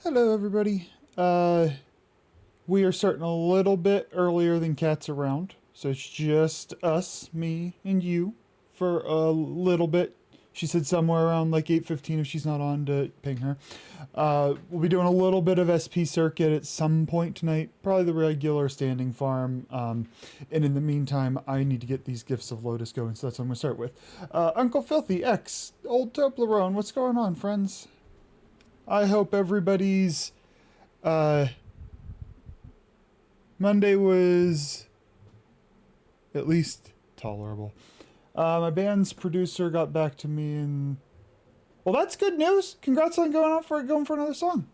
Hello, everybody. We are starting a little bit earlier than Cat's around, so it's just us, me, and you for a little bit. She said somewhere around like 8:15 if she's not on to ping her. We'll be doing a little bit of SP circuit at some point tonight, probably the regular standing farm. And in the meantime, I need to get these gifts of Lotus going, so that's what I'm gonna start with. Uncle Filthy X, old Toblerone, what's going on, friends? I hope everybody's Monday was at least tolerable. My band's producer got back to me and well, that's good news. Congrats on going for another song.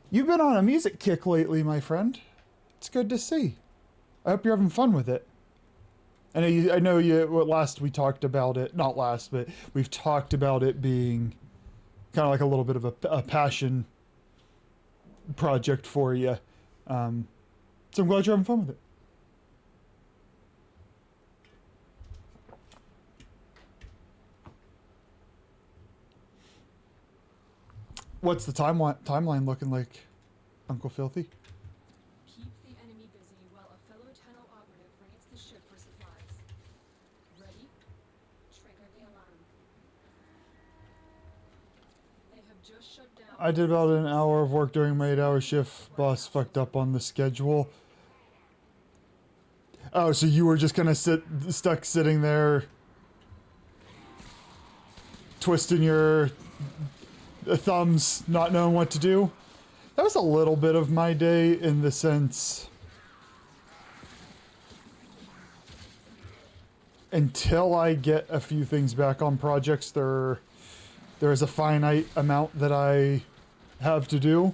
You've been on a music kick lately, my friend. It's good to see. I hope you're having fun with it. I know you. Well, last we talked about it. Not last, but we've talked about it being kind of like a little bit of a passion project for you. So I'm glad you're having fun with it. What's the timeline looking like, Uncle Filthy? Keep the enemy busy while a fellow tunnel operative raids the ship for supplies. Ready? Trigger the alarm. They have just shut down. I did about an hour of work during my 8-hour shift. Boss fucked up on the schedule. Oh, so you were just kind of stuck sitting there, twisting your thumbs, not knowing what to do? That was a little bit of my day in the sense until I get a few things back on projects, there is a finite amount that I have to do.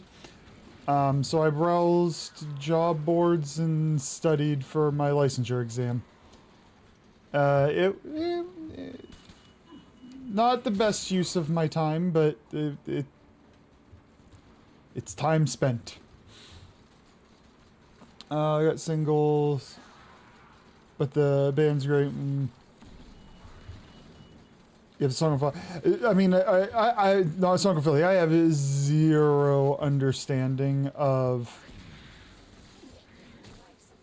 So I browsed job boards and studied for my licensure exam. Not the best use of my time, but it's time spent. I got singles, but the band's great. You have the song of I mean, not a song of Philly. I have zero understanding of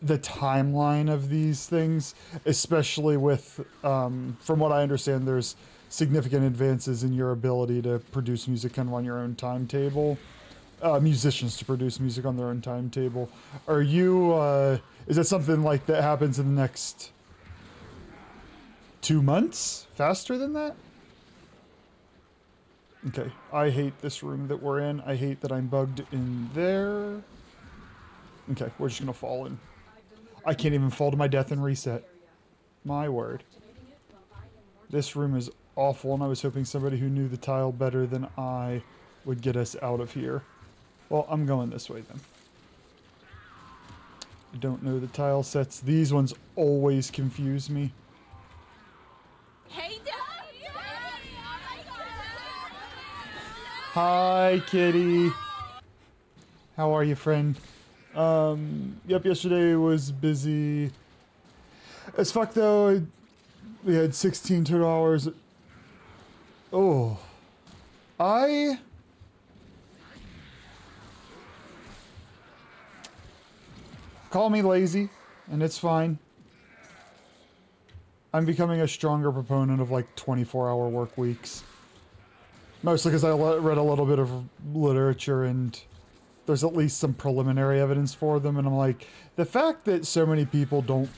the timeline of these things, especially with, from what I understand, there's significant advances in your ability to produce music kind of on your own timetable. Musicians to produce music on their own timetable. Are you, is that something like that happens in the next 2 months? Faster than that? Okay, I hate this room that we're in. I hate that I'm bugged in there. Okay, we're just gonna fall in. I can't even fall to my death and reset. My word. This room is awful, and I was hoping somebody who knew the tile better than I would get us out of here. Well, I'm going this way then. I don't know the tile sets. These ones always confuse me. Hey, Dad! Hi, kitty. How are you, friend? Yep, yesterday was busy as fuck though. We had 16 total hours. Oh. Call me lazy, and it's fine. I'm becoming a stronger proponent of like 24-hour work weeks. Mostly because I read a little bit of literature and there's at least some preliminary evidence for them, and I'm like, the fact that so many people don't,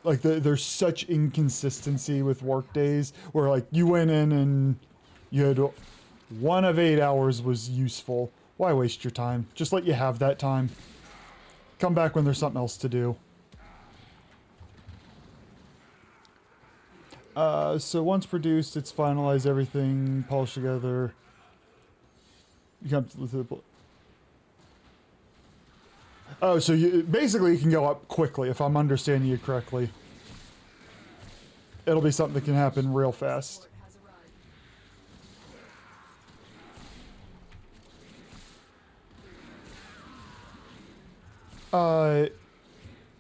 like, there's such inconsistency with work days, where like you went in and you had 1 of 8 hours was useful. Why waste your time? Just let you have that time. Come back when there's something else to do. So once produced, it's finalized, everything polished together. You come to the oh, so you basically can go up quickly, if I'm understanding you correctly. It'll be something that can happen real fast.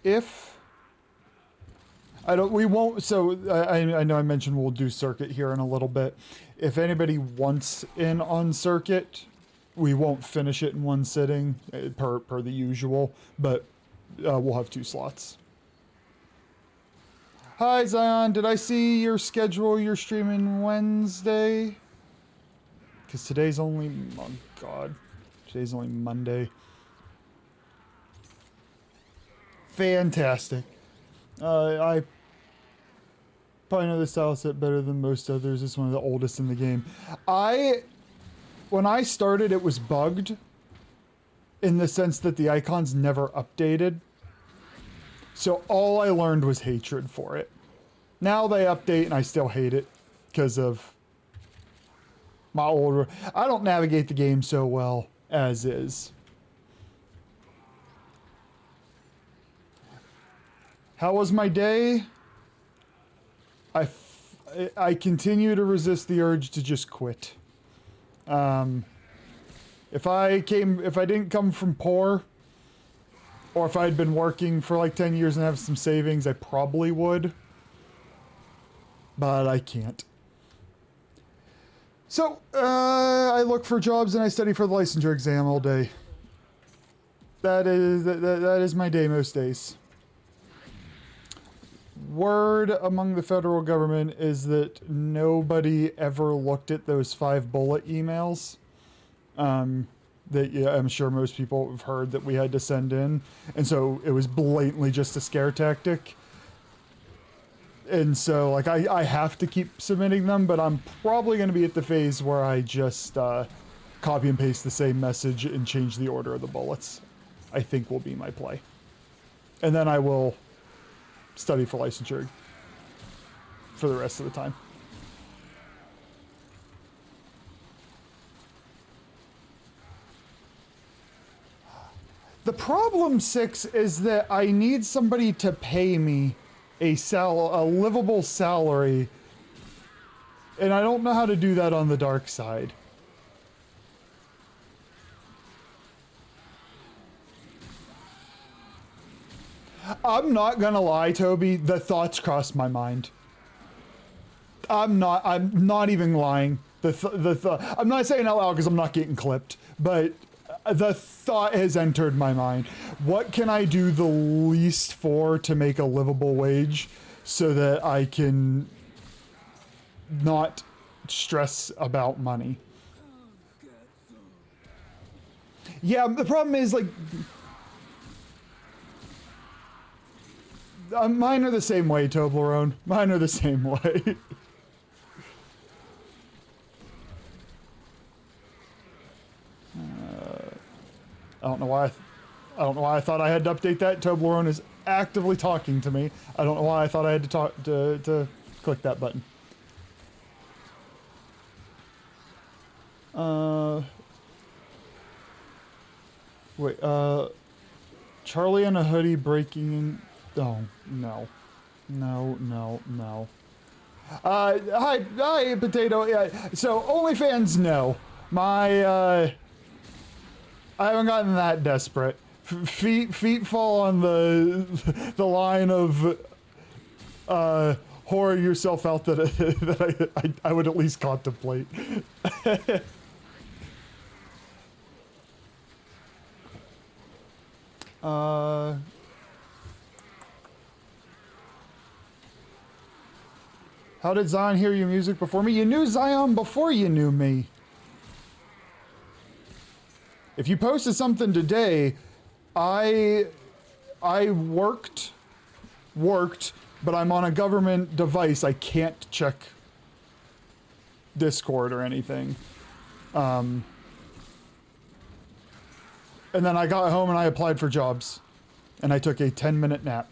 If I don't, we won't. So I know I mentioned we'll do circuit here in a little bit. If anybody wants in on circuit, we won't finish it in one sitting per the usual, but we'll have 2 slots. Hi Zion, did I see your schedule? You're streaming Wednesday? Because today's only, oh god, today's only Monday. Fantastic. I probably know this style set better than most others. It's one of the oldest in the game. When I started, it was bugged in the sense that the icons never updated. So all I learned was hatred for it. Now they update and I still hate it because of my older... I don't navigate the game so well as is. How was my day? I continue to resist the urge to just quit. If I didn't come from poor, or if I'd been working for like 10 years and have some savings, I probably would. But I can't. So, I look for jobs and I study for the licensure exam all day. That is my day most days. Word among the federal government is that nobody ever looked at those 5 bullet emails. That yeah, I'm sure most people have heard that we had to send in. And so it was blatantly just a scare tactic. And so like I have to keep submitting them, but I'm probably going to be at the phase where I just copy and paste the same message and change the order of the bullets. I think will be my play. And then I will study for licensure for the rest of the time. The problem, 6, is that I need somebody to pay me a livable salary, and I don't know how to do that on the dark side. I'm not gonna lie, Toby, the thoughts crossed my mind. I'm not even lying. I'm not saying out loud because I'm not getting clipped, but the thought has entered my mind. What can I do the least for to make a livable wage so that I can not stress about money? Yeah, the problem is, like, mine are the same way, Toblerone. Mine are the same way. I don't know why. I don't know why I thought I had to update that. Toblerone is actively talking to me. I don't know why I thought I had to talk to click that button. Wait. Charlie in a hoodie breaking in. Oh no, no. Hi, Potato. Yeah. So OnlyFans, no. I haven't gotten that desperate. Feet fall on the line of horror yourself out that I would at least contemplate. How did Zion hear your music before me? You knew Zion before you knew me. If you posted something today, I worked, but I'm on a government device. I can't check Discord or anything. And then I got home and I applied for jobs. And I took a 10-minute nap.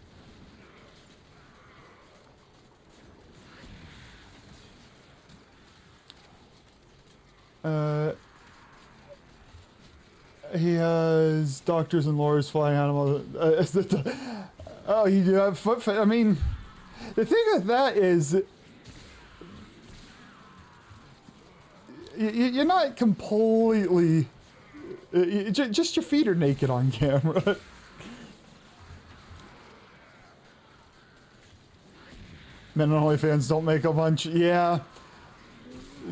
He has doctors and lawyers, flying animals. Oh, you have foot. I mean, the thing with that is, you're not completely. Just your feet are naked on camera. Men on OnlyFans don't make a bunch. Yeah.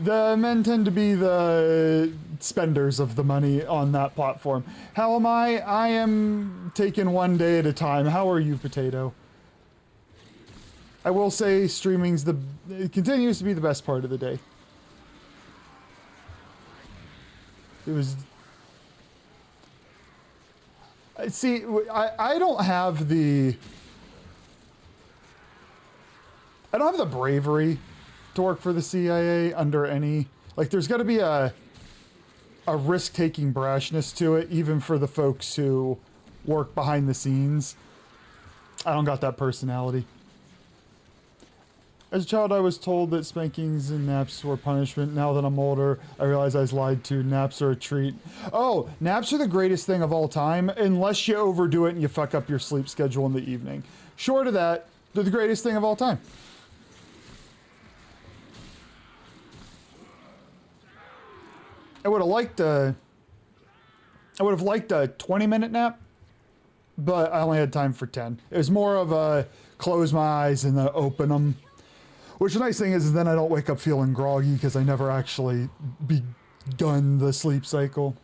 The men tend to be the spenders of the money on that platform. How am I? I am taking one day at a time. How are you, Potato? I will say it continues to be the best part of the day. It was... See, I don't have the... I don't have the bravery to work for the CIA under any... Like, there's got to be a risk-taking brashness to it, even for the folks who work behind the scenes. I don't got that personality. As a child, I was told that spankings and naps were punishment. Now that I'm older, I realize I was lied to. Naps are a treat. Oh, naps are the greatest thing of all time, unless you overdo it and you fuck up your sleep schedule in the evening. Short of that, they're the greatest thing of all time. I would have liked a 20-minute nap, but I only had time for 10. It was more of a close my eyes and then open them. Which the nice thing is then I don't wake up feeling groggy because I never actually begun the sleep cycle.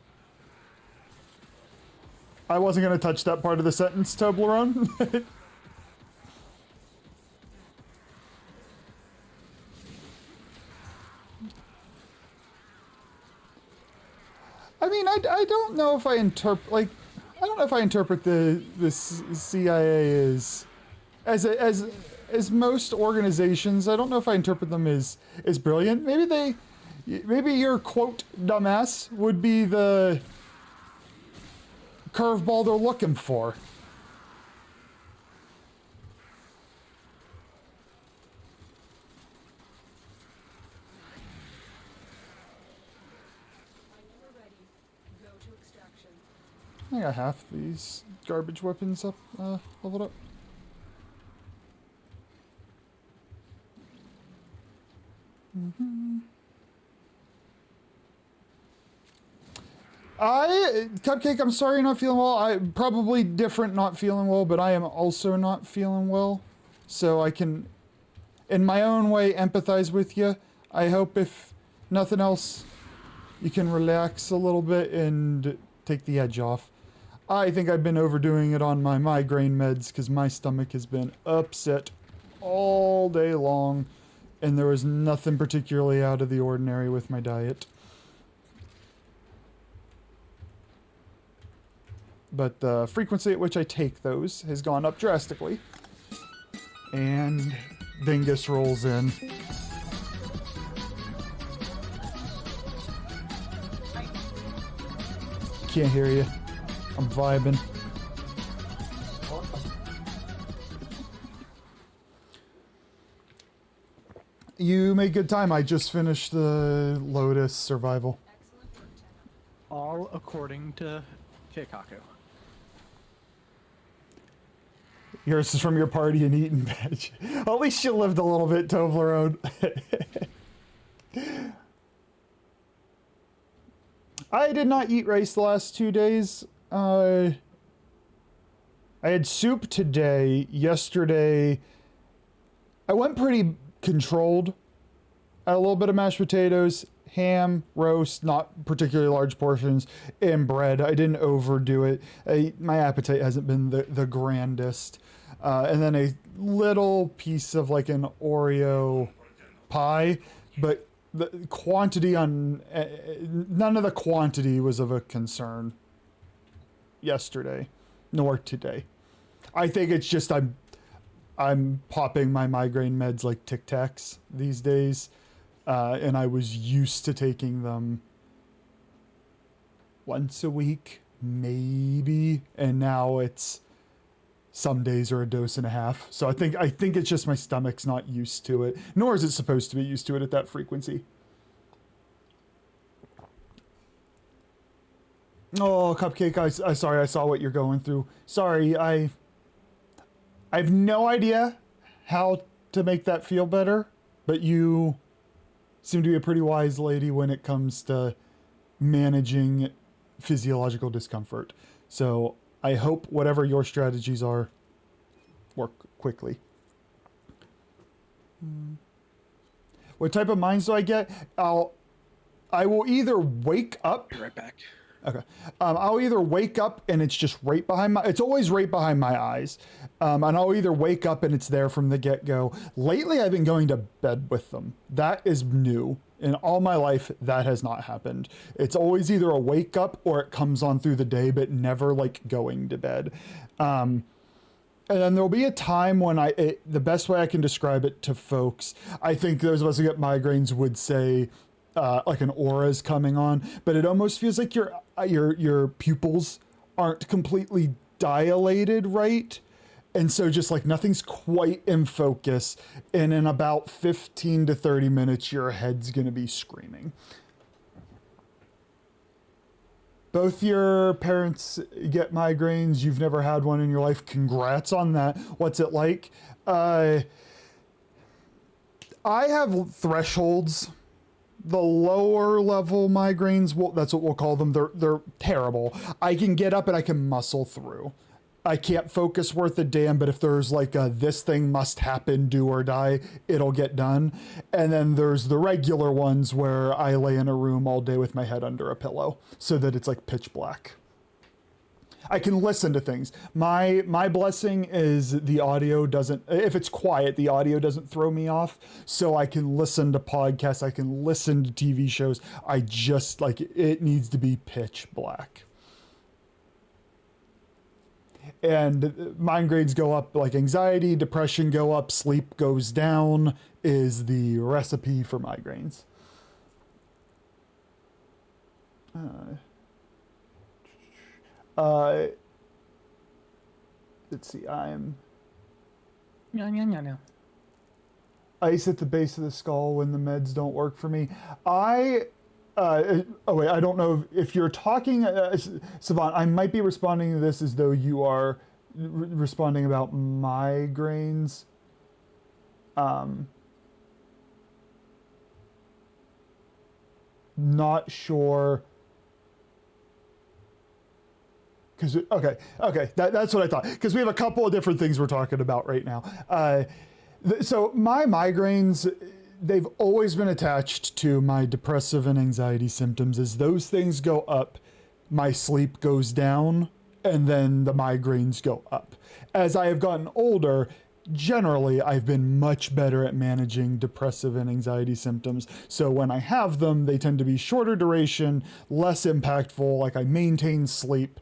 I wasn't going to touch that part of the sentence, Toblerone. I mean, I don't know if I interpret, like, I don't know if I interpret the CIA as most organizations. I don't know if I interpret them as brilliant. Maybe your quote dumbass would be the curveball they're looking for. I got half these garbage weapons up, leveled up. Cupcake, I'm sorry you're not feeling well. I'm probably different not feeling well, but I am also not feeling well. So I can, in my own way, empathize with you. I hope if nothing else, you can relax a little bit and take the edge off. I think I've been overdoing it on my migraine meds because my stomach has been upset all day long, and there was nothing particularly out of the ordinary with my diet. But the frequency at which I take those has gone up drastically. And Dingus rolls in. Can't hear you. I'm vibing. You made good time. I just finished the Lotus survival. All according to Keikaku. Yours is from your party and eating badge. At least you lived a little bit, Toblerone. I did not eat rice the last 2 days. I had soup today. Yesterday, I went pretty controlled. I had a little bit of mashed potatoes, ham, roast, not particularly large portions, and bread. I didn't overdo it. My appetite hasn't been the grandest. And then a little piece of like an Oreo pie, but the quantity on none of the quantity was of a concern yesterday nor today. I think it's just I'm popping my migraine meds like Tic Tacs these days, and I was used to taking them once a week maybe, and now it's some days are a dose and a half. So I think it's just my stomach's not used to it, nor is it supposed to be used to it at that frequency. Oh, Cupcake, I sorry, I saw what you're going through. Sorry, I have no idea how to make that feel better, but you seem to be a pretty wise lady when it comes to managing physiological discomfort. So I hope whatever your strategies are work quickly. What type of mines do I get? I will either wake up. Be right back. Okay. I'll either wake up and it's just right behind it's always right behind my eyes. And I'll either wake up and it's there from the get-go. Lately, I've been going to bed with them. That is new. In all my life, that has not happened. It's always either a wake up or it comes on through the day, but never like going to bed. And then there'll be a time when the best way I can describe it to folks, I think those of us who get migraines would say, like an aura is coming on, but it almost feels like your pupils aren't completely dilated right, and so just like nothing's quite in focus, and in about 15 to 30 minutes your head's gonna be screaming. Both your parents get migraines. You've never had one in your life. Congrats on that. What's it like? I have thresholds. The lower level migraines, that's what we'll call them. They're terrible. I can get up and I can muscle through. I can't focus worth a damn, but if there's like a this thing must happen, do or die, it'll get done. And then there's the regular ones where I lay in a room all day with my head under a pillow so that it's like pitch black. I can listen to things. My blessing is the audio doesn't, if it's quiet, the audio doesn't throw me off. So I can listen to podcasts, I can listen to TV shows. I just like, it needs to be pitch black. And migraines go up, like anxiety, depression go up, sleep goes down is the recipe for migraines. Let's see, I'm No. ice at the base of the skull when the meds don't work for me. Oh wait, I don't know if you're talking, Savant, I might be responding to this as though you are responding about migraines. Not sure. That's what I thought. Because we have a couple of different things we're talking about right now. So my migraines, they've always been attached to my depressive and anxiety symptoms. As those things go up, my sleep goes down, and then the migraines go up. As I have gotten older, generally I've been much better at managing depressive and anxiety symptoms. So when I have them, they tend to be shorter duration, less impactful, like I maintain sleep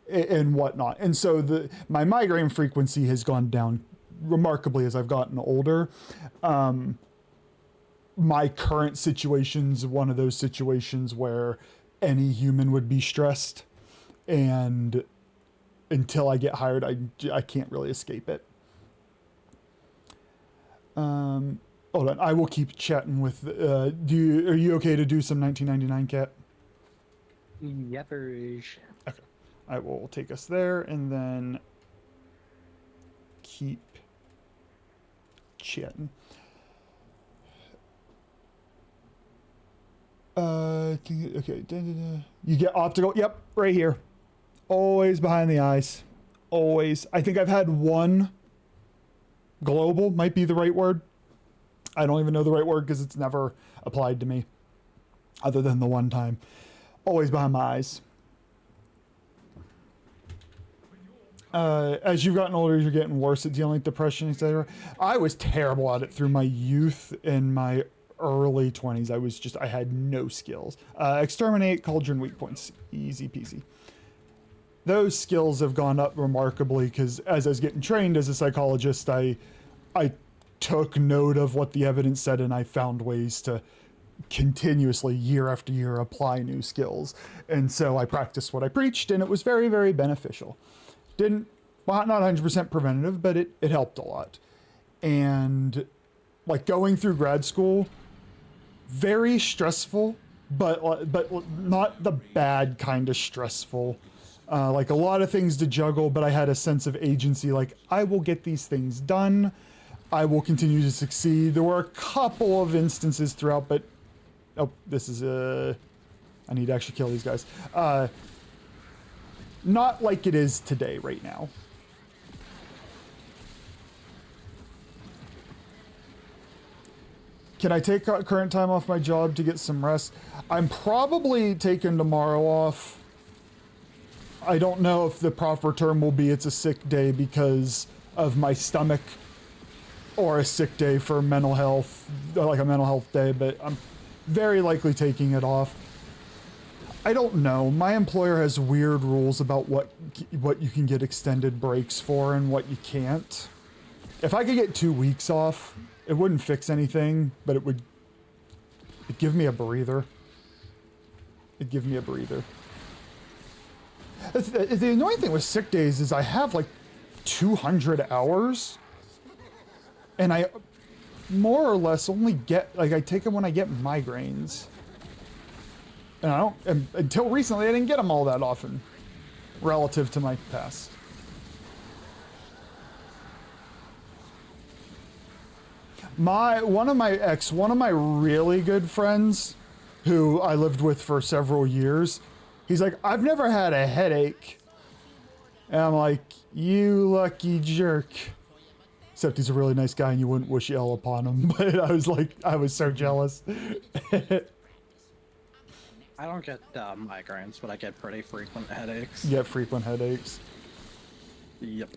and whatnot. And so my migraine frequency has gone down remarkably as I've gotten older. My current situation's one of those situations where any human would be stressed, and until I get hired, I can't really escape it. Hold on, I will keep chatting with, are you okay to do some 1999, Cat? Yepers. Okay, I will take us there and then keep chatting. Okay, you get optical, yep, right here. Always behind the eyes, always. I think I've had one global, might be the right word. I don't even know the right word because it's never applied to me other than the one time. Always behind my eyes. As you've gotten older, you're getting worse at dealing with depression, etc. I was terrible at it through my youth and my early 20s. I had no skills. Exterminate, cauldron, weak points, easy peasy. Those skills have gone up remarkably because as I was getting trained as a psychologist, I took note of what the evidence said and I found ways to continuously, year after year, apply new skills. And so I practiced what I preached, and it was very, very beneficial. Not 100% preventative, but it helped a lot. And like going through grad school, very stressful, but not the bad kind of stressful. Like a lot of things to juggle, but I had a sense of agency. Like, I will get these things done. I will continue to succeed. There were a couple of instances throughout, but this is I need to actually kill these guys. Not like it is today, right now. Can I take current time off my job to get some rest? I'm probably taking tomorrow off. I don't know if the proper term will be it's a sick day because of my stomach, or a sick day for mental health, like a mental health day, but I'm very likely taking it off. I don't know. My employer has weird rules about what you can get extended breaks for and what you can't. If I could get 2 weeks off, it wouldn't fix anything, but it'd give me a breather. It'd give me a breather. The annoying thing with sick days is I have like 200 hours, and I more or less only get, like, I take them when I get migraines. And I don't, and until recently, I didn't get them all that often, relative to my past. One of my really good friends, who I lived with for several years, he's like, I've never had a headache. And I'm like, you lucky jerk. Except he's a really nice guy and you wouldn't wish ill upon him. But I was like, I was so jealous. I don't get migraines, but I get pretty frequent headaches. You get frequent headaches. Yep.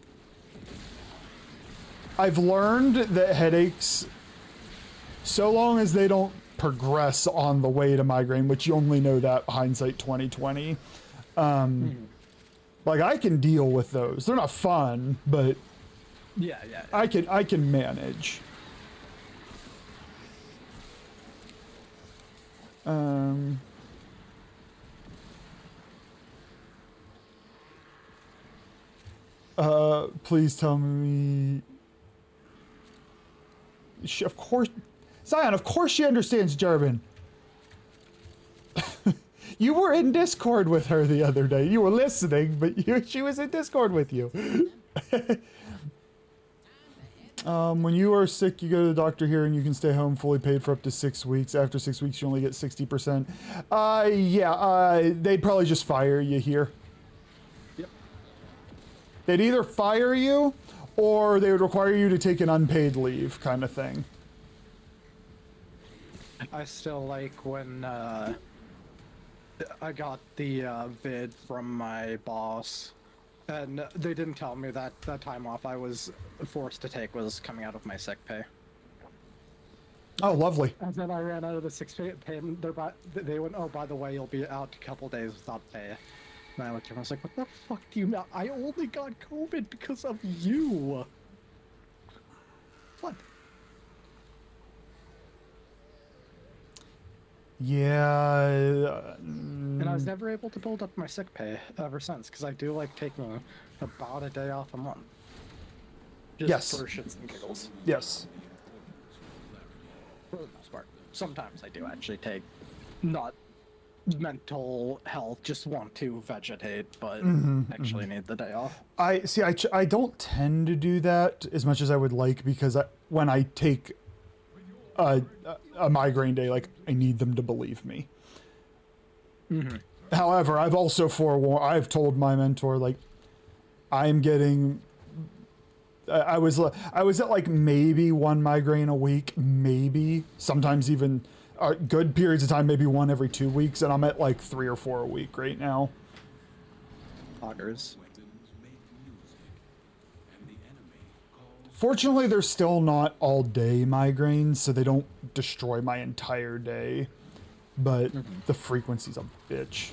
I've learned that headaches, so long as they don't progress on the way to migraine, which you only know that hindsight 2020, like, I can deal with those. They're not fun, but Yeah. I can manage. Please tell me. Of course, Zion, of course she understands German. You were in Discord with her the other day. You were listening, but she was in Discord with you. When you are sick, you go to the doctor here and you can stay home fully paid for up to 6 weeks. After 6 weeks, you only get 60%. They'd probably just fire you here. Yep. They'd either fire you or they would require you to take an unpaid leave kind of thing. I still like when I got the vid from my boss, and they didn't tell me that the time off I was forced to take was coming out of my sick pay. Oh, lovely. And then I ran out of the sick pay, and they went, oh, by the way, you'll be out a couple days without pay. And I looked at him, I was like, what the fuck do you know? I only got COVID because of you! What? Yeah. And I was never able to build up my sick pay ever since, because I do like taking about a day off a month. Just Yes. for shits and giggles. Yes. For the most part. Sometimes I do actually take, not mental health, just want to vegetate, but actually need the day off. I don't tend to do that as much as I would like, because when I take a migraine day, like, I need them to believe me. However, I've also I've told my mentor, like, I'm getting, I was at like maybe one migraine a week, maybe sometimes even good periods of time, maybe one every 2 weeks, and I'm at like 3 or 4 a week right now. Augers. Fortunately, they're still not all day migraines, so they don't destroy my entire day. But the frequency's a bitch.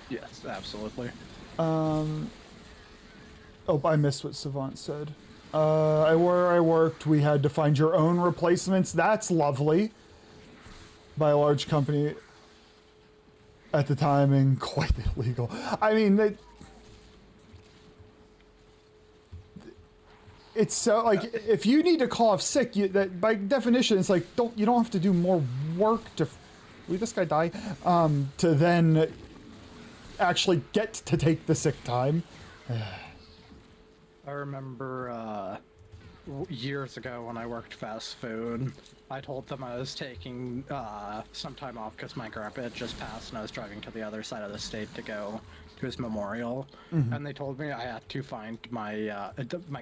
Yes, absolutely. Oh, I missed what Savant said. Where I worked, we had to find your own replacements. That's lovely. By a large company at the time, and quite illegal. I mean, it's so, like, if you need to call off sick, that by definition, it's like, you don't have to do more work to, will this guy die? To then actually get to take the sick time. I remember years ago when I worked fast food. I told them I was taking some time off because my grandpa had just passed and I was driving to the other side of the state to go to his memorial. And they told me I had to find my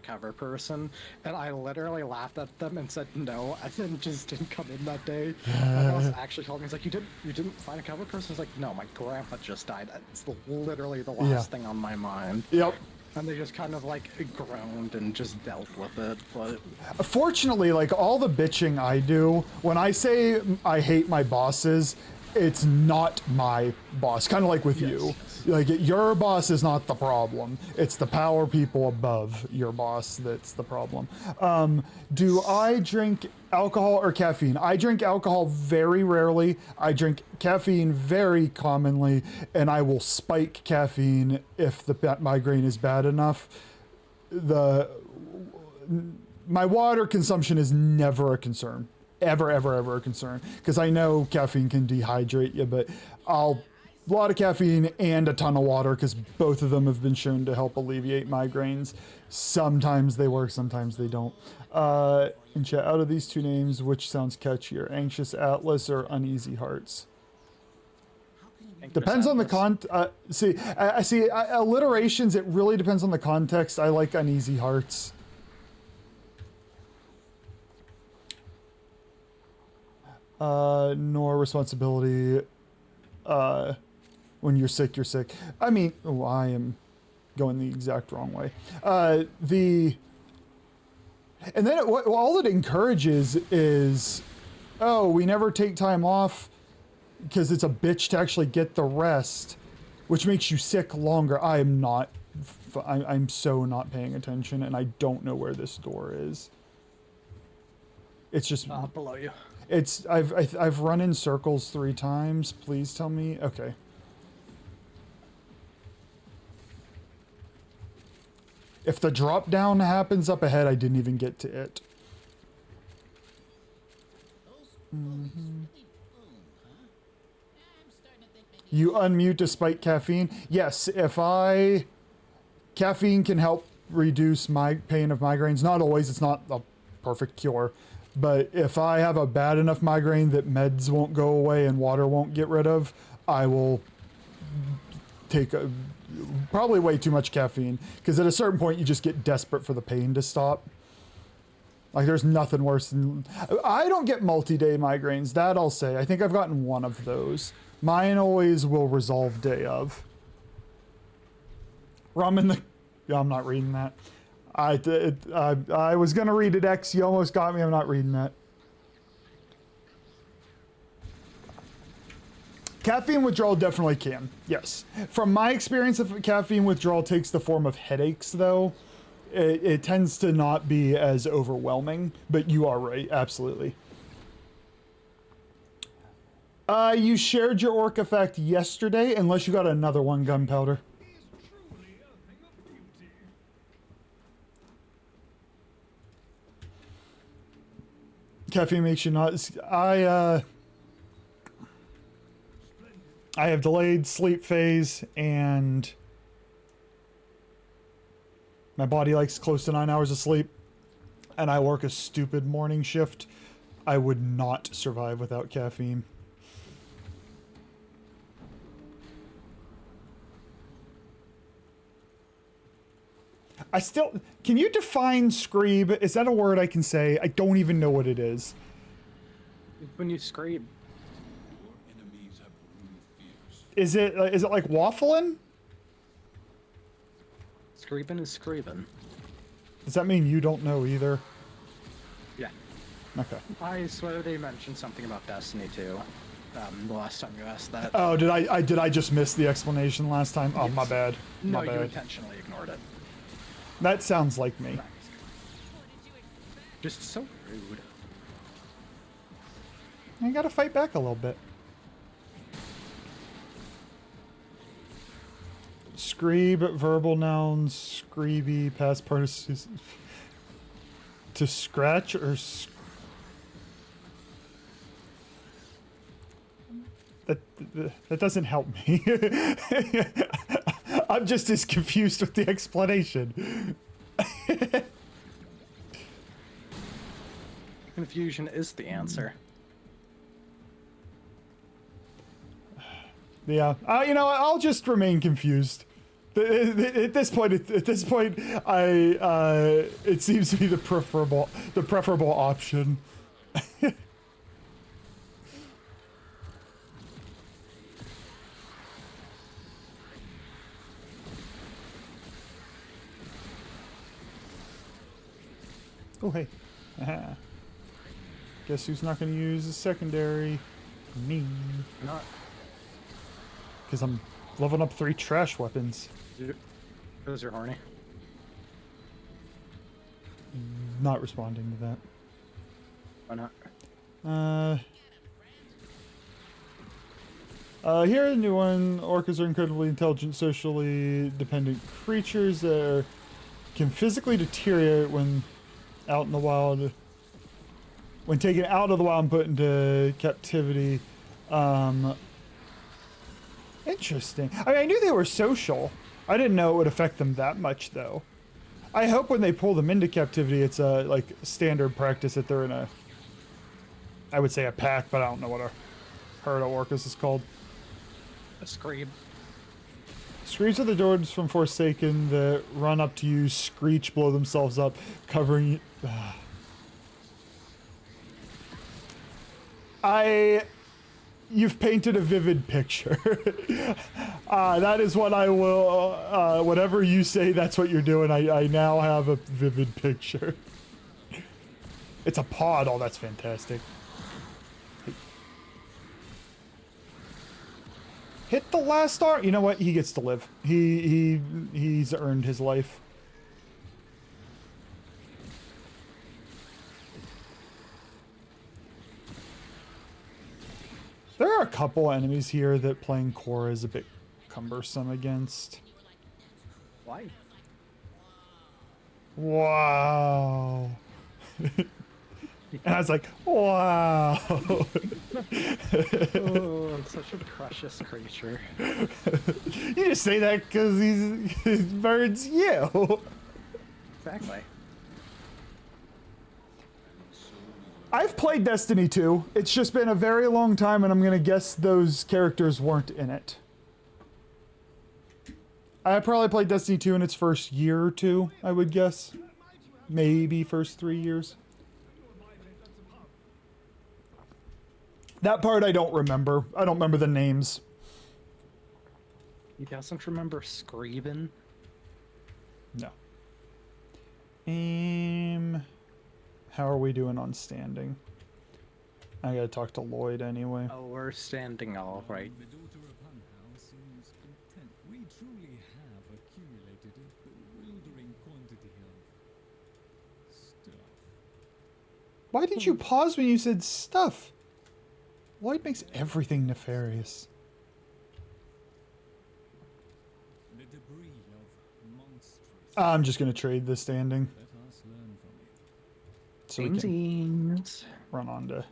cover person, and I literally laughed at them and said no, I just didn't come in that day. My boss actually told me, he's like, you didn't find a cover person? I was like, no, my grandpa just died. It's literally the last thing on my mind. Yep. And they just kind of like groaned and just dealt with it. But Fortunately, like all the bitching I do, when I say I hate my bosses, it's not my boss. Kind of like with you. Like your boss is not the problem. It's the power people above your boss that's the problem. Do I drink alcohol or caffeine? I drink alcohol very rarely. I drink caffeine very commonly, and I will spike caffeine if the migraine is bad enough. My water consumption is never a concern. Ever a concern, because I know caffeine can dehydrate you, but a lot of caffeine and a ton of water, because both of them have been shown to help alleviate migraines. Sometimes they work, sometimes they don't. In chat, out of these two names, which sounds catchier, Anxious Atlas or Uneasy Hearts? Depends on the alliterations, it really depends on the context. I like Uneasy Hearts. Nor responsibility. When you're sick, you're sick. I mean, I am going the exact wrong way. And then all it encourages is, oh, we never take time off because it's a bitch to actually get the rest, which makes you sick longer. I'm so not paying attention, and I don't know where this door is. It's just below you. I've run in circles 3 times. Please tell me. Okay. If the drop down happens up ahead, I didn't even get to it. You unmute despite caffeine? Yes, caffeine can help reduce my pain of migraines. Not always, it's not a perfect cure. But if I have a bad enough migraine that meds won't go away and water won't get rid of, I will take probably way too much caffeine. Because at a certain point, you just get desperate for the pain to stop. Like, there's nothing worse than... I don't get multi-day migraines, that I'll say. I think I've gotten one of those. Mine always will resolve day of. Rum in the... Yeah, I'm not reading that. I was gonna read it, X. You almost got me. I'm not reading that. Caffeine withdrawal definitely can. Yes. From my experience, if caffeine withdrawal takes the form of headaches, though, it tends to not be as overwhelming. But you are right. Absolutely. You shared your orc effect yesterday, unless you got another one, Gunpowder. Caffeine makes you not... I have delayed sleep phase, and my body likes close to 9 hours of sleep, and I work a stupid morning shift. I would not survive without caffeine. Can you define screeb? Is that a word I can say? I don't even know what it is. When you scream. Is it like waffling? Screeping is screeping. Does that mean you don't know either? Yeah. Okay. I swear they mentioned something about Destiny too. The last time you asked that. Oh, did I just miss the explanation last time? Oh, Yes. my bad. No, My you bad. intentionally ignored it. That sounds like me. Just so rude. I gotta fight back a little bit. Screeb, verbal nouns, screeby, past participles. To scratch or that doesn't help me. I'm just as confused with the explanation. Confusion is the answer. Yeah, you know, I'll just remain confused. At this point, it seems to be the preferable option. Oh hey, guess who's not going to use a secondary? Me. Not. Because I'm leveling up 3 trash weapons. Those are horny. Not responding to that. Why not? Here, a new one. Orcas are incredibly intelligent, socially dependent creatures that can physically deteriorate when out in the wild. When taken out of the wild and put into captivity. Interesting. I mean, I knew they were social. I didn't know it would affect them that much, though. I hope when they pull them into captivity, it's a like standard practice that they're in a. I would say a pack, but I don't know what a herd of orcas is called. A scream. Screams are the droids from Forsaken that run up to you, screech, blow themselves up, covering. You've painted a vivid picture. That is what I will. Whatever you say, that's what you're doing. I now have a vivid picture. It's a pod. Oh, that's fantastic. Hit the last star. You know what? He gets to live. He's earned his life. There are a couple enemies here that playing core is a bit cumbersome against. Why? Wow. And I was like, wow. Oh, such a precious creature. You just say that because he's birds you. Exactly. I've played Destiny 2. It's just been a very long time, and I'm going to guess those characters weren't in it. I probably played Destiny 2 in its first year or two, I would guess. Maybe first 3 years. That part I don't remember. I don't remember the names. He doesn't remember Screebin? No. How are we doing on standing? I gotta talk to Lloyd anyway. Oh, we're standing all right. The daughter of Hunhouse seems content. We truly have accumulated a bewildering quantity of stuff. Why did you pause when you said stuff? Lloyd makes everything nefarious. The debris of monstrous. I'm just gonna trade the standing. Let us learn from it. So we can Samesies. run on to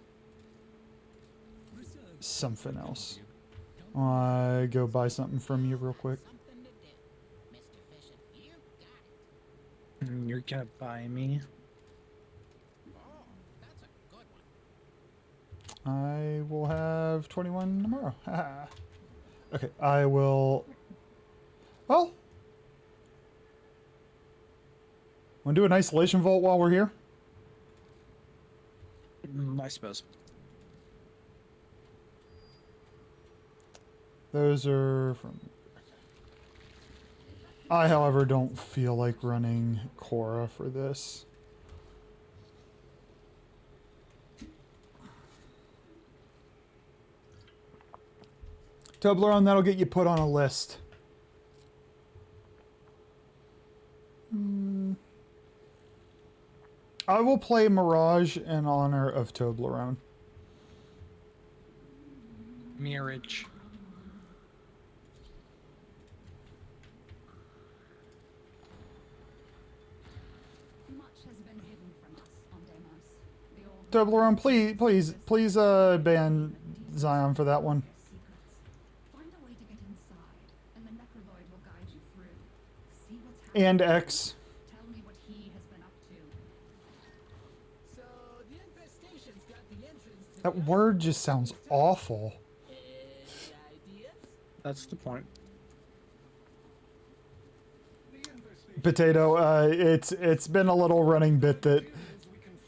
Research something else. I go buy something from you real quick. Something to do. Mr. Fisher, you got it. You're gonna buy me? Oh, that's a good one. I will have 21 tomorrow. Haha. Okay, I will. Well, want to do an isolation vault while we're here? I suppose. Those are from. I, however, don't feel like running Cora for this. Toblerone, that'll get you put on a list. I will play Mirage in honor of Toblerone. Marriage. Much has been hidden from us on Deimos. The old Toblerone, please, ban Zion for that one. secrets. Find a way to get inside, and the Necroloid will guide you through. See what's happening. And X. Tell me what he has been up to. So the That word just sounds awful. That's the point. Potato, it's been a little running bit that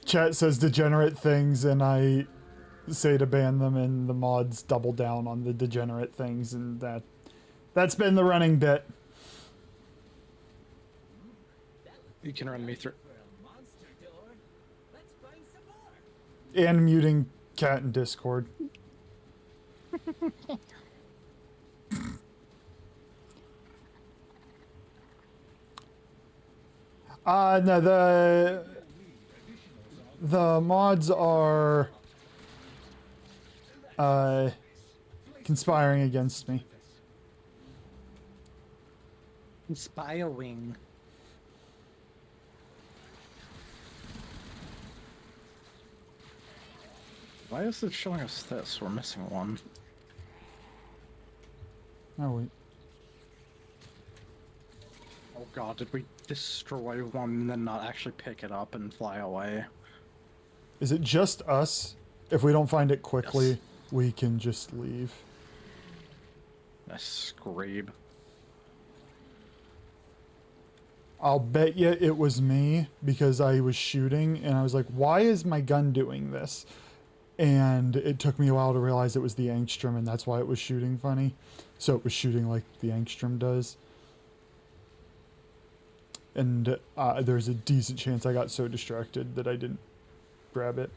chat says degenerate things and I say to ban them and the mods double down on the degenerate things, and that's been the running bit. You can run me through. And muting cat in Discord. No, the mods are conspiring against me. Inspiring. Why is it showing us this? We're missing one. Oh wait. Oh god, did we destroy one and then not actually pick it up and fly away? Is it just us? If we don't find it quickly, Yes. we can just leave. I scream. I'll bet you it was me because I was shooting and I was like, why is my gun doing this? And it took me a while to realize it was the angstrom and that's why it was shooting funny. So it was shooting like the angstrom does. And there's a decent chance I got so distracted that I didn't grab it.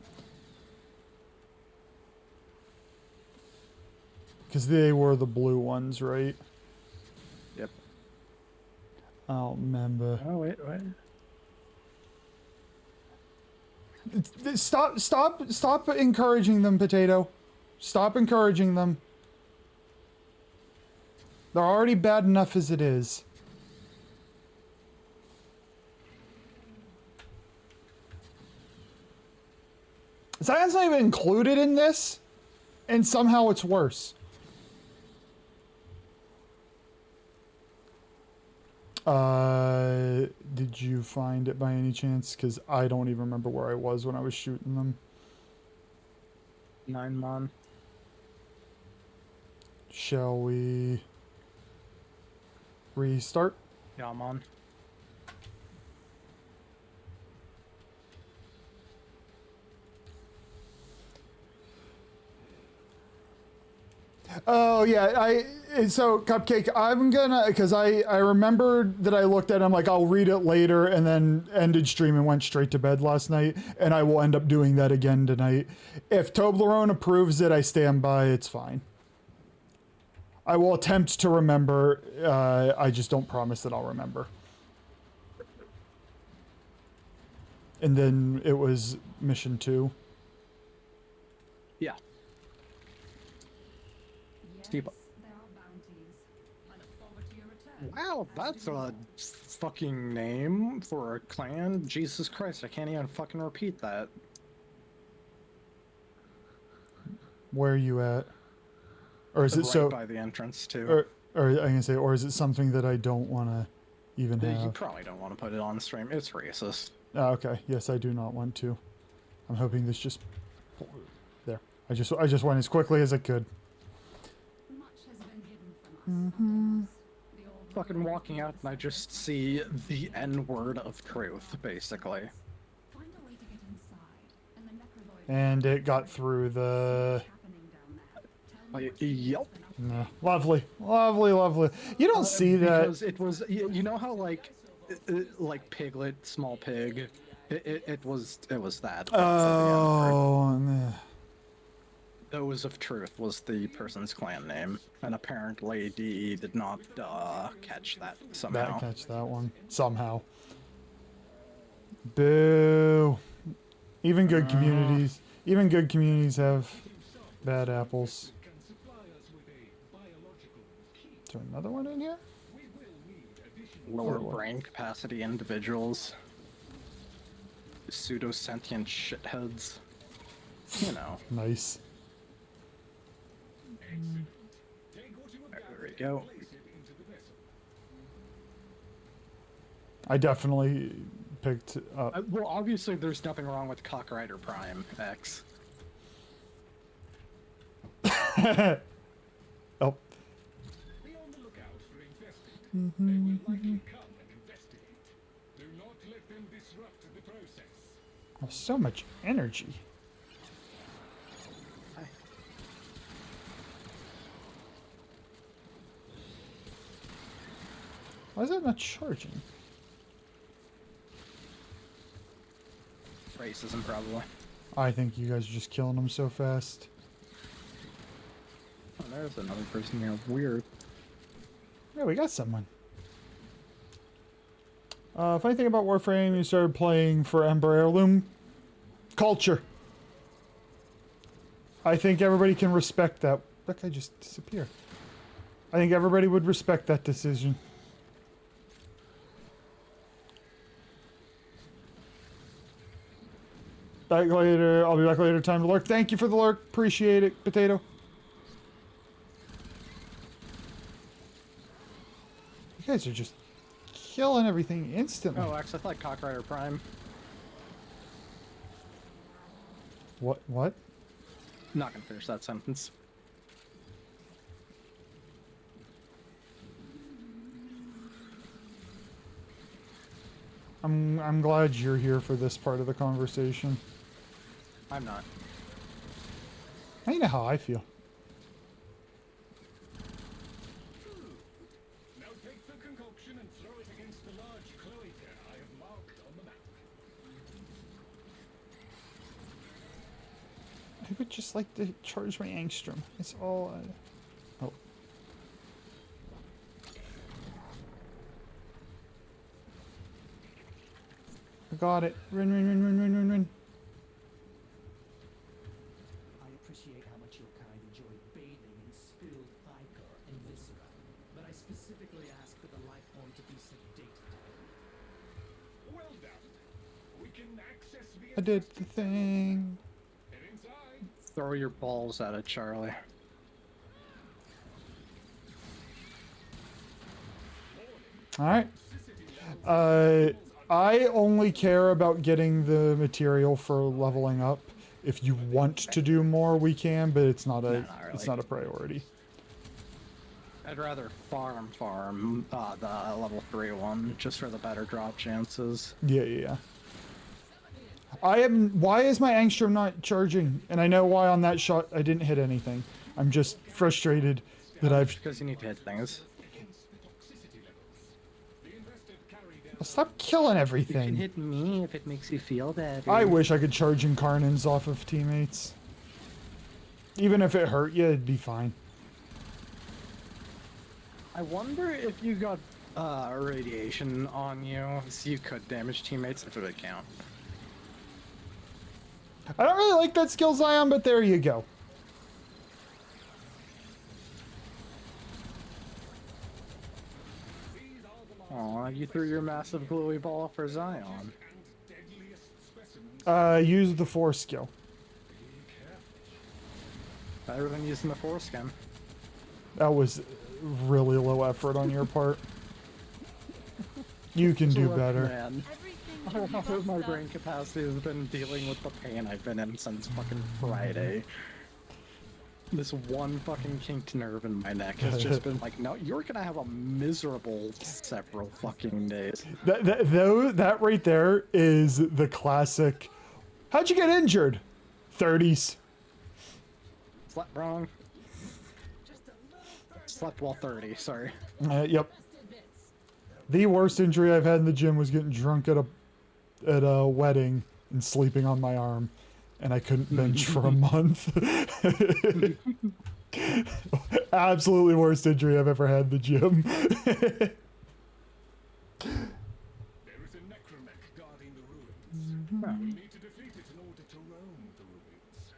Because they were the blue ones, right? Yep. I don't remember. Oh, wait. Stop encouraging them, Potato. Stop encouraging them. They're already bad enough as it is. Zion's not even included in this, and somehow it's worse. Did you find it by any chance? Because I don't even remember where I was when I was shooting them. 9 mon. Shall we restart? Yeah, I'm on. Oh yeah, so Cupcake, I'm gonna, because I remembered that I looked at it, I'm like, I'll read it later, and then ended stream and went straight to bed last night, and I will end up doing that again tonight. If Toblerone approves it, I stand by, it's fine. I will attempt to remember, I just don't promise that I'll remember. And then it was mission 2. Yeah. Yes, Steve- there are bounties. I look forward to your return. Wow, that's a fucking name for a clan. Jesus Christ, I can't even fucking repeat that. Where are you at? Or is it Right so, by the entrance too. or I'm gonna say, or is it something that I don't want to even You have? probably don't want to put it on stream. It's racist. Oh, okay. Yes, I do not want to. I'm hoping this just there. I just went as quickly as I could. Much has been hidden from us. Others, the old Fucking walking out and I just see the N-word of truth, basically. Find a way to get inside, and the necroloid And it got through the. happening down there. Tell me Like, what you've yep. been up No. Lovely, lovely, lovely. You don't see that. Because it was, you know how like Piglet, small pig, it was that. Oh. Nah. Those of Truth was the person's clan name, and apparently DE did not catch that somehow. Catch that one somehow. Boo. Even good communities. Even good communities have bad apples. Is there another one in here? Lower brain capacity individuals, pseudo-sentient shitheads. You know. Nice. There we go. I definitely picked up. Well, obviously there's nothing wrong with Cockrider Prime X. Oh. Be on the lookout for infested. They will likely come and investigate. Do not let them disrupt the process. Oh, so much energy. Why is that not charging? Racism, probably. I think you guys are just killing them so fast. Oh, there's another person here. Weird. Yeah, we got someone. Funny thing about Warframe, you started playing for Ember Heirloom culture. I think everybody can respect that. That guy just disappeared. I think everybody would respect that decision. Back later. I'll be back later. Time to lurk. Thank you for the lurk. Appreciate it, Potato. You guys are just killing everything instantly. Oh, actually, I thought Cockrider Prime. What? What? Not gonna finish that sentence. I'm glad you're here for this part of the conversation. I'm not. I know how I feel. Now take the concoction and throw it against the large cloaca I have marked on the map. I would just like to charge my angstrom. It's all. Oh. I got it. Run, run, run, run, run, run, run. I appreciate how much your kind enjoy bathing in spilled ichor and viscera, but I specifically ask for the life form to be sedated. Well done. We can access the I did the thing. Head inside. Throw your balls at it, Charlie. Alright. I only care about getting the material for leveling up. If you want to do more, we can, but it's not a not really. it's not a priority. I'd rather farm the level 3 one, just for the better drop chances. Yeah, yeah, yeah. Why is my angstrom not charging? And I know why on that shot I didn't hit anything. I'm just frustrated that I've... Because you need to hit things. Stop killing You can everything. hit me if it makes you feel better. I wish I could charge incarnans off of teammates. Even if it hurt you, it'd be fine. I wonder if you got radiation on you, so you could damage teammates if it would count. I don't really like that skill, Zion, but there you go. Aw, you threw your massive glowy ball for Zion. Use the force skill. Better than using the foreskin. That was really low effort on your part. You can do Look, better. Man, all of my brain capacity has been dealing with the pain I've been in since fucking Friday. This one fucking kinked nerve in my neck has just been like, no, you're gonna have a miserable several fucking days. That right there is the classic. How'd you get injured? 30s. Slept wrong. Slept while 30, sorry. Yep. The worst injury I've had in the gym was getting drunk at a wedding and sleeping on my arm, and I couldn't bench for a month. Absolutely worst injury I've ever had in the gym. There is a necromech guarding the ruins. We'll need to defeat it in order to roam the ruins.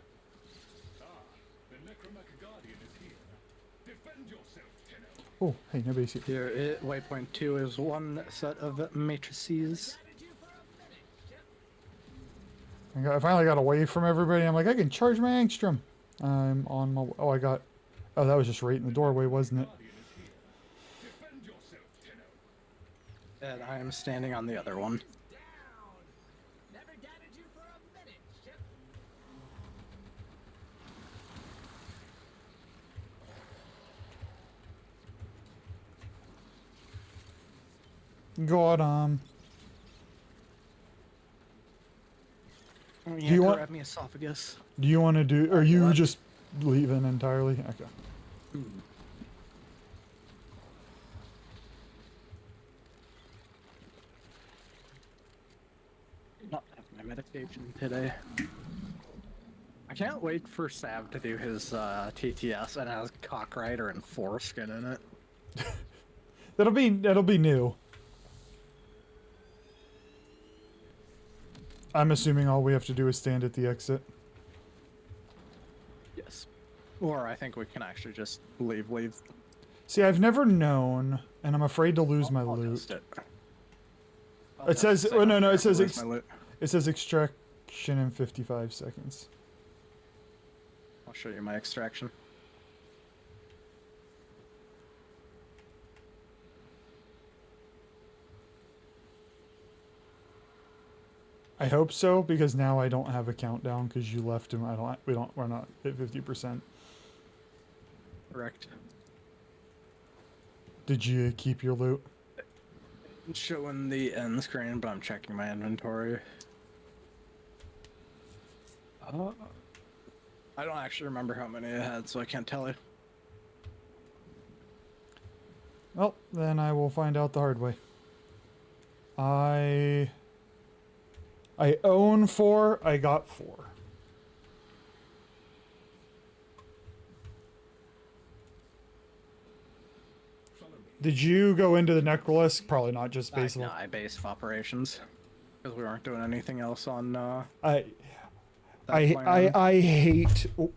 Ah, the necromech guardian is here. Defend yourself, Tenno. Oh, hey, nobody's here. Here, waypoint 2 is one set of matrices. I finally got away from everybody. I'm like, I can charge my angstrom. I'm on my... Oh, Oh, that was just right in the doorway, wasn't it? Defend yourself, Tenno. And I am standing on the other one. Never doubted you for a minute, Chip. Got Yeah, you want- grab me esophagus. Do you want to do? Or you What? just leaving entirely? Okay. Not have my medication today. I can't wait for Sav to do his TTS and has Cockrider and Foreskin in it. That'll be new. I'm assuming all we have to do is stand at the exit. Yes. Or I think we can actually just leave. See, I've never known, and I'm afraid to lose my I'll loot. test it. It says, oh no, it says Where's my loot? it says extraction in 55 seconds. I'll show you my extraction. I hope so, because now I don't have a countdown because you left him. We're not at 50%. Correct. Did you keep your loot? It's showing the end screen, but I'm checking my inventory. I don't actually remember how many I had, so I can't tell you. Well, then I will find out the hard way. I own 4. I got 4. Follow me. Did you go into the necrolisc? Probably not, just base No, level. I based operations because we weren't doing anything else on. I that plan. hate. Oh,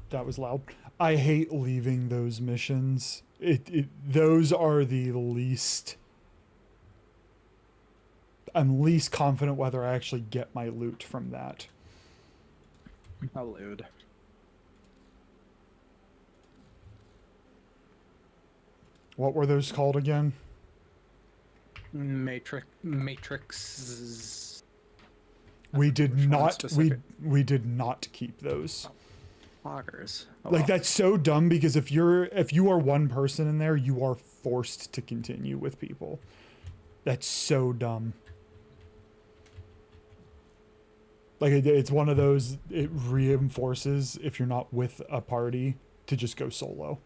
that was loud. I hate leaving those missions. Those are the least. I'm least confident whether I actually get my loot from that. Allude. What were those called again? Matrix. We did which one not. specific? We did not keep those. Loggers. Oh, Like well. that's so dumb because if you are one person in there, you are forced to continue with people. That's so dumb. Like it's one of those, it reinforces if you're not with a party to just go solo.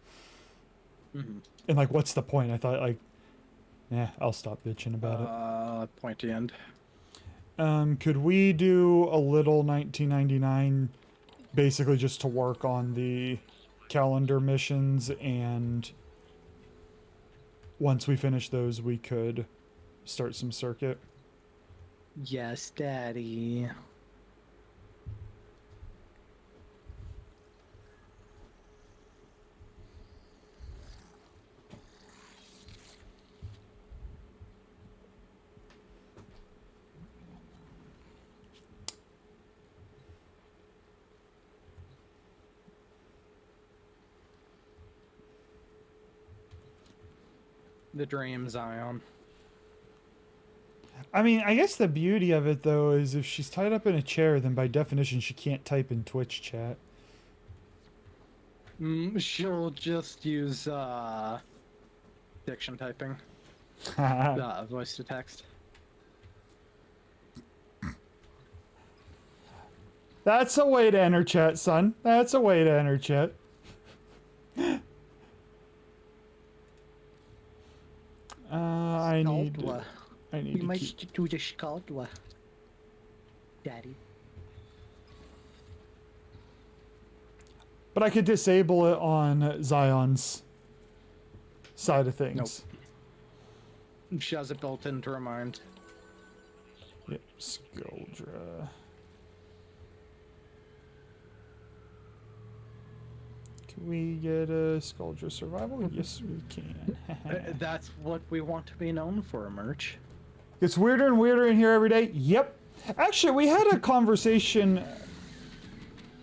Mhm. And like, what's the point? I thought like, yeah, I'll stop bitching about Pointy end. it. Could we do a little 1999, basically just to work on the calendar missions, and once we finish those, we could start some circuit. Yes, Daddy. The dream, Zion. I mean, I guess the beauty of it though is if she's tied up in a chair, then by definition she can't type in Twitch chat. She'll just use diction typing, voice to text. That's a way to enter chat, son. That's a way to enter chat. I need to keep... do the Skaldwa. Daddy. But I could disable it on Zion's side of things. She has it built into her mind. Yep, Skuldra. Can we get a Skuldra survival? Yes, we can. That's what we want to be known for, merch. Gets weirder and weirder in here every day. Yep. Actually, we had a conversation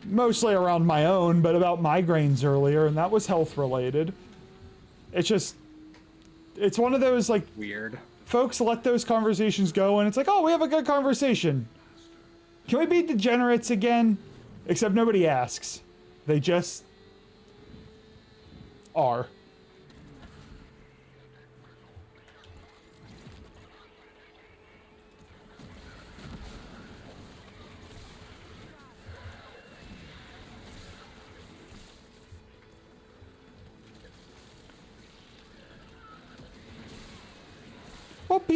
mostly around my own, but about migraines earlier, and that was health related. It's just, it's one of those like Weird. folks let those conversations go, and it's like, oh, we have a good conversation. Can we be degenerates again? Except nobody asks. They just are.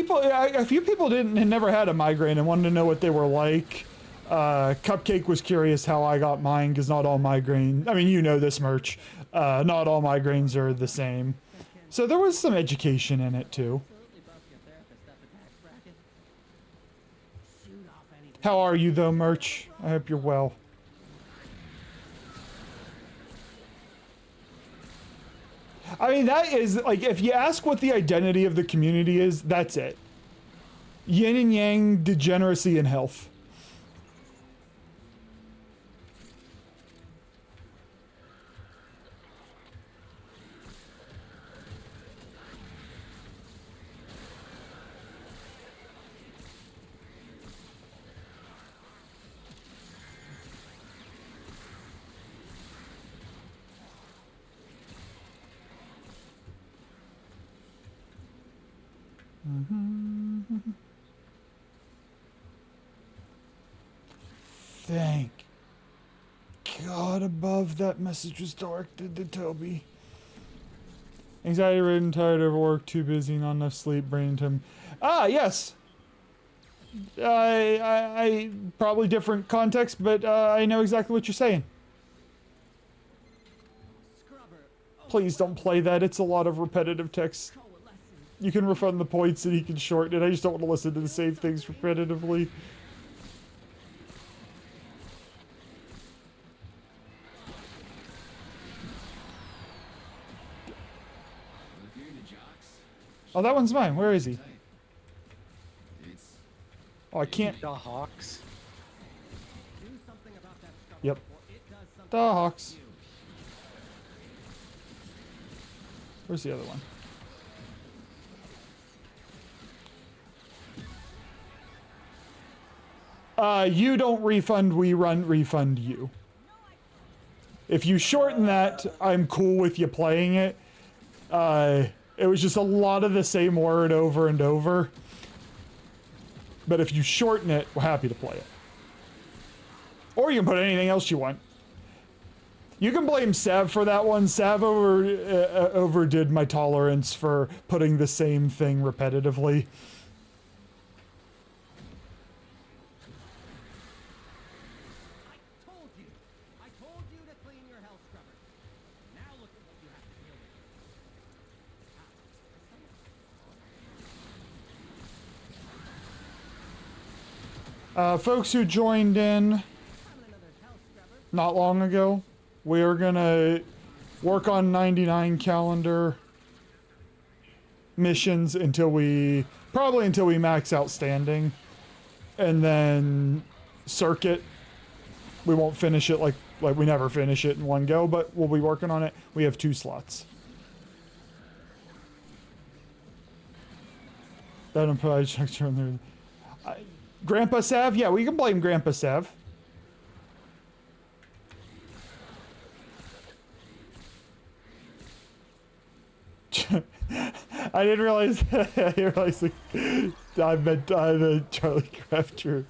Well, a few people had never had a migraine and wanted to know what they were like. Cupcake was curious how I got mine, because not all migraine, I mean, you know this, Merch. Not all migraines are the same. So there was some education in it, too. Absolutely bust your therapist up the tax bracket. Shoot off any. How are you, though, Merch? I hope you're well. I mean, that is, like, if you ask what the identity of the community is, that's it. Yin and yang, degeneracy, and health. Thank God above that message was directed to Toby. Anxiety ridden, tired, overworked, too busy, not enough sleep, brain time. Ah, yes. I probably different context, but I know exactly what you're saying. Please don't play that. It's a lot of repetitive text. You can refund the points and he can shorten it. I just don't want to listen to the same things repetitively. Oh, that one's mine. Where is he? Oh, I can't. The Hawks. Yep. The Hawks. Where's the other one? You don't refund, we refund you. If you shorten that, I'm cool with you playing it. It was just a lot of the same word over and over. But if you shorten it, we're happy to play it. Or you can put anything else you want. You can blame Sav for that one. Sav overdid my tolerance for putting the same thing repetitively. I told you to clean your health scrubber. Now look at what you have to deal with. Folks who joined in not long ago, we are gonna work on 99 calendar missions until we max out standing, and then circuit. We won't finish it like we never finish it in one go, but we'll be working on it. We have 2 slots. That implies structure in there. Grandpa Sav? Yeah, we can blame Grandpa Sav. I didn't realize. I didn't realize. I meant the Charlie Crafter.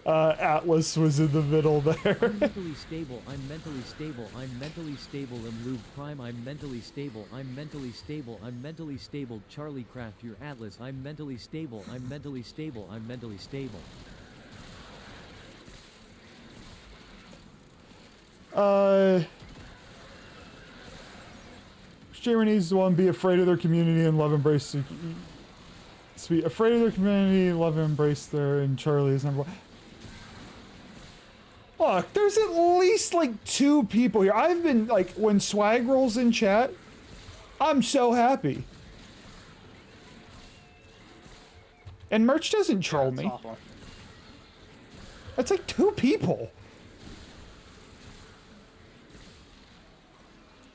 Atlas was in the middle there. I'm mentally stable, I'm mentally stable, I'm mentally stable, Lube Prime, I'm mentally stable, I'm mentally stable, I'm mentally stable, Charlie Craft, your Atlas, I'm mentally stable, I'm mentally stable, I'm mentally stable. Streamer needs to be afraid of their community and love embrace. Be afraid of their community, love and embrace their, and Charlie is number 1. Look, there's at least like 2 people here. I've been like, when Swag rolls in chat, I'm so happy. And Merch doesn't troll me. Awful. That's like 2 people.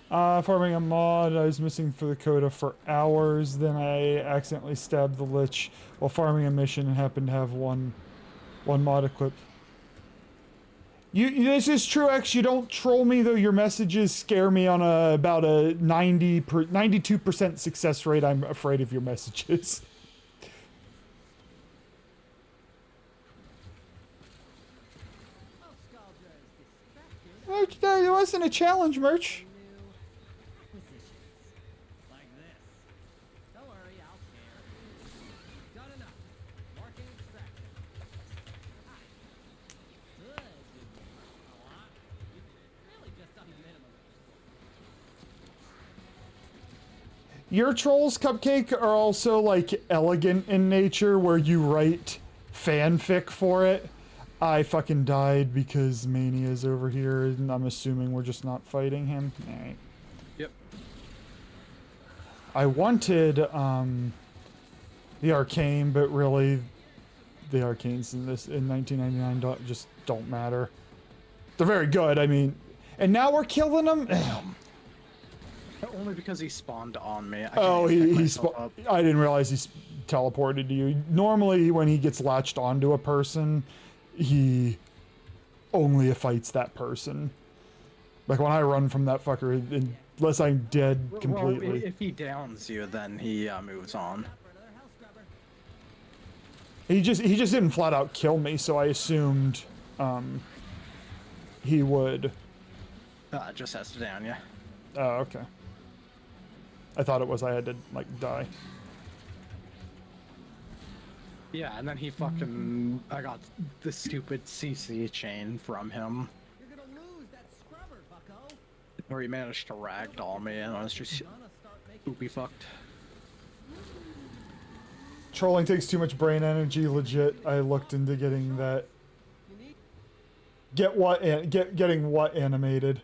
Farming a mod, I was missing for the coda for hours, then I accidentally stabbed the Lich while farming a mission and happened to have one mod equipped. This is true, X, you don't troll me, though your messages scare me on about a 92% success rate. I'm afraid of your messages. It wasn't a challenge, Merch. Like this. Don't worry, I'll care. Your trolls, Cupcake, are also like elegant in nature, where you write fanfic for it. I fucking died because Mania's over here, and I'm assuming we're just not fighting him. Alright. Yep. I wanted, the Arcane, but really, the Arcanes in 1999 just don't matter. They're very good, I mean, and now we're killing them? Only because he spawned on me. Oh, I didn't realize he teleported to you. Normally, when he gets latched onto a person, he only fights that person. Like when I run from that fucker, unless I'm dead completely. Well, if he downs you, then he moves on. He just didn't flat out kill me, so I assumed he would. Just has to down you. Oh, okay. I thought it was I had to like die. Yeah, and then he fucking... I got the stupid CC chain from him. You're gonna lose that scrubber, bucko. Where he managed to ragdoll me, and I was just poopy fucked. Trolling takes too much brain energy, legit. I looked into getting that. Getting what animated?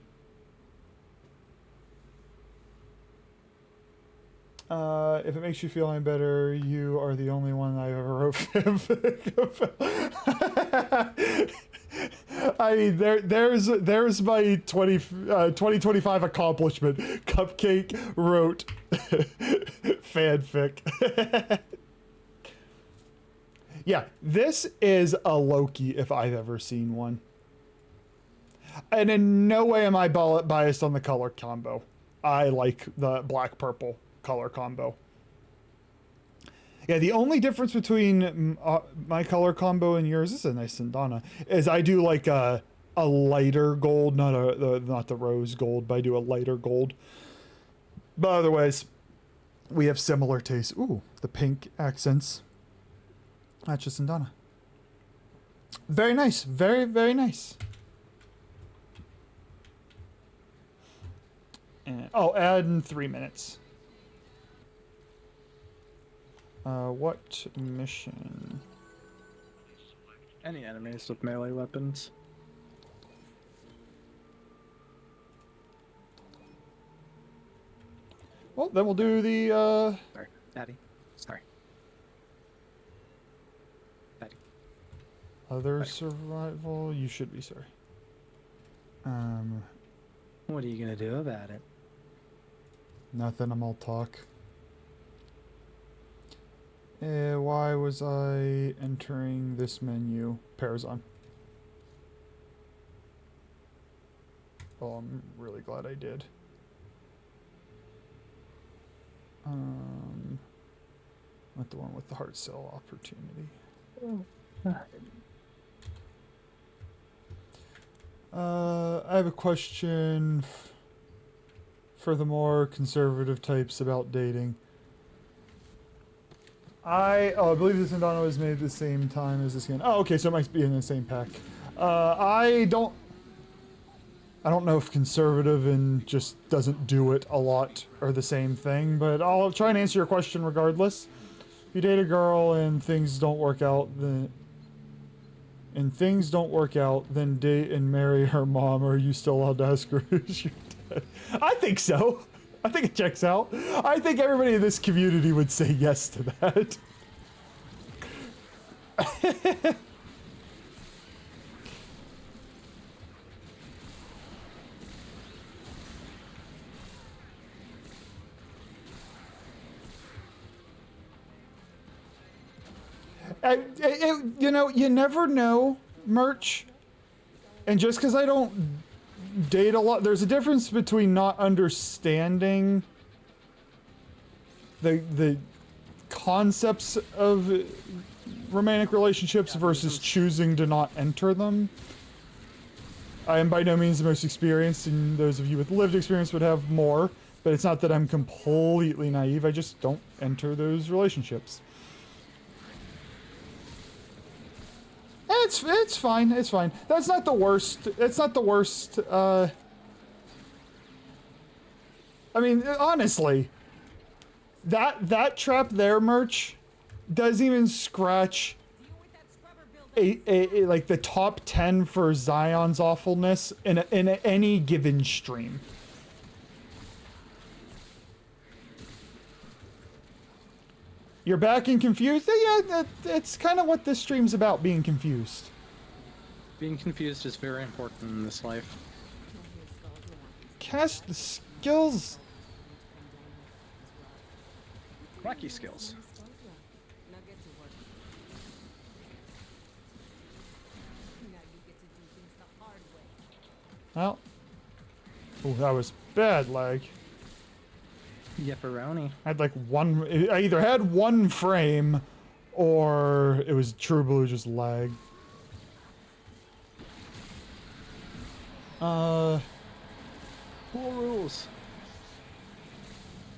If it makes you feel any better, you are the only one I ever wrote fanfic about. I mean, there's my 2025 accomplishment. Cupcake wrote fanfic. Yeah, this is a Loki if I've ever seen one. And in no way am I biased on the color combo. I like the black-purple color combo. Yeah, the only difference between my color combo and yours, this is a nice Sindana, is I do like a lighter gold, not the rose gold, but I do a lighter gold. But otherwise, we have similar tastes. Ooh, the pink accents. That's just Sindana. Very nice. Very, very nice. And, oh, add in 3 minutes. What mission? Any enemies with melee weapons. Well, then we'll do the, Sorry, Daddy. Sorry. Daddy. other survival. You should be sorry. What are you gonna do about it? Nothing, I'm all talk. Why was I entering this menu? Parazon. Oh, I'm really glad I did. Not the one with the hard sell opportunity. I have a question for the more conservative types about dating. I believe this Sindana was made at the same time as this game. Oh, okay, so it might be in the same pack. I don't know if conservative and just doesn't do it a lot are the same thing, but I'll try and answer your question regardless. If you date a girl and things don't work out, then date and marry her mom, or are you still allowed to ask her who's your dad? I think so. I think it checks out. I think everybody in this community would say yes to that. You know, you never know, Merch. And just because I don't date a lot, there's a difference between not understanding the concepts of romantic relationships versus choosing to not enter them. I am by no means the most experienced, and those of you with lived experience would have more, but it's not that I'm completely naive, I just don't enter those relationships. It's fine, it's fine. That's not the worst, it's not the worst, I mean, honestly, That trap there, Merch, doesn't even scratch Deal with that scrubber buildup. like the top 10 for Zion's awfulness in any given stream. You're back and confused? Yeah, it's kind of what this stream's about, being confused. Being confused is very important in this life. Cast the skills. Wacky skills. Now get to work. Now you get to do things the hard way. Well. Oh, that was bad lag. Yepperoni. I had like one. I either had one frame, or it was True Blue just lag. Cool rules.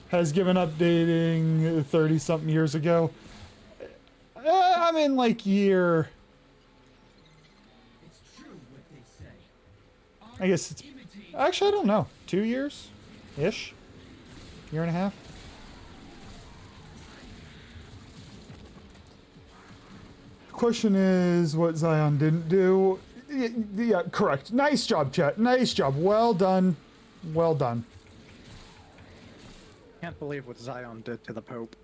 Has given updating 30-something years ago. I'm in like year. It's true what they say. I guess it's. Actually, I don't know. 2 years? Ish? Year and a half? Question is what Zion didn't do. Yeah, correct. Nice job, chat. Nice job. Well done. Well done. Can't believe what Zion did to the Pope.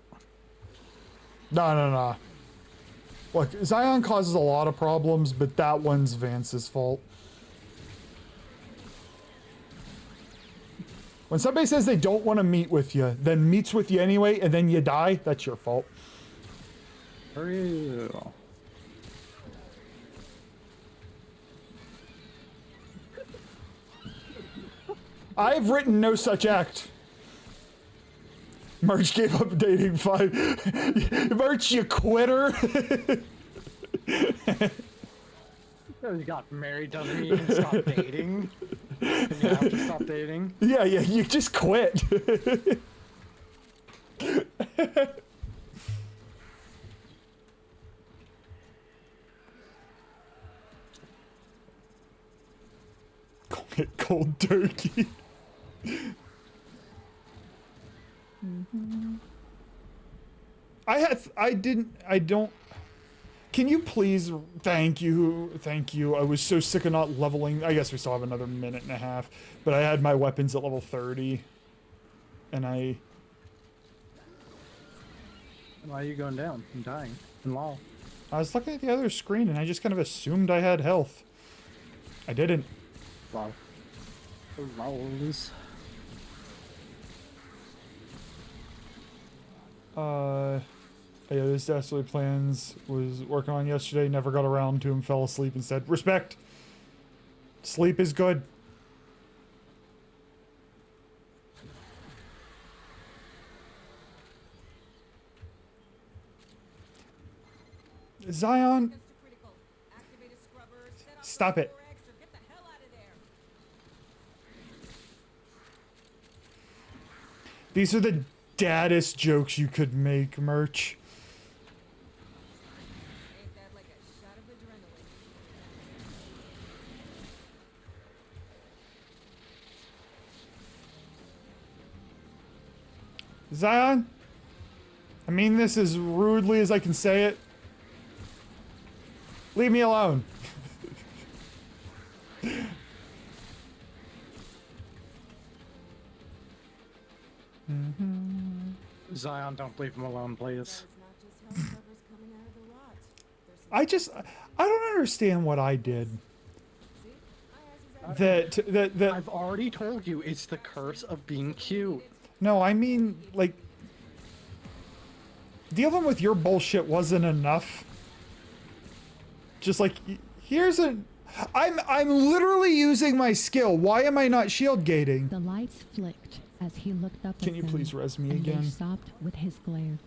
No. Look, Zion causes a lot of problems, but that one's Vance's fault. When somebody says they don't want to meet with you, then meets with you anyway, and then you die, that's your fault. For real. I've written no such act. Merch gave up dating 5. Merch, you quitter. You got married doesn't mean you can stop dating. And you have to stop dating. Yeah, you just quit. Cold turkey. I don't. Can you please, thank you. I was so sick of not leveling. I guess we still have another minute and a half, but I had my weapons at level 30, and Why are you going down and dying? And lol. I was looking at the other screen, and I just kind of assumed I had health. I didn't. Lol. Lols. Yeah, this Dastardly Plans was working on yesterday, never got around to him, fell asleep and said, respect. Sleep is good. Zion, Critical. Activate a scrubber. Set off stop those it. 4X or get the hell out of there. These are the daddest jokes you could make, Merch. Ain't that like a shot of adrenaline? Zion, I mean this as rudely as I can say it. Leave me alone. Zion, don't leave him alone, please. That's not just hell scrubbers coming out of the rot. There's some I don't understand what I did. That I've already told you, it's the curse of being cute. no, I mean like dealing with your bullshit wasn't enough. Just like here's a I'm literally using my skill. Why am I not shield gating? The lights flicked as he looked up Can at you them, please res me and they again? stopped with his glare.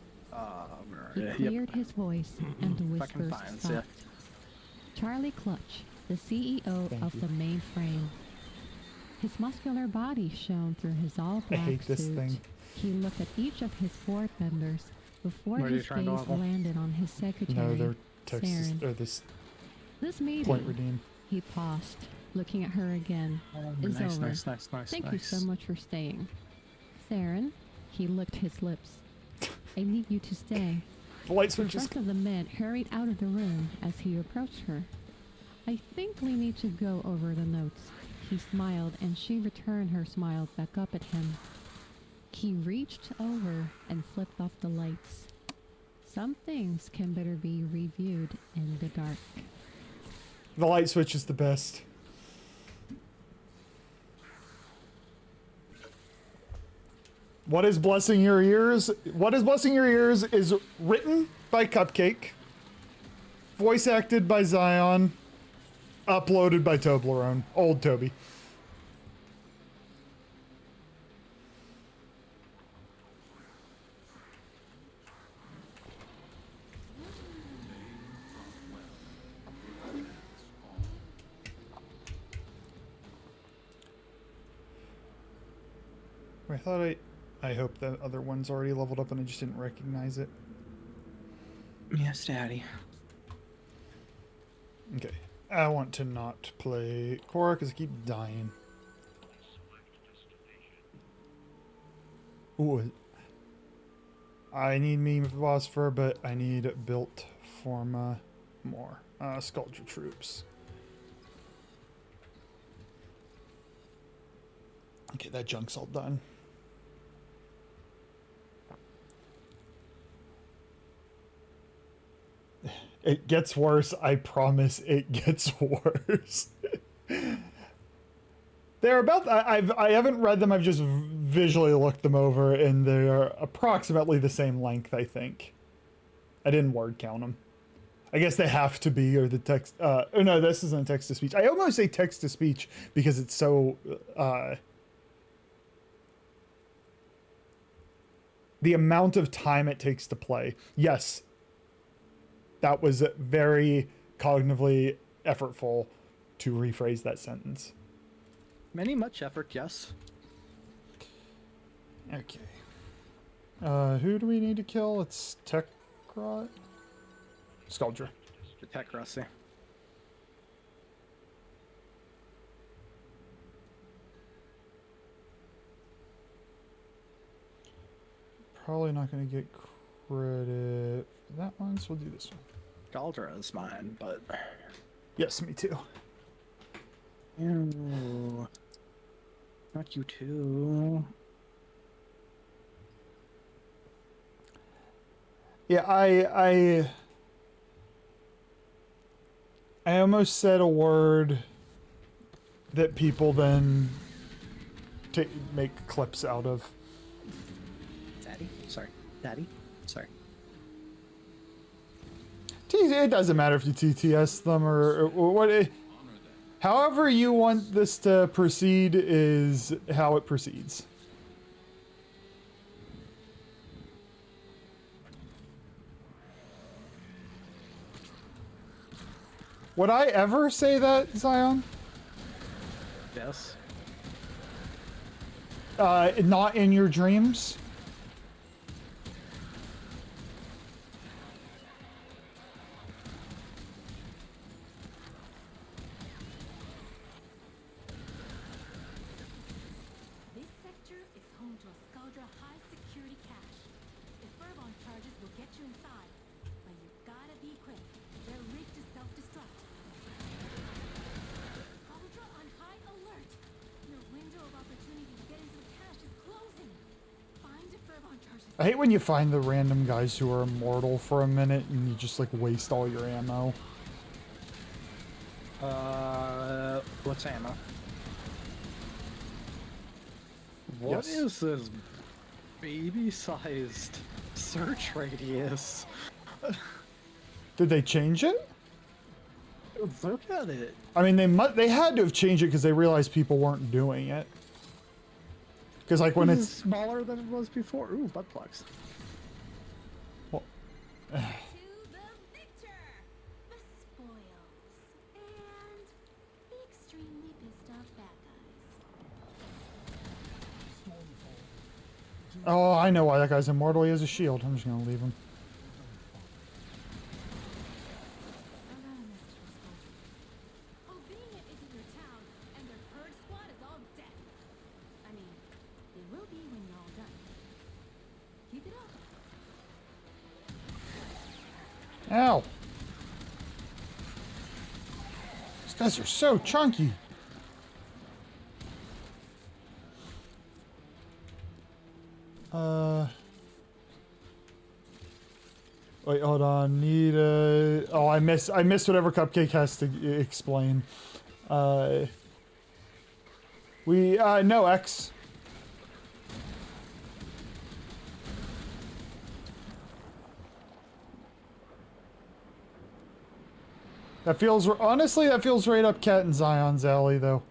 He Yep. cleared his voice and the Fucking whispers fine, stopped. Charlie Clutch, the CEO Thank of you. the mainframe. His muscular body shone through his all-black hate this suit. thing. He looked at each of his board members before What are you his trying to gaze level? landed on his secretary, No, they're Texas Saren. or this This meeting, point redeem. he paused, looking at her again, is over. Nice. Thank you so much for staying. Saren, he licked his lips. I need you to stay. The light The switch is. rest of the men hurried out of the room as he approached her. I think we need to go over the notes. He smiled, and she returned her smile back up at him. He reached over and flipped off the lights. Some things can better be reviewed in the dark. The light switch is the best. What is blessing your ears? What is blessing your ears is written by Cupcake, voice acted by Zion, uploaded by Toblerone, old Toby. I thought I hope the other one's already leveled up and I just didn't recognize it. Yes, Daddy. Okay. I want to not play Korra because I keep dying. Ooh. I need meme philosopher, but I need built forma more. Sculpture troops. Okay, that junk's all done. It gets worse. I promise it gets worse. They're about. I haven't read them. I've just visually looked them over, and they're approximately the same length. I think. I didn't word count them. I guess they have to be, or the text. Oh no, this isn't text to speech. I almost say text to speech because it's so. The amount of time it takes to play. Yes. That was very cognitively effortful to rephrase that sentence. Much effort, yes. Okay. Who do we need to kill? It's Tekrot? Sculpture. The Tech Rusty. Probably not going to get credit for that one, so we'll do this one. Galdra is mine, but... Yes, me too. Ew. Not you too. Yeah, I almost said a word that people then make clips out of. Daddy? Sorry. Daddy? Sorry. It doesn't matter if you TTS them or what. However you want this to proceed is how it proceeds. Would I ever say that, Zion? Yes. Not in your dreams? This sector is home to a Skuldra high security cache. The Furbon charges will get you inside, but you gotta be quick. They're rigged to self-destruct. Skuldra on high alert. Your window of opportunity to get into the cache is closing. Find the Furbon charges. I hate when you find the random guys who are immortal for a minute and you just like waste all your ammo. What's ammo? What Yes. is this baby-sized search radius? Did they change it? Look at it. I mean, they had to have changed it because they realized people weren't doing it. Because like when This it's is smaller than it was before. Ooh, butt plugs. well, To the victor! The spoils. And the extremely pissed off bad guys. oh, I know why that guy's immortal. He has a shield. I'm just gonna leave him. I got a message from Skuldra. Albania isn't your town, and their purge squad is all dead. I mean, they will be when you're all done. Keep it up. Ow. These guys are so chunky. Wait, hold on. Need a... Oh, I missed whatever Cupcake has to explain. No, X. That feels... Honestly, that feels right up Cat and Zion's alley, though.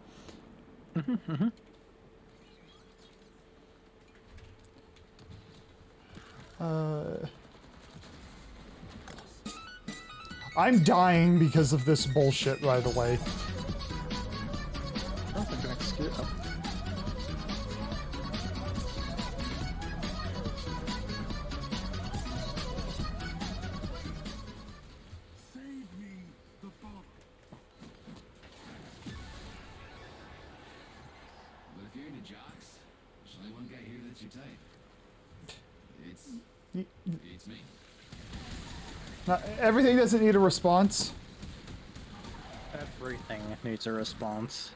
I'm dying because of this bullshit, by the way. I don't think an excuse. Oh. Save me the bother. But if you're into jocks, there's only one guy here that's your type. It's me. Not, everything doesn't need a response. Everything needs a response.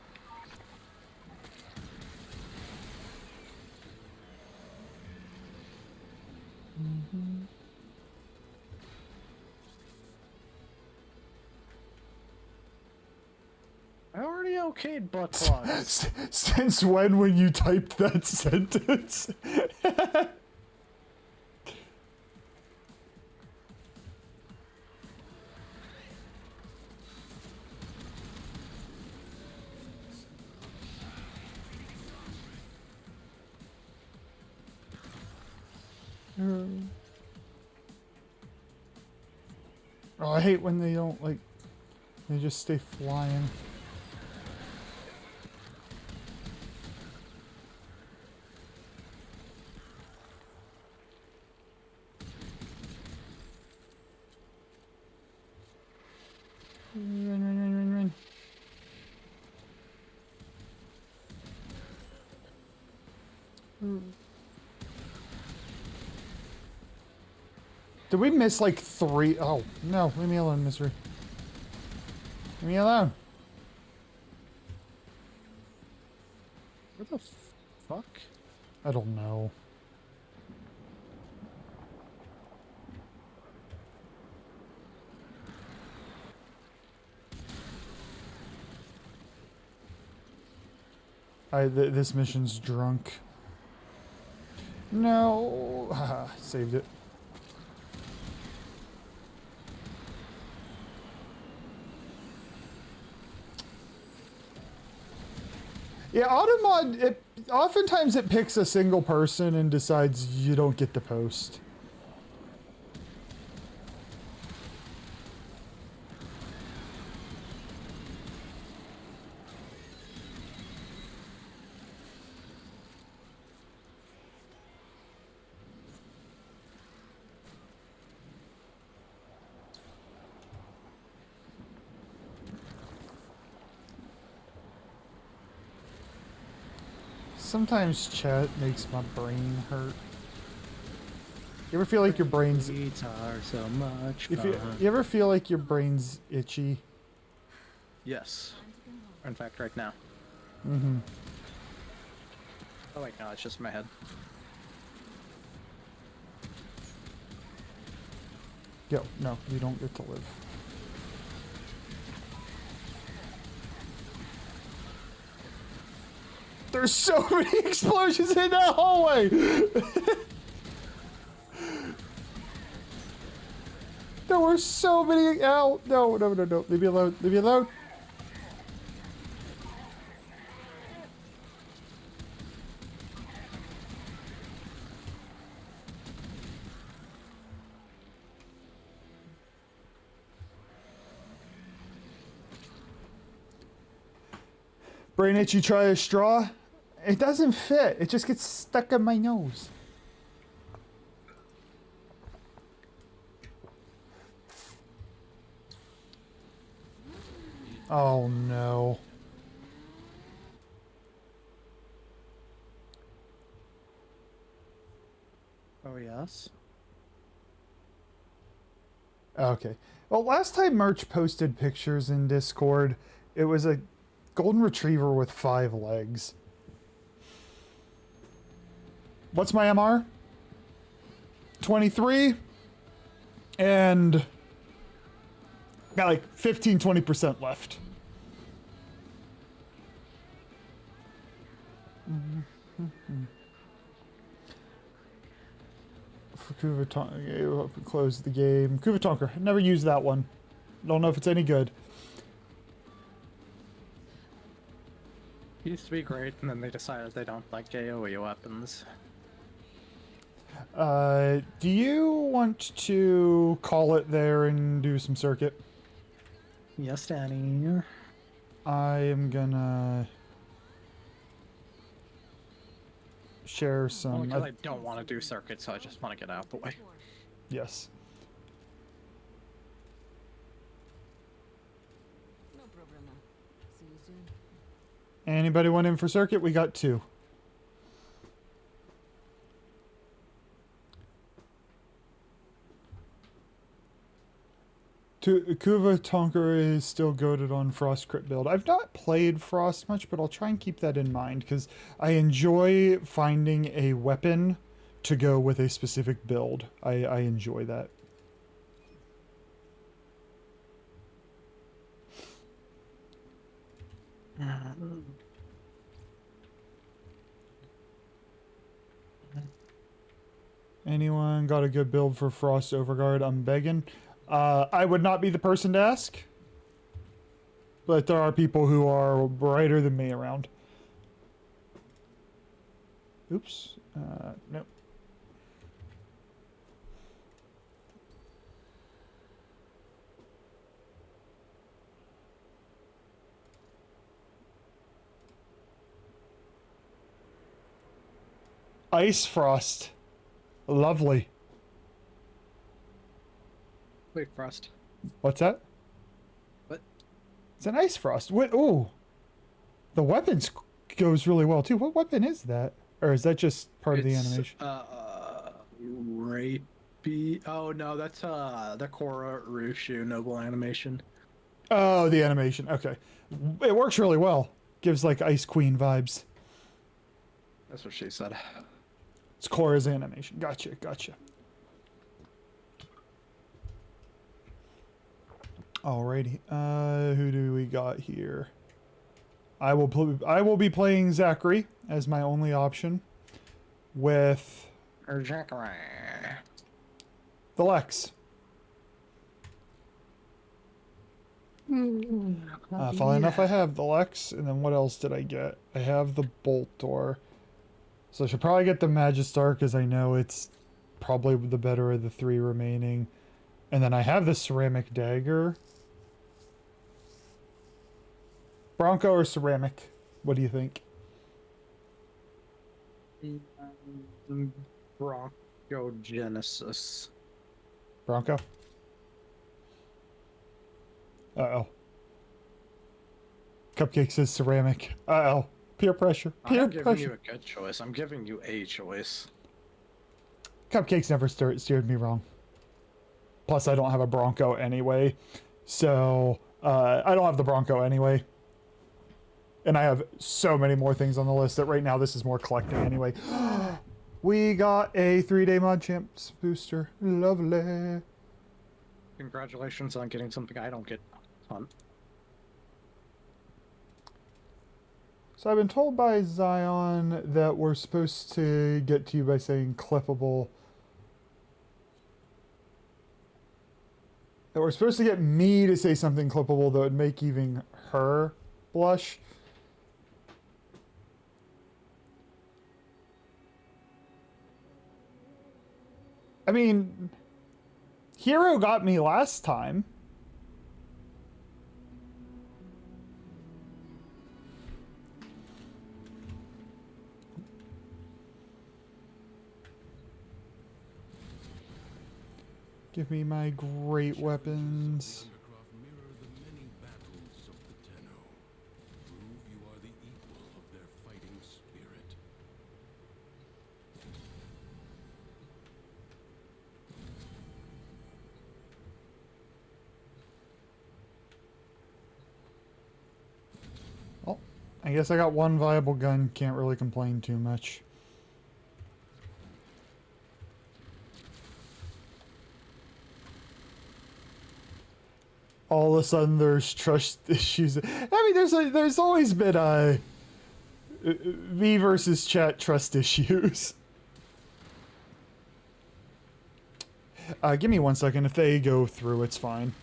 I already okayed butt plugs. Since when you typed that sentence? Oh, I hate when they don't, like, they just stay flying. Run. Did we miss like 3? Oh, no. Leave me alone, misery. Leave me alone. Where the fuck? I don't know. This mission's drunk. No. Haha, saved it. Yeah, Automod, oftentimes it picks a single person and decides you don't get the post. Sometimes chat makes my brain hurt. You ever feel like your brain's... Beats are so much fun. You ever feel like your brain's itchy? Yes. In fact, right now. Mm-hmm. Oh wait, no, it's just my head. Yo, no, you don't get to live. There's so many explosions in that hallway! There were so many... Ow! No. Leave me alone. Leave me alone. Brain itchy, try a straw. It doesn't fit. It just gets stuck in my nose. Oh no. Oh yes. Okay. Well, last time Merch posted pictures in Discord, it was a golden retriever with 5 legs. What's my MR? 23. And got like 15-20% left. For Kuvatonker, close the game. Kuvatonker, never used that one. Don't know if it's any good. Used to be great, and then they decided they don't like AoE weapons. Do you want to call it there and do some circuit? Yes, Danny. I am gonna share Only some. because I don't want to do circuits, so I just want to get out the way. Yes. No problema. See you soon. Anybody want in for circuit? We got 2. Kuva Tonker is still goated on Frost crit build. I've not played Frost much, but I'll try and keep that in mind because I enjoy finding a weapon to go with a specific build. I enjoy that. Anyone got a good build for Frost Overguard? I'm begging. I would not be the person to ask, but there are people who are brighter than me around. Oops. Nope. Ice Frost. Lovely. Wait, Frost. What's that? What? It's an Ice Frost. What? Oh. The weapons goes really well too. What weapon is that? Or is that just part of the animation? Rapey. Oh no, that's the Korra Rushu noble animation. Oh, the animation. Okay. It works really well. Gives like Ice Queen vibes. That's what she said. It's Korra's animation. Gotcha, gotcha. Alrighty. Who do we got here? I will be playing Zachary as my only option with Zachary. the Lex. Funnily enough, I have the Lex, and then what else did I get? I have the Bolt Door. So I should probably get the Magistar, because I know it's probably the better of the 3 remaining. And then I have the Ceramic Dagger. Bronco or Ceramic? What do you think? Bronco Genesis. Bronco? Uh-oh. Cupcake says Ceramic. Uh-oh. Peer pressure. Peer I'm giving pressure. you a good choice. I'm giving you a choice. Cupcake's never steered me wrong. Plus, I don't have a Bronco anyway. So, I don't have the Bronco anyway. And I have so many more things on the list that right now this is more collecting anyway. We got a 3-day Mod Champs booster. Lovely. Congratulations on getting something I don't get. Fun. So I've been told by Zion that we're supposed to get to you by saying clippable. That we're supposed to get me to say something clippable that would make even her blush. I mean, Hero got me last time. Give me my great weapons. mirror the many battles of the Tenno. Prove you are the equal of their fighting spirit. I guess I got one viable gun. Can't really complain too much. All of a sudden, there's trust issues. I mean, there's always been me versus chat trust issues. Give me 1 second. If they go through, it's fine.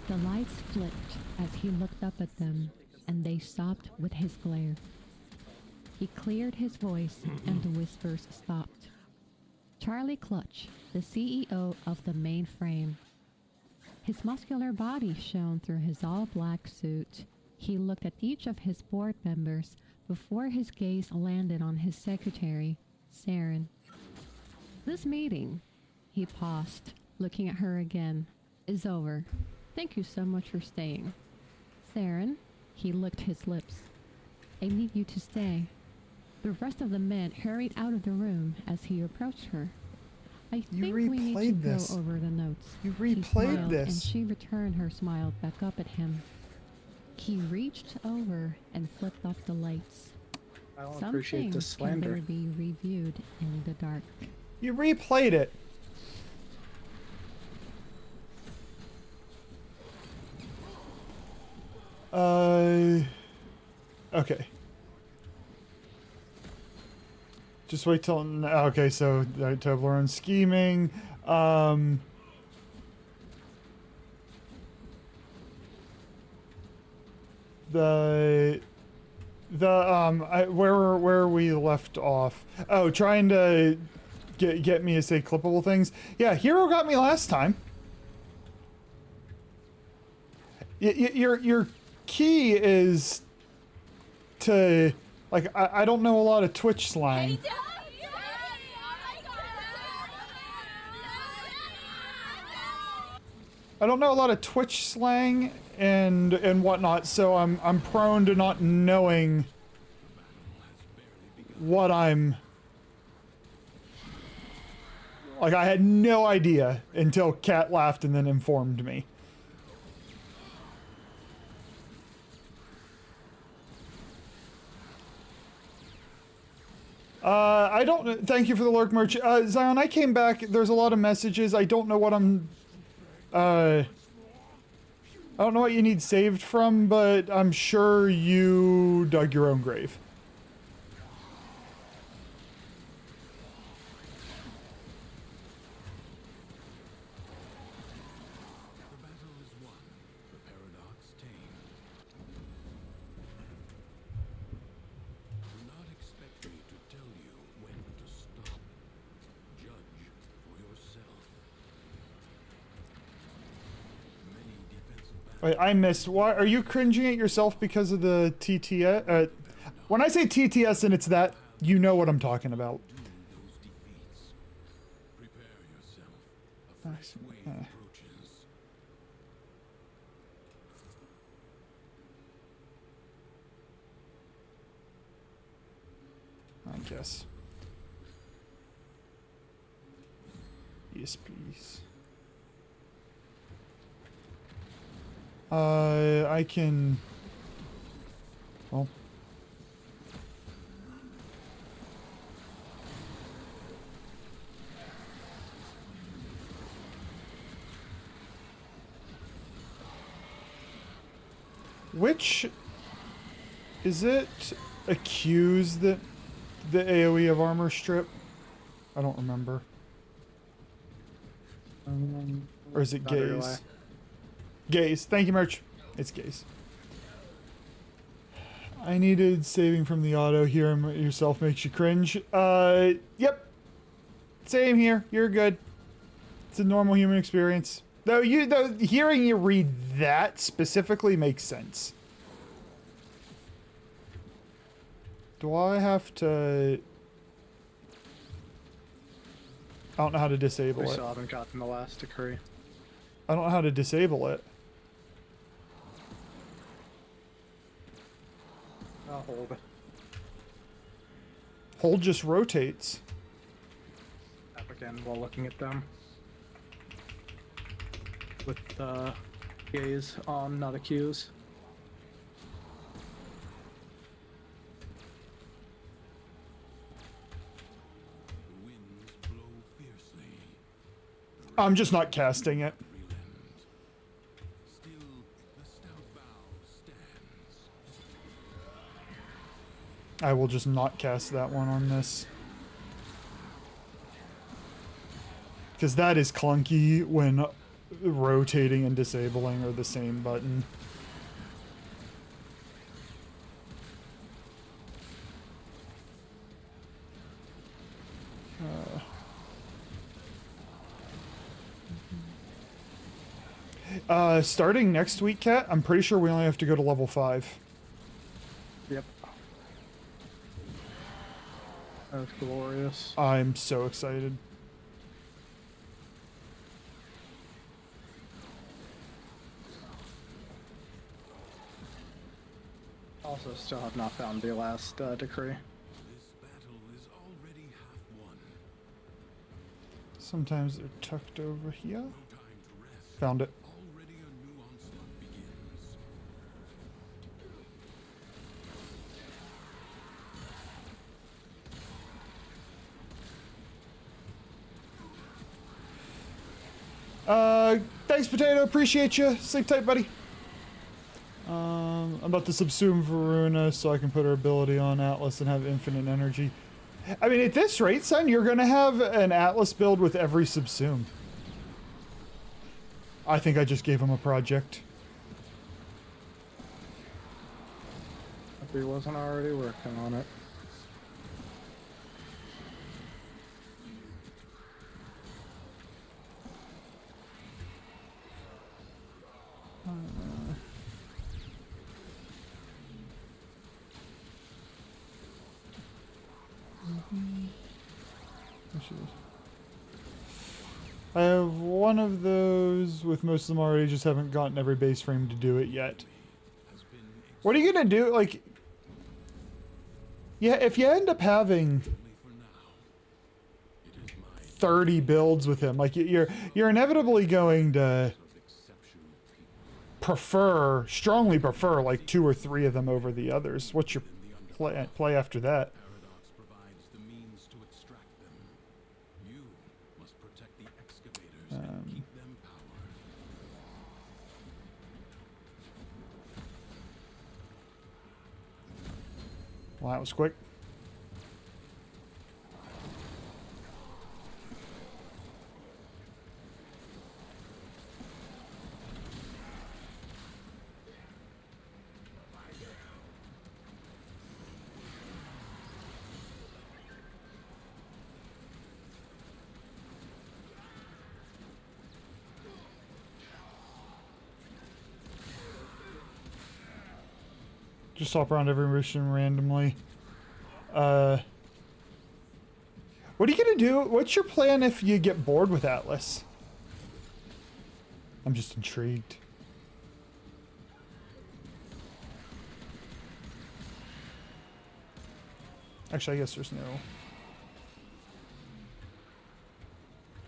The lights flicked as he looked up at them, and they stopped with his glare. He cleared his voice, and the whispers stopped. Charlie Clutch, the CEO of the mainframe. His muscular body shone through his all-black suit. He looked at each of his board members before his gaze landed on his secretary, Saren. This meeting, he paused, looking at her again, is over. Thank you so much for staying. Saren, he licked his lips. I need you to stay. The rest of the men hurried out of the room as he approached her. I think we need to go over the notes. You He replayed smiled, this. and she returned her smile back up at him. He reached over and flipped off the lights. I don't Some appreciate this things can slander. better be reviewed in the dark. You replayed it. Okay. Just wait till... Okay, so Toblerone scheming. Where we left off. Oh, trying to get me to say clippable things. Yeah, Hero got me last time. Your key is to, like, I don't know a lot of Twitch slang. I don't know a lot of Twitch slang and whatnot, so I'm prone to not knowing what I'm... Like, I had no idea until Kat laughed and then informed me. I don't... Thank you for the lurk merch. Zion, I came back. There's a lot of messages. I don't know what I'm... I don't know what you need saved from, but I'm sure you dug your own grave. The battle is won, the paradox tamed. Do not expect me to tell you when to stop. Judge for yourself. Many defensive battles. Wait, I missed. Why are you cringing at yourself because of the TTS? When I say TTS and it's that, you know what I'm talking about. Those defeats. Prepare yourself. A fresh wave approaches. I guess. Yes, please. I can... Well... Which... Is it accused that the AoE of armor strip? I don't remember. Or is it Not really. gaze? Gaze. Thank you, Merch. It's gaze. I needed saving from the auto. Hearing yourself makes you cringe. Yep. Same here. You're good. It's a normal human experience. Though hearing you read that specifically makes sense. Do I have to... I don't know how to disable We it. still haven't gotten the last decree. I don't know how to disable it. I'll hold. Hold just rotates. Tap again while looking at them. With gaze on, not accuse. The winds blow fiercely. I'm just not casting it. Relent. Still, the stout bough stands. I will just not cast that one on this. Because that is clunky when rotating and disabling are the same button. Starting next week, Kat, I'm pretty sure we only have to go to level 5. Yep. That's glorious. I'm so excited. Also, still have not found the last decree. This battle is already half won. Sometimes they're tucked over here. No time to rest. Found it. Already a new onslaught begins. Thanks, Potato. Appreciate you. Sleep tight, buddy. I'm about to subsume Varuna so I can put her ability on Atlas and have infinite energy. I mean, at this rate, son, you're gonna have an Atlas build with every subsume. I think I just gave him a project. If he wasn't already working on it. I have one of those with most of them already, just haven't gotten every base frame to do it yet. What are you gonna do? Like, yeah, if you end up having 30 builds with him, like you're inevitably going to strongly prefer like 2 or 3 of them over the others. What's your play after that? Paradox provides the means to extract them. You must protect the excavators and keep them powered. Well, that was quick. Just swap around every mission randomly. What are you gonna do? What's your plan if you get bored with Atlas? I'm just intrigued. Actually, I guess there's no...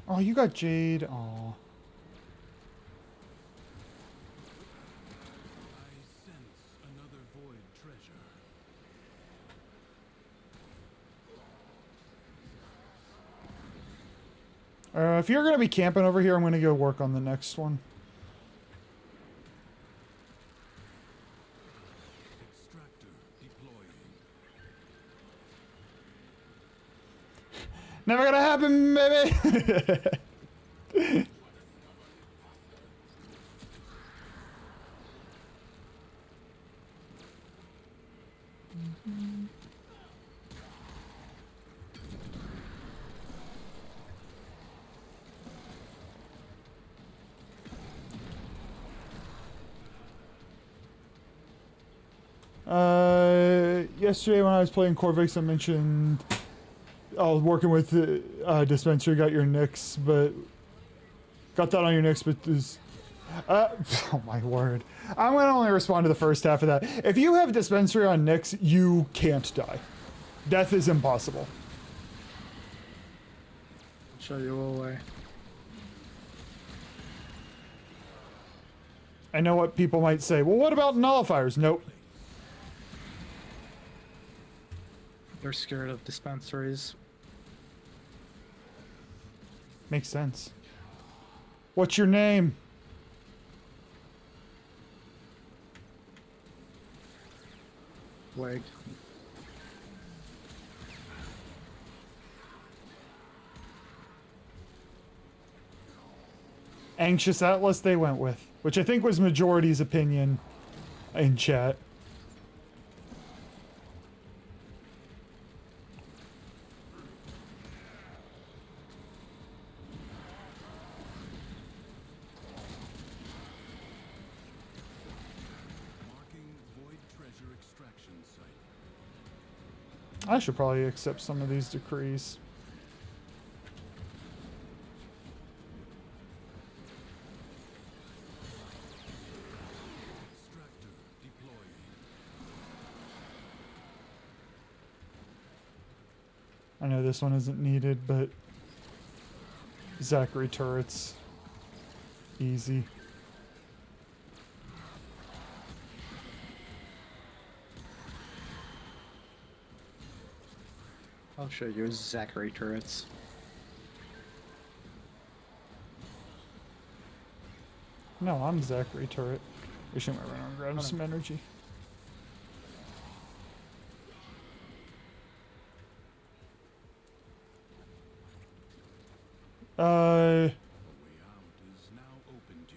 Oh, you got Jade. Aw. I sense another void treasure. If you're gonna be camping over here, I'm gonna go work on the next one. Extractor deploying. Never gonna happen, baby! yesterday when I was playing Corvix, I mentioned I was working with the dispensary, got your Nix, but got that on your Nix, but this. Oh my word. I'm gonna only respond to the first half of that. If you have dispensary on Nix, you can't die. Death is impossible. Show you a way. I know what people might say. Well, what about nullifiers? Nope. They're scared of dispensaries. Makes sense. What's your name? Leg. Anxious Atlas they went with, which I think was majority's opinion in chat. Marking void treasure extraction site. I should probably accept some of these decrees. Extractor deployed. I know this one isn't needed, but Zachary turrets. Easy. I'll show you Zachary turrets. No, I'm Zachary turret. We should run and grab some energy. A way out is now open to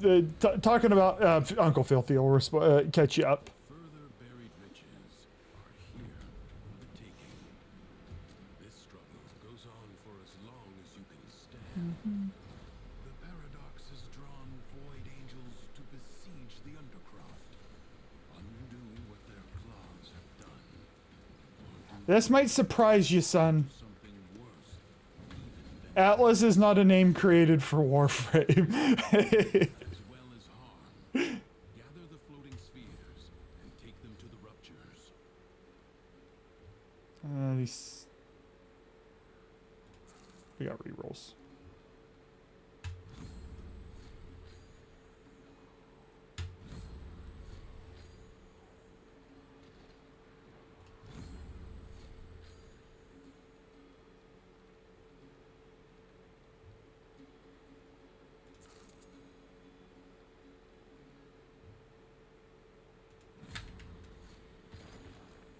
you. Talking about Uncle Filthy will catch you up. Further buried riches are here for the taking. This struggle goes on for as long as you can stand. The paradox has drawn void angels to besiege the undercroft, undo what their claws have done. Or do This might surprise you, son. something worse, even than Atlas is not a name created for Warframe. as well as harm. Gather the floating spheres and take them to the ruptures. We got rerolls.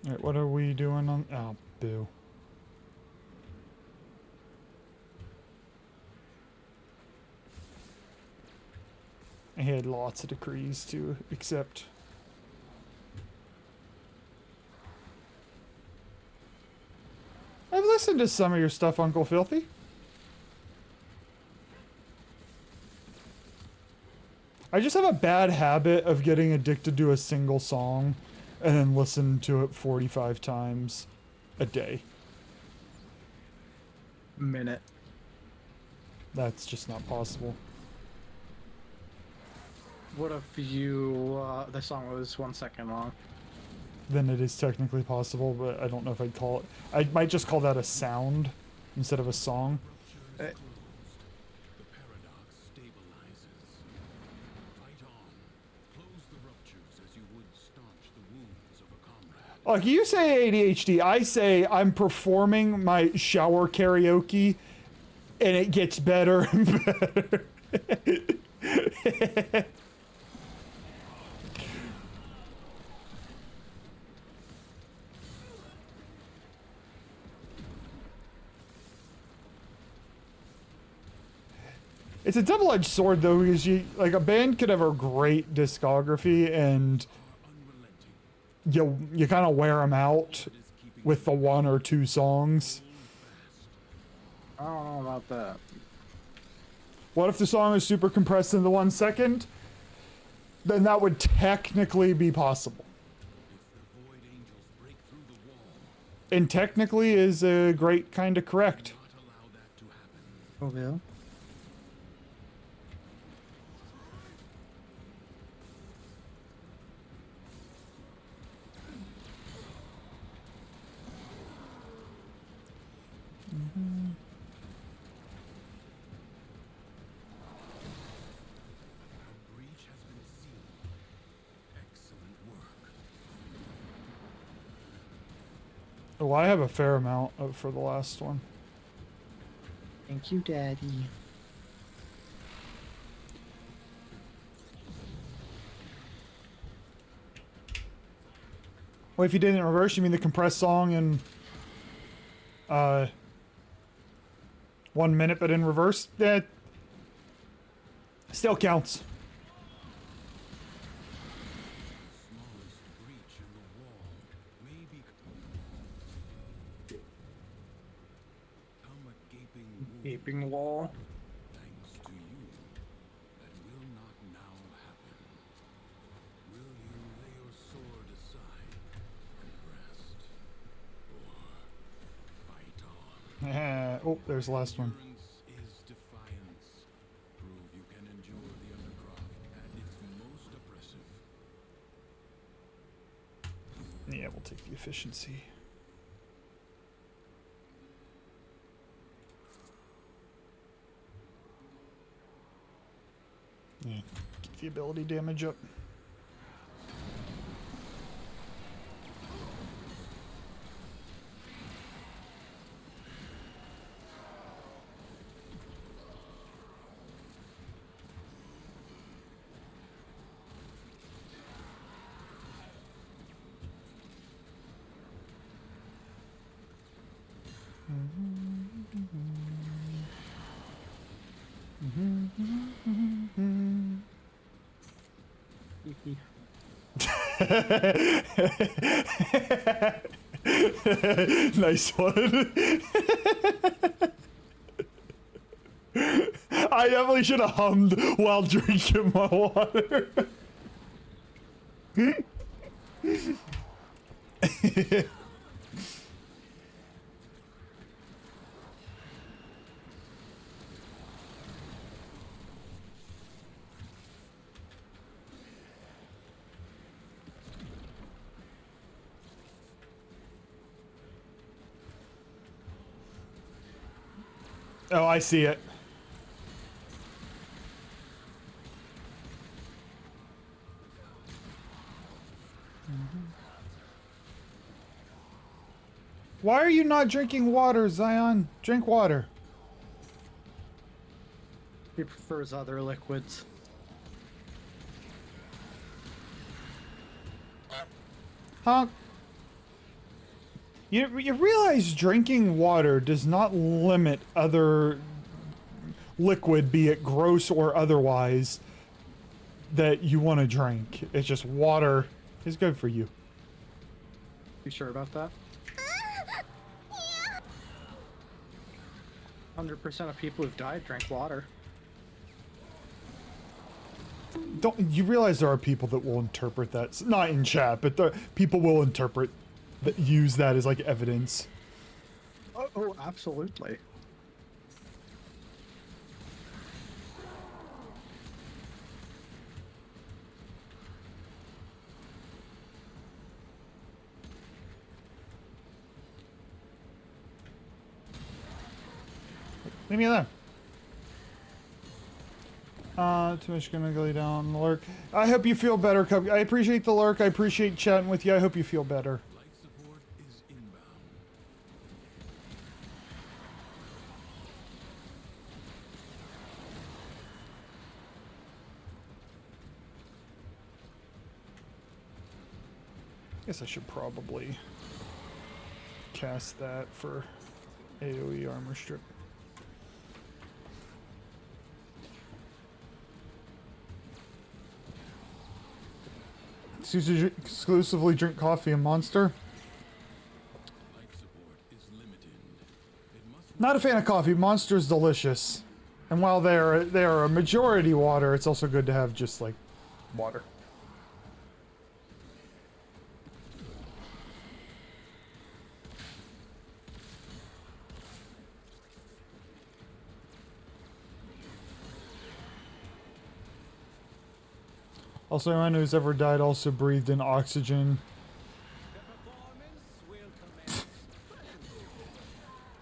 Alright, what are we doing on... Oh, boo. I had lots of decrees to accept. I've listened to some of your stuff, Uncle Filthy. I just have a bad habit of getting addicted to a single song and then listen to it 45 times a day. Minute. That's just not possible. What if you, the song was 1 second long? Then it is technically possible, but I don't know if I'd call it... I might just call that a sound instead of a song. Rupture is closed. The paradox stabilizes. Fight on. Close the ruptures as you would staunch the wounds of a comrade. Like, you say ADHD, I say I'm performing my shower karaoke, and it gets better and better. It's a double-edged sword, though, because a band could have a great discography, and you kind of wear them out with the 1 or 2 songs. I don't know about that. What if the song is super compressed into 1 second? Then that would technically be possible. If the void And technically is a great kind of correct. Not allow that to happen. Oh, yeah. A breach has been seen. Excellent work. Oh, I have a fair amount for the last one. Thank you, Daddy. Well, if you did it in reverse, you mean the compressed song in 1 minute, but in reverse? That still counts. Smallest breach in the wall may become a gaping wound. Gaping wall. Thanks to you, that will not now happen. Will you lay your sword aside and rest, or fight on? Oh, there's the last one. Endurance is defiance. Prove you can endure the undercroft at its most oppressive. Yeah, we'll take the efficiency. Yeah, keep the ability damage up. Nice one. I definitely should have hummed while drinking my water. Oh, I see it. Why are you not drinking water, Zion? Drink water. He prefers other liquids. Huh? You realize drinking water does not limit other liquid, be it gross or otherwise, that you want to drink. It's just water is good for you. You sure about that? 100% of people who've died drank water. Don't you realize there are people that will interpret that, not in chat, but the people will interpret that, use that as like evidence. Oh, absolutely. Leave me alone. Too much gonna go down the lurk. I hope you feel better, Cub. I appreciate the lurk. I appreciate chatting with you. I hope you feel better. Life support is inbound. Guess I should probably cast that for AoE armor strip. Exclusively drink coffee and Monster. Life support is limited. It must Not a fan of coffee. Monster's delicious, and while they are a majority water, it's also good to have just like water. Also, anyone who's ever died also breathed in oxygen.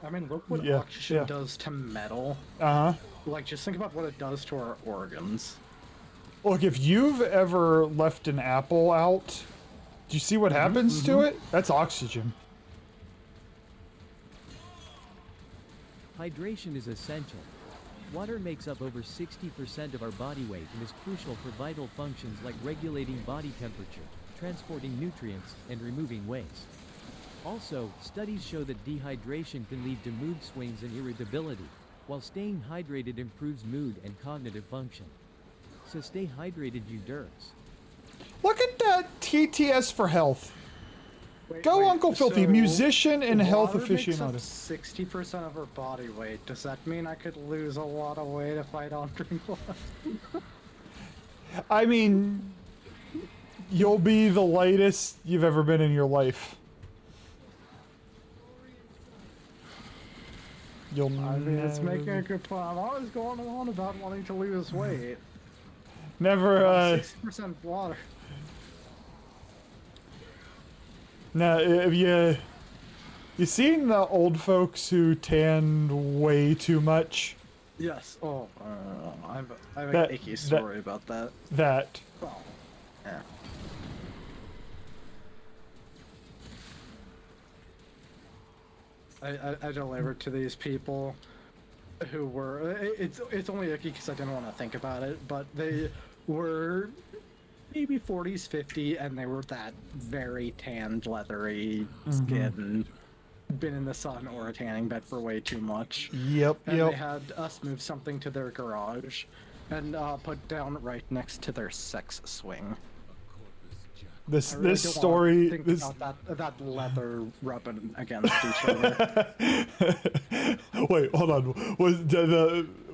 I mean, look what Yeah, oxygen yeah. does to metal. Uh-huh. Like, just think about what it does to our organs. Look, if you've ever left an apple out, do you see what happens to it? That's oxygen. Hydration is essential. Water makes up over 60% of our body weight and is crucial for vital functions like regulating body temperature, transporting nutrients, and removing waste. Also, studies show that dehydration can lead to mood swings and irritability, while staying hydrated improves mood and cognitive function. So stay hydrated, you derps. Look at that TTS for health. Go Uncle Filthy, so musician and health water makes up aficionado. 60% of our body weight. Does that mean I could lose a lot of weight if I don't drink water? I mean, you'll be the lightest you've ever been in your life. You'll I mean, it's never making a good point. I'm always going on about wanting to lose weight. Never, 60% water. Now, have you seen the old folks who tanned way too much? Yes. Oh, I have That- an icky story about that. That. Oh, yeah. I delivered to these people who were. It's only icky because I didn't want to think about it, but they were maybe 40s, 50, and they were that very tanned, leathery skin. Been in the sun or a tanning bed for way too much. Yep, And yep. they had us move something to their garage and put down right next to their sex swing. This I really this don't wanna story think this about that leather rubbing against each other. Wait, hold on.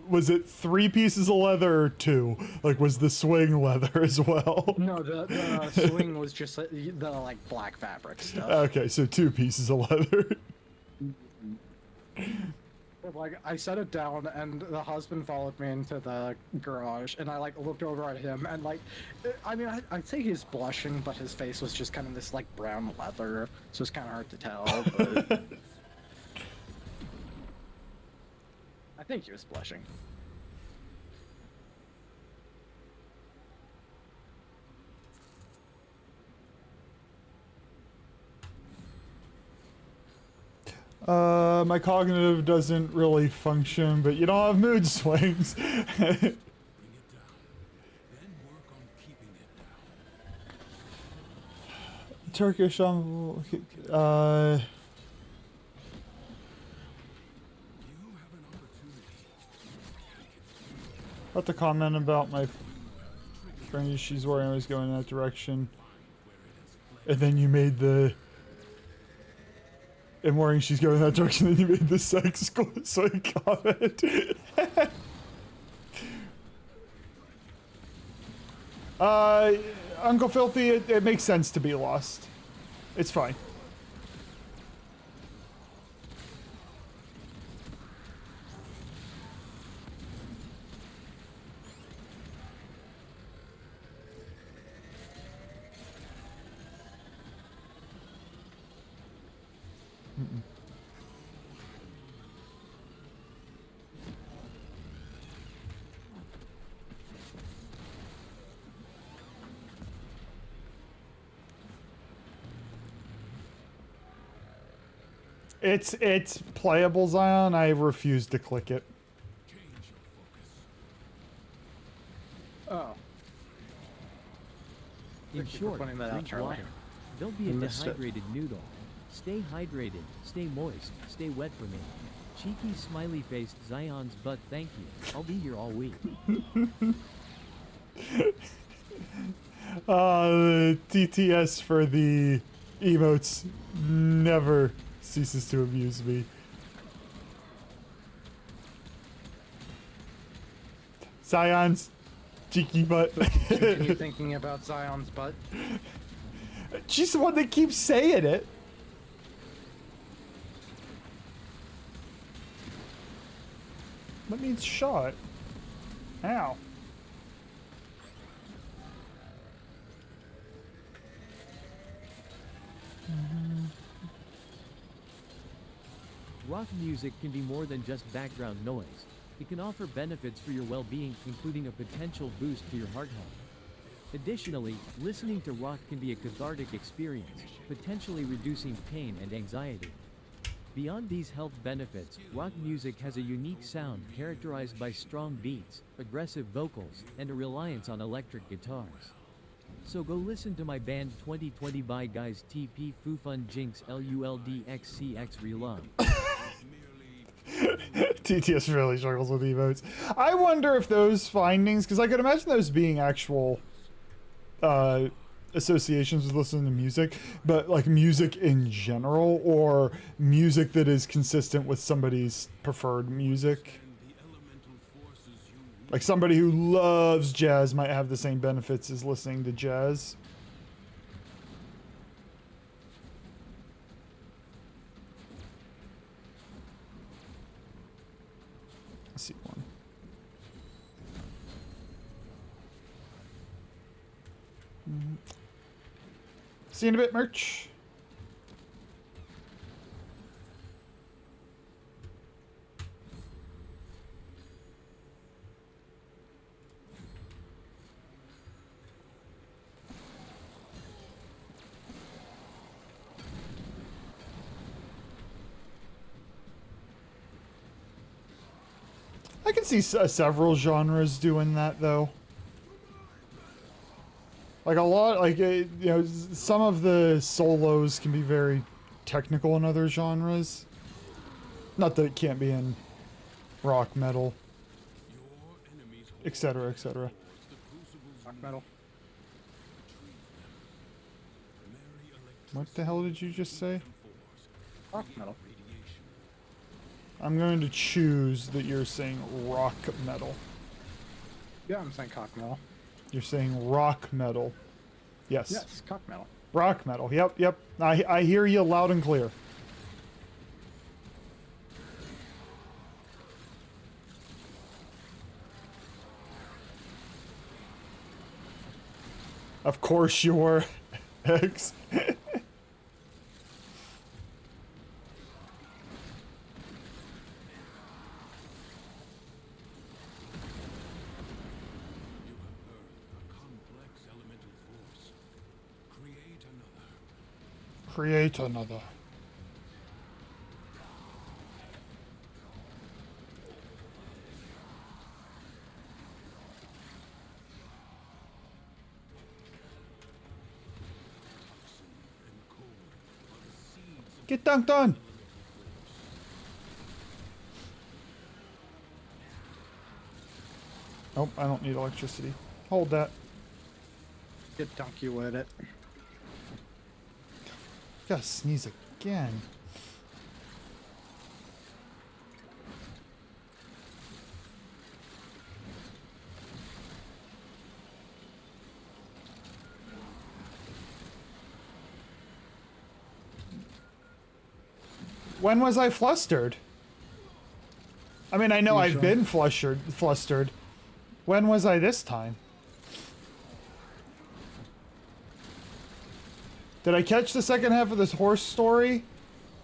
Was it 3 pieces of leather or 2? Like, was the swing leather as well? No, the swing was just the like black fabric stuff. Okay, so 2 pieces of leather. Like I set it down, and the husband followed me into the garage, and I like looked over at him, and like, I mean, I'd say he's blushing, but his face was just kind of this like brown leather, so it's kind of hard to tell. But I think he was blushing. My cognitive doesn't really function, but you don't have mood swings. Bring it down. Then work on keeping it down. Turkish You have an opportunity. about to comment about my friend she's wearing I was going in that direction. And then you made the and worrying she's going that direction, then you made the sex swing comment. Uncle Filthy, it makes sense to be lost. It's fine. It's playable, Zion. I refuse to click it. Change your focus. Oh. In Thank you for short, pointing that out, drink Charlie. water. Don't be a Missed it. dehydrated noodle. Stay hydrated, stay moist, stay wet for me. Cheeky smiley faced Zion's butt, thank you. I'll be here all week. The TTS for the emotes never ceases to amuse me. Zion's cheeky butt. Continue thinking about Zion's butt. She's the one that keeps saying it. That means shot. Ow. Rock music can be more than just background noise. It can offer benefits for your well-being, including a potential boost to your heart health. Additionally, listening to rock can be a cathartic experience, potentially reducing pain and anxiety. Beyond these health benefits, rock music has a unique sound characterized by strong beats, aggressive vocals, and a reliance on electric guitars. So go listen to my band 2020 by Guys TP Fufun Jinx LULDXCX Relove. TTS really struggles with emotes. I wonder if those findings, because I could imagine those being actual associations with listening to music, but like music in general, or music that is consistent with somebody's preferred music. Like somebody who loves jazz might have the same benefits as listening to jazz. Let's see one. See you in a bit, merch. I can see several genres doing that, though. Like a lot, like, you know, some of the solos can be very technical in other genres. Not that it can't be in rock, metal, etc., etc. Rock metal. What the hell did you just say? Rock metal. I'm going to choose that you're saying rock metal. Yeah, I'm saying cock metal. You're saying rock metal. Yes. Yes, cock metal. Rock metal. Yep, yep. I hear you loud and clear. Of course you were, X. Create another. Get dunked on. Nope, I don't need electricity. Hold that. Get dunk you with it. Gotta sneeze again. When was I flustered? I mean, I know I've been flustered. When was I this time? Did I catch the second half of this horse story?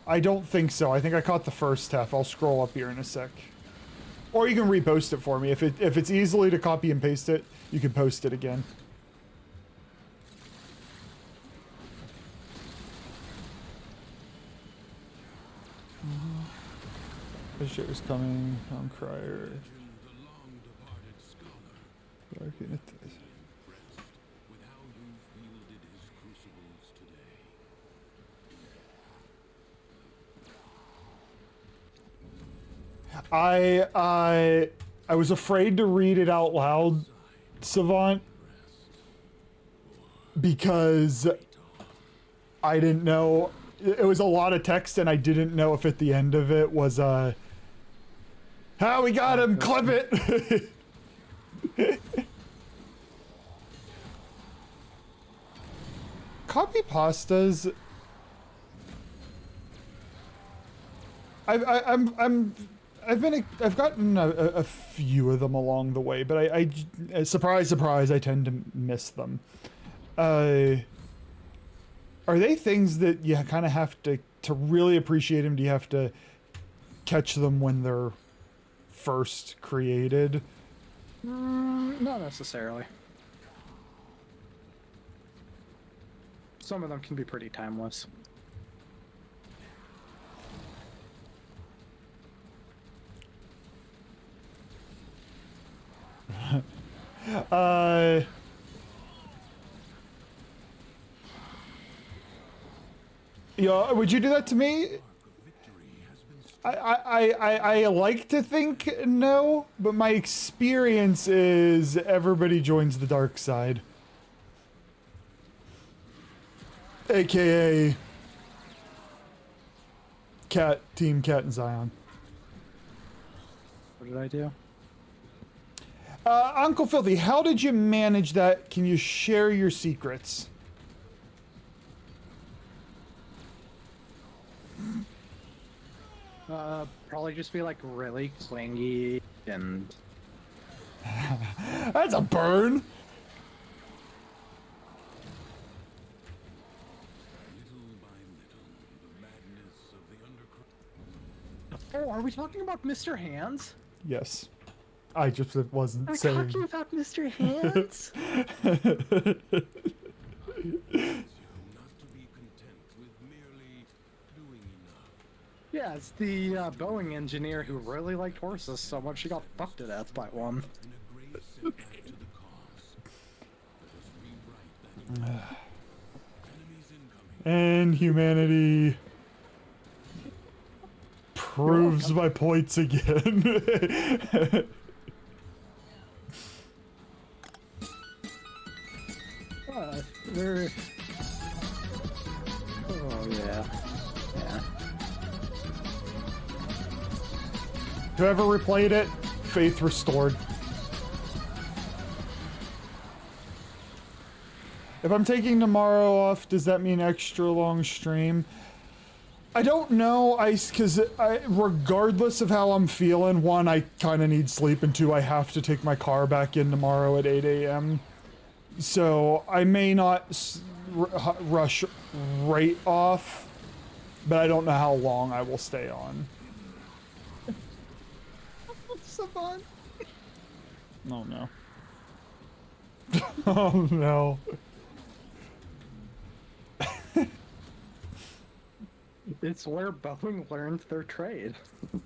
I don't think so. I think I caught the first half. I'll scroll up here in a sec. Or you can repost it for me. If it's easily to copy and paste it, you can post it again. This shit was coming. Town Crier. Dark in it. I was afraid to read it out loud, Savant, because I didn't know. It was a lot of text, and I didn't know if at the end of it was we got him, clip it. Copy pastas. I've gotten a few of them along the way, but I surprise, I tend to miss them. Are they things that you kind of have to really appreciate them? Do you have to catch them when they're first created? Not necessarily. Some of them can be pretty timeless. Yeah, would you do that to me? I like to think no, but my experience is everybody joins the dark side. AKA Team Cat and Zion. What did I do? Uncle Filthy, how did you manage that? Can you share your secrets? Probably just be like really clingy and That's a burn. Little by little, the madness of the underground. Oh, are we talking about Mr. Hands? Yes. I just wasn't Are we saying. talking about Mr. Hands? Not to be content with merely doing enough. Yeah, it's the Boeing engineer who really liked horses so much she got fucked to death by one. And a grave setback to the cause. Let us rewrite that. Enemies incoming. And humanity proves my points again. They're... Oh, yeah. Yeah. Whoever replayed it, faith restored. If I'm taking tomorrow off, does that mean extra long stream? I don't know, because regardless of how I'm feeling, one, I kind of need sleep, and two, I have to take my car back in tomorrow at 8 a.m. So I may not rush right off, but I don't know how long I will stay on. Savant. Oh no. Oh no. It's where Boeing learned their trade. The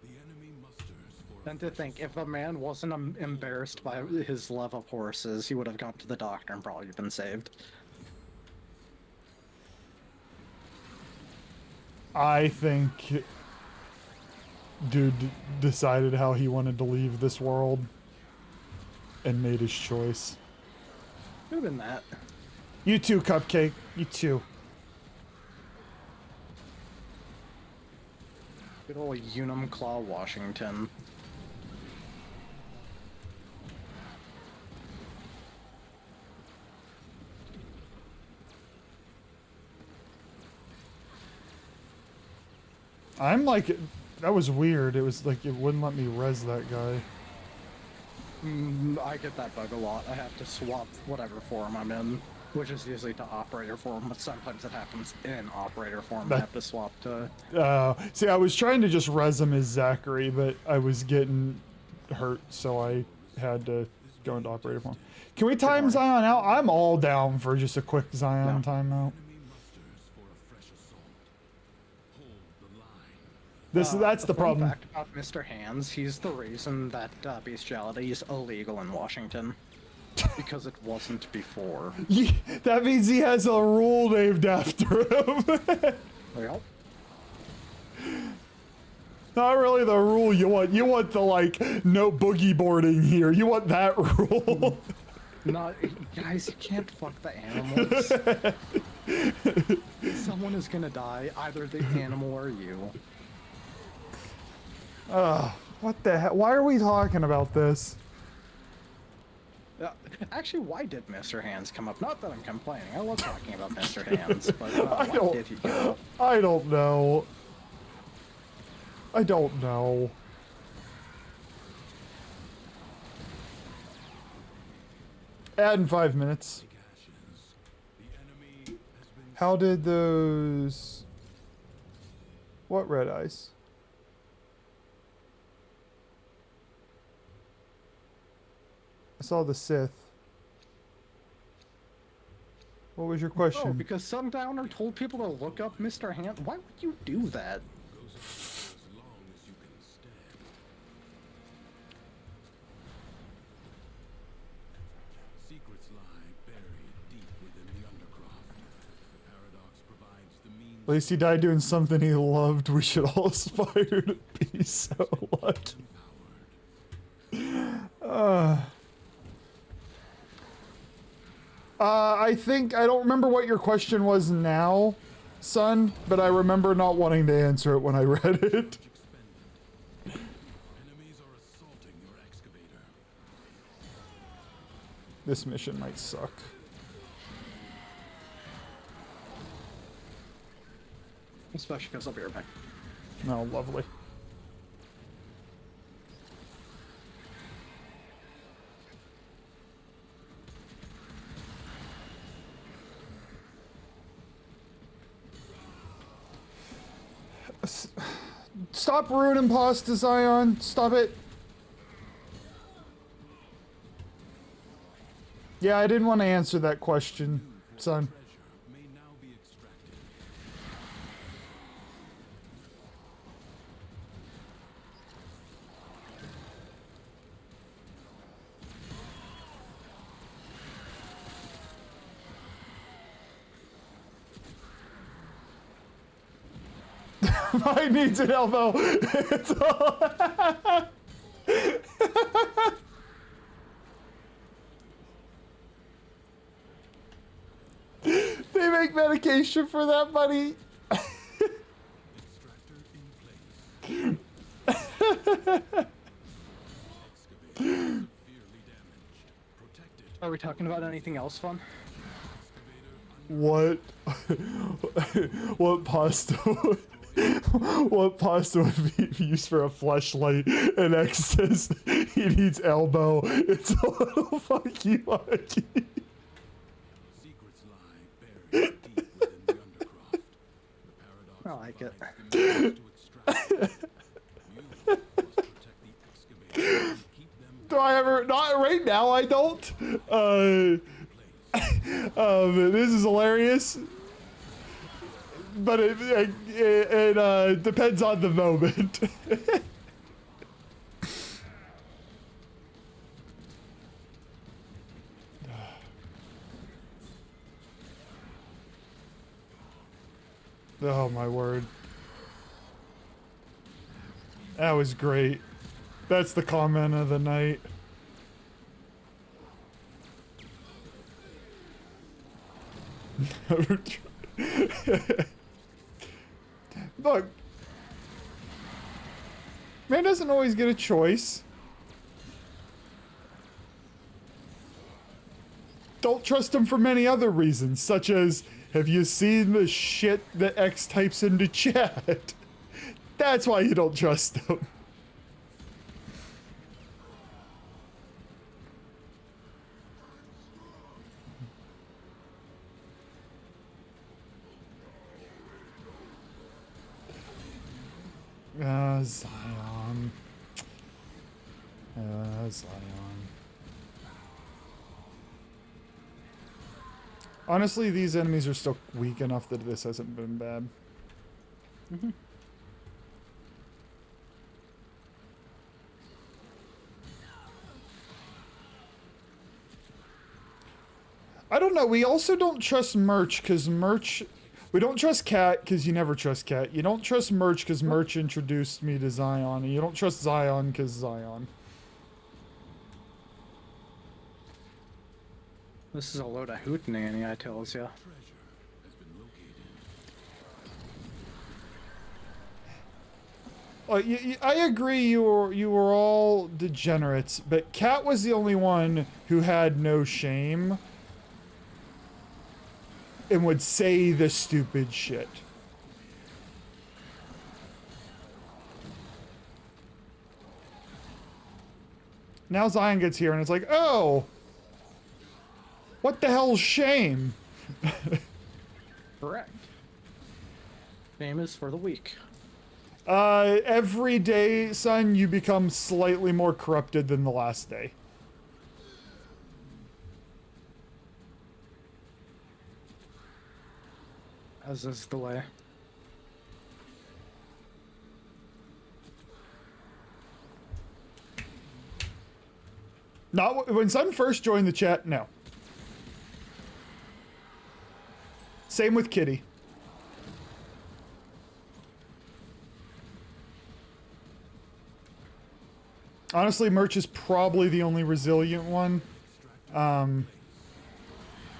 enemy musters for And to think, if a man wasn't embarrassed by his love of horses, he would have gone to the doctor and probably been saved. I think dude decided how he wanted to leave this world and made his choice. Could have been that. You too, Cupcake. You too. Good old Unum Claw Washington. I'm like, that was weird. It was like it wouldn't let me res that guy. I get that bug a lot. I have to swap whatever form I'm in, which is usually to operator form, but sometimes it happens in operator form. I have to swap to... See, I was trying to just res him as Zachary, but I was getting hurt, so I had to go into operator form. Can we time Zion out? I'm all down for just a quick Zion timeout. enemy musters for a fresh assault. Hold the line. That's the fun problem. fact about Mr. Hands, he's the reason that bestiality is illegal in Washington. Because it wasn't before. Yeah, that means he has a rule named after him. Well, Not really the rule you want. You want the, like, no boogie boarding here. You want that rule. not, guys, you can't fuck the animals. Someone is gonna die, either the animal or you. What the heck? Why are we talking about this? Actually, why did Mr. Hands come up? Not that I'm complaining. I love talking about Mr. Hands, but why did he come up? I don't know. I don't know. Add in 5 minutes. Like ashes, the enemy How did those... What red eyes? I saw the Sith. What was your question? Oh, because Sundowner told people to look up Mr. Hand. Why would you do that? Goes on for as long as you can stand. Secrets lie buried deep within the undercroft. The paradox provides the means. At least he died doing something he loved. We should all aspire to be so lucky. I think, I don't remember what your question was now, son, but I remember not wanting to answer it when I read it. Enemies are assaulting your excavator. This mission might suck. Especially because I'll be right back. No, lovely. Stop ruining pasta, Zion. Stop it. Yeah, I didn't want to answer that question, son. Treasure may now be extracted. Mine needs an elbow. It's all. They make medication for that, buddy. Extractor in place. Excavator severely damaged. Protected. Are we talking about anything else fun? What? What pasta? What pasta would be used for a fleshlight? And X says he needs elbow. It's a little funky lucky. Secrets lie buried deep within the undercroft. The paradox I like it. provides the means to extract them. You must protect the excavator and keep them Do I ever? Not right now. I don't. This is hilarious. But it depends on the moment. Oh my word. That was great. That's the comment of the night. Look, man doesn't always get a choice. Don't trust him for many other reasons, such as, have you seen the shit that X types into chat? That's why you don't trust him. Zion. Zion. Honestly, these enemies are still weak enough that this hasn't been bad. I don't know. We also don't trust Merch because Merch... We don't trust Cat because you never trust Cat. You don't trust Merch because Merch introduced me to Zion. And you don't trust Zion because Zion. This is a load of hootenanny, I tells ya. treasure has been located. I agree you were all degenerates, but Cat was the only one who had no shame. And would say the stupid shit. Now Zion gets here and it's like, oh! What the hell's shame? Correct. Name is for the week. Every day, son, you become slightly more corrupted than the last day. As is the way. Not when Sun first joined the chat, no. Same with Kitty. Honestly, Merch is probably the only resilient one.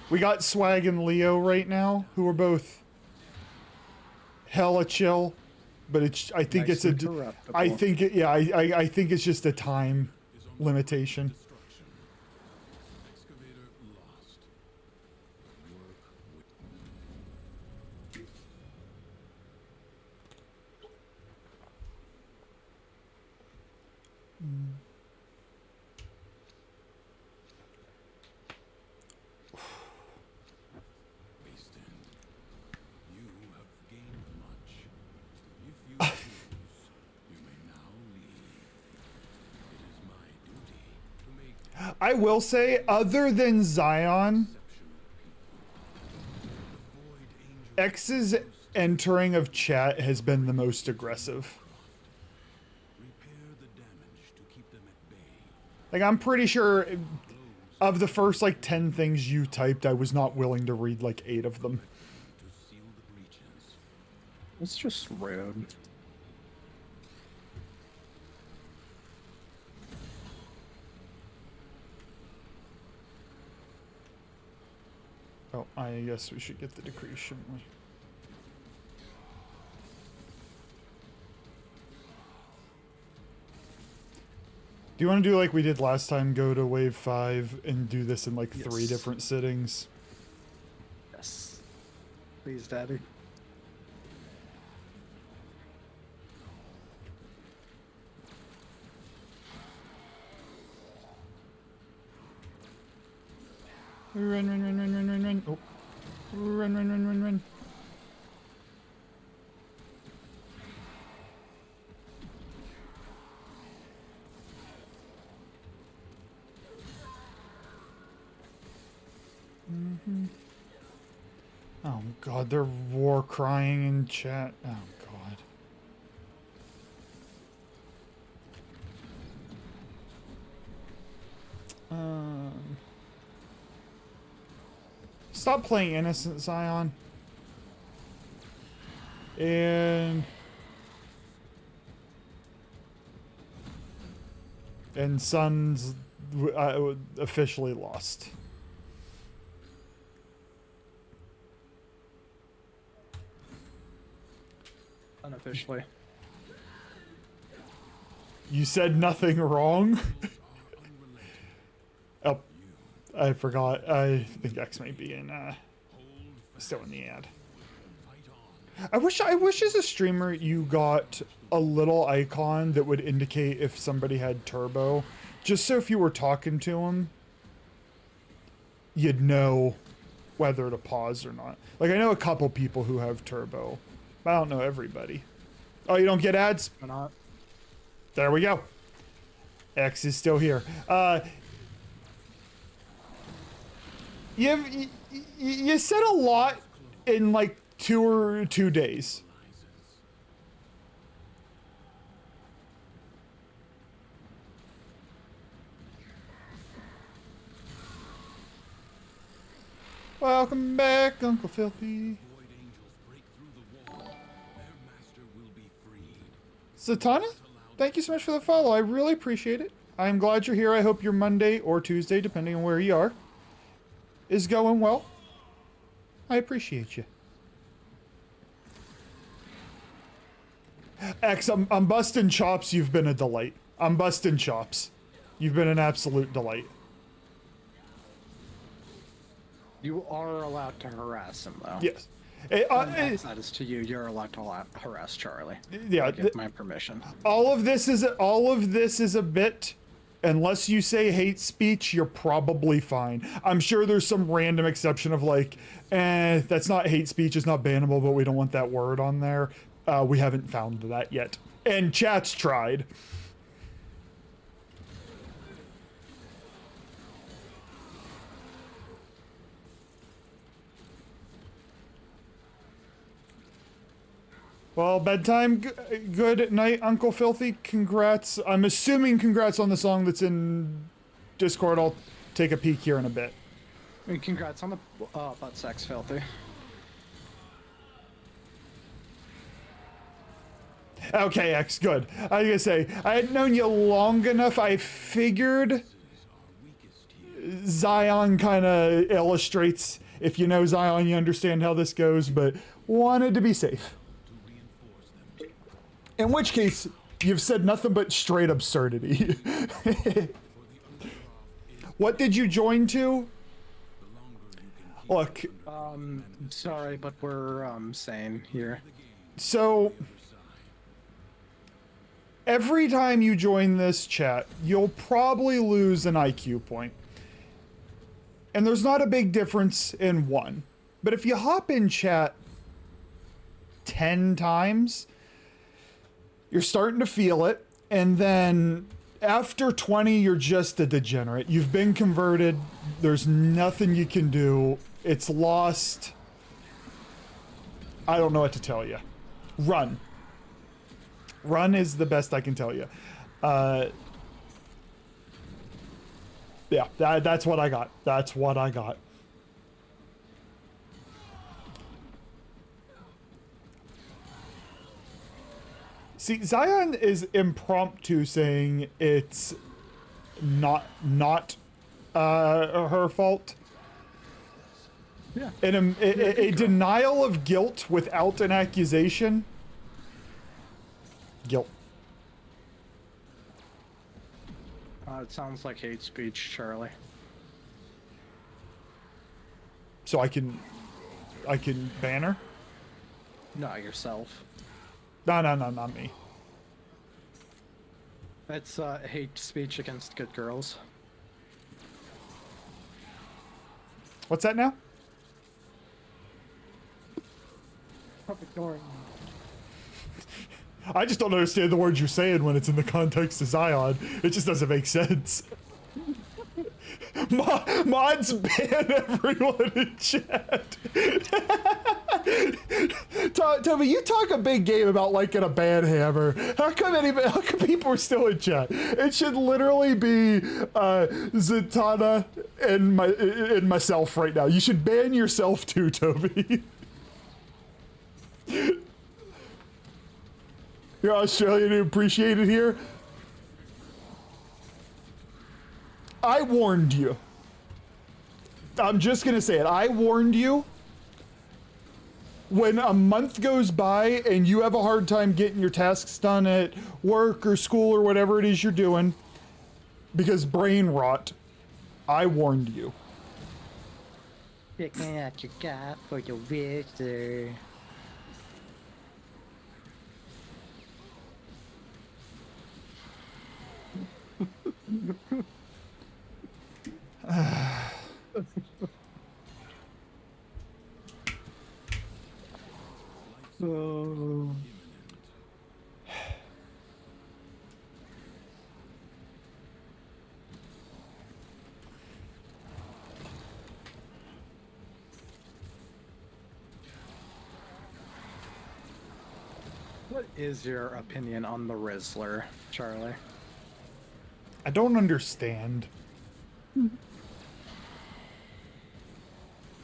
We got Swag and Leo right now, who are both hella chill, but it's I think Nice it's and a corruptible. I think it yeah I think it's just a time limitation. Excavator lost. Work with Based in. You have gained much. If you choose, you may now leave. It is my duty to make I will say, other than Zion, X's entering of chat has been the most aggressive. repair the damage to keep them at bay. Like, I'm pretty sure of the first, like, 10 things you typed, I was not willing to read, like, 8 of them. To seal the breaches. It's just rude. Oh, I guess we should get the decree, shouldn't we? Do you want to do like we did last time, go to wave 5 and do this in like 3 Yes. different sittings? Yes. Please, Daddy. Run, run, run, run, run, run, run. Oh. Run, run, run, run, run. Oh god, they're war crying in chat. Oh god. Stop playing innocent, Zion. And Sun's officially lost. Unofficially. You said nothing wrong? Oh, I forgot. I think X might be in, still in the ad. I wish as a streamer you got a little icon that would indicate if somebody had turbo. Just so if you were talking to them, you'd know whether to pause or not. Like, I know a couple people who have turbo, but I don't know everybody. Oh, you don't get ads? Or not. There we go. X is still here. You said a lot in like 2 days. Welcome back, Uncle Filthy. Void angels break through the wall. Their master will be freed. Zatanna, thank you so much for the follow. I really appreciate it. I'm glad you're here. I hope your Monday or Tuesday, depending on where you are, is going well. I appreciate you. X, I'm busting chops. You've been a delight. I'm busting chops. You've been an absolute delight. You are allowed to harass him, though. Yes. That is to you. You're allowed to harass Charlie. Yeah. I give my permission. All of this is a bit, unless you say hate speech, you're probably fine. I'm sure there's some random exception of like, that's not hate speech, it's not bannable, but we don't want that word on there. We haven't found that yet. And chat's tried. Well, bedtime. Good night, Uncle Filthy. Congrats. I'm assuming congrats on the song that's in Discord. I'll take a peek here in a bit. And congrats on the butt sex, Filthy. Okay, X, good. I was gonna say, I had known you long enough, I figured Zion kind of illustrates, if you know Zion, you understand how this goes, but wanted to be safe. In which case, you've said nothing but straight absurdity. What did you join to? Look. Sorry, but we're, sane here. So, every time you join this chat, you'll probably lose an IQ point. And there's not a big difference in one. But if you hop in chat 10 times, you're starting to feel it, and then after 20, you're just a degenerate. You've been converted. There's nothing you can do. It's lost. I don't know what to tell you. Run. Run is the best I can tell you. Yeah, that's what I got. That's what I got. See, Zion is impromptu saying it's not her fault. Yeah. And a denial of guilt without an accusation. Guilt. It sounds like hate speech, Charlie. So I can ban her? Not yourself. No, not me. It's hate speech against good girls. What's that now? I just don't understand the words you're saying when it's in the context of Zion. It just doesn't make sense. Mods ban everyone in chat. Toby, you talk a big game about liking a ban hammer. How come people are still in chat? It should literally be Zatanna and myself right now. You should ban yourself too, Toby. You're Australian and appreciate it here. I warned you. I'm just gonna say it. I warned you. When a month goes by and you have a hard time getting your tasks done at work or school or whatever it is you're doing, because brain rot, I warned you. Picking out your guy for your visitor. What is your opinion on the Rizzler, Charlie? I don't understand. I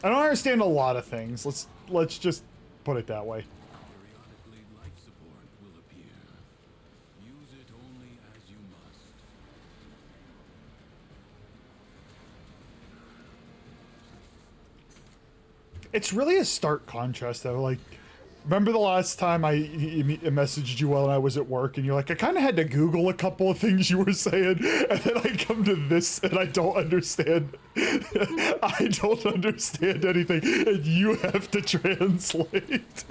don't understand a lot of things. Let's just put it that way. Periodically, life support will appear. Use it only as you must. It's really a stark contrast, though. Like, remember the last time I messaged you while I was at work, and you're like, I kind of had to Google a couple of things you were saying, and then I come to this, and I don't understand. I don't understand anything, and you have to translate.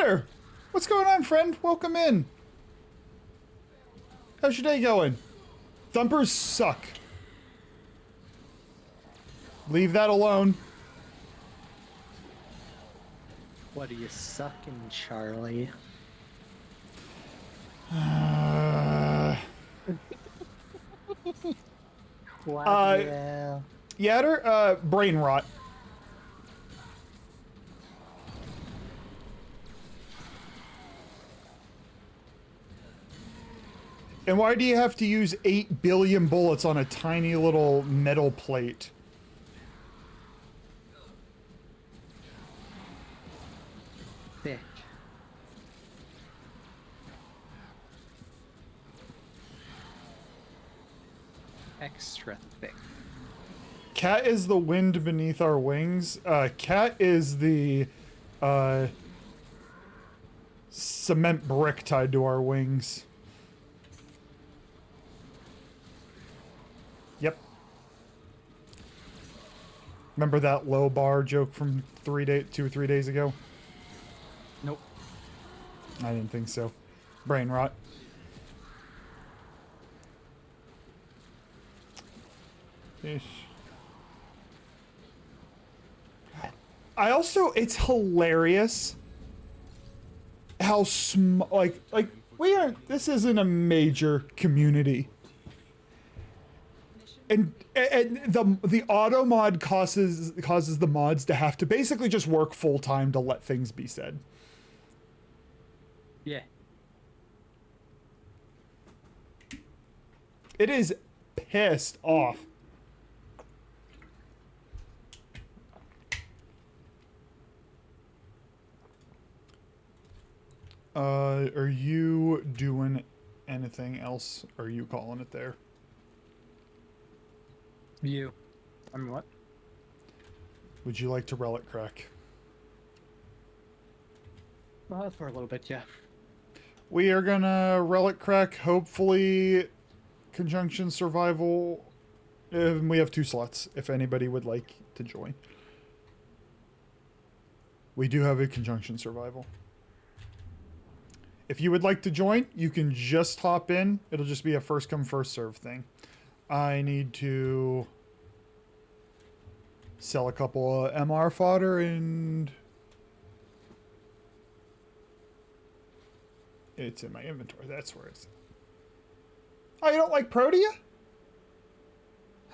Yatter! What's going on, friend? Welcome in. How's your day going? Thumpers suck. Leave that alone. What are you sucking, Charlie? Yeah. Yatter, brain rot. And why do you have to use 8 billion bullets on a tiny little metal plate? Thick. Extra thick. Cat is the wind beneath our wings. Cat is the cement brick tied to our wings. Yep. Remember that low bar joke from 2 or 3 days ago? Nope. I didn't think so. Brain rot. Ish. I also, it's hilarious how like we aren't, this isn't a major community. And the auto mod causes the mods to have to basically just work full time to let things be said. Yeah. It is pissed off. Are you doing anything else? Or are you calling it there? You. I mean, what? Would you like to relic crack? For a little bit, yeah. We are gonna relic crack, hopefully conjunction survival. We have 2 slots if anybody would like to join. We do have a conjunction survival. If you would like to join, you can just hop in. It'll just be a first come first serve thing. I need to sell a couple of MR fodder and it's in my inventory. That's where it's. Oh, you don't like Protea?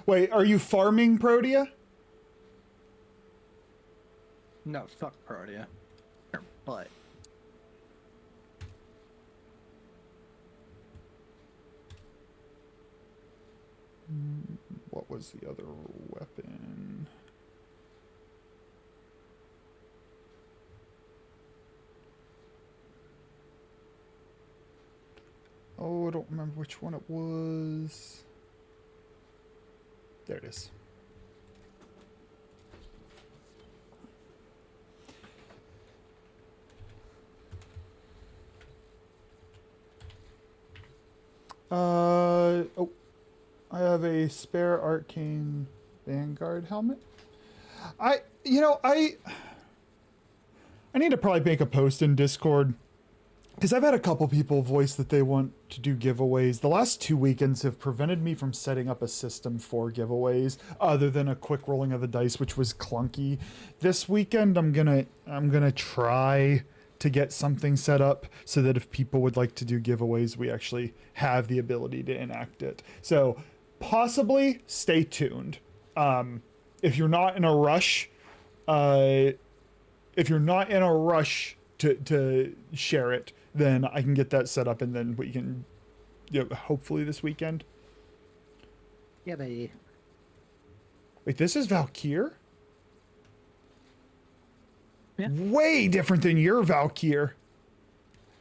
Wait, are you farming Protea? No, fuck Protea. But. What was the other weapon? Oh, I don't remember which one it was. There it is. Oh, I have a spare Arcane Vanguard helmet. I need to probably make a post in Discord because I've had a couple people voice that they want to do giveaways. The last 2 weekends have prevented me from setting up a system for giveaways other than a quick rolling of the dice, which was clunky. This weekend I'm gonna try to get something set up so that if people would like to do giveaways, we actually have the ability to enact it. So possibly stay tuned. If you're not in a rush, to share it, then I can get that set up and then we can, hopefully this weekend. Yeah, baby. Wait, this is Valkyr? Yeah. Way different than your Valkyr.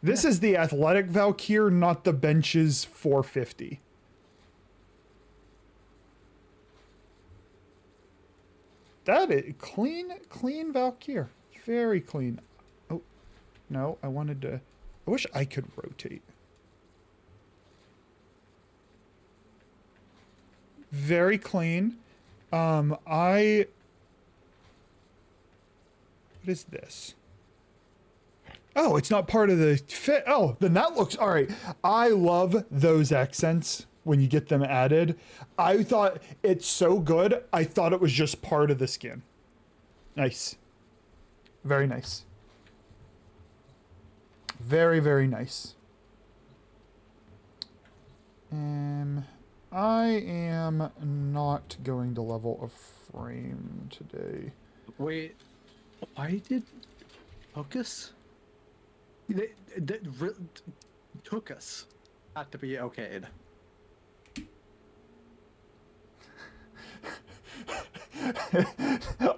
This is the athletic Valkyr, not the benches 450. That is clean Valkyr. Very clean. Oh, no, I wish I could rotate. Very clean. What is this? Oh, it's not part of the fit. Oh, then that looks all right. I love those accents when you get them added. I thought it's so good. I thought it was just part of the skin. Nice. Very nice. Very, very nice. I am not going to level a frame today. Wait, why did Focus? They took us. Had to be okayed.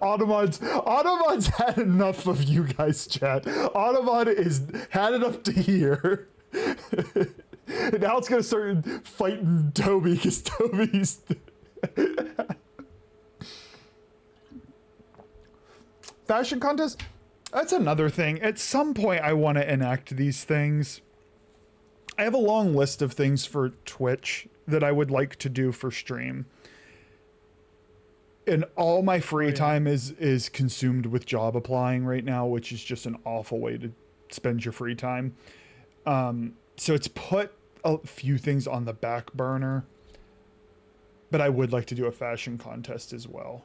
Automon's had enough of you guys, chat. Automon is had it up to here. And now it's gonna start fighting Toby because Toby's fashion contest. That's another thing. At some point, I want to enact these things. I have a long list of things for Twitch that I would like to do for stream. And all my free time is consumed with job applying right now, which is just an awful way to spend your free time. So it's put a few things on the back burner. But I would like to do a fashion contest as well.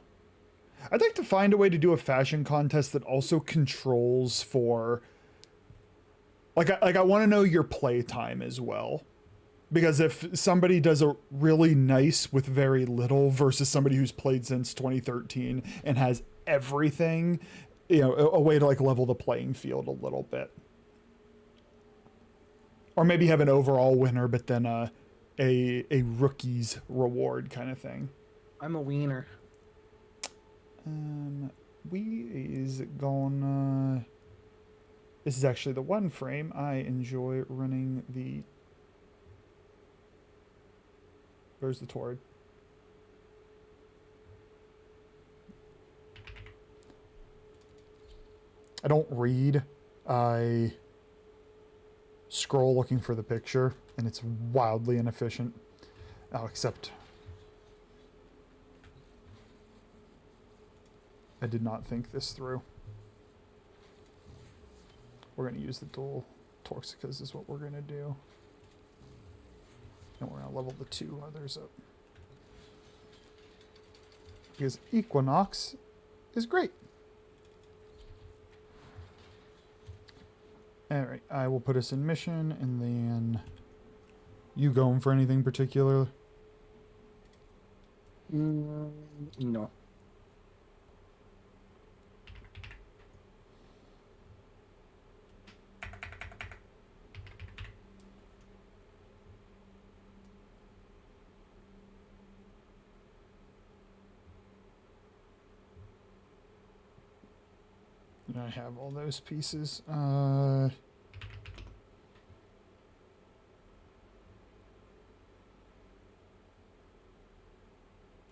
I'd like to find a way to do a fashion contest that also controls for... I want to know your play time as well. Because if somebody does a really nice with very little versus somebody who's played since 2013 and has everything, you know, a way to like level the playing field a little bit. Or maybe have an overall winner, but then a rookie's reward kind of thing. I'm a wiener. We is gonna... This is actually the one frame I enjoy running the... Where's the Tord? I don't read. I scroll looking for the picture, and it's wildly inefficient. Oh, except... I did not think this through. We're going to use the dual Toxicas is what we're going to do. And we're going to level the two others up. Because Equinox is great. Alright, I will put us in mission, and then you going for anything particular? No. I have all those pieces. We'll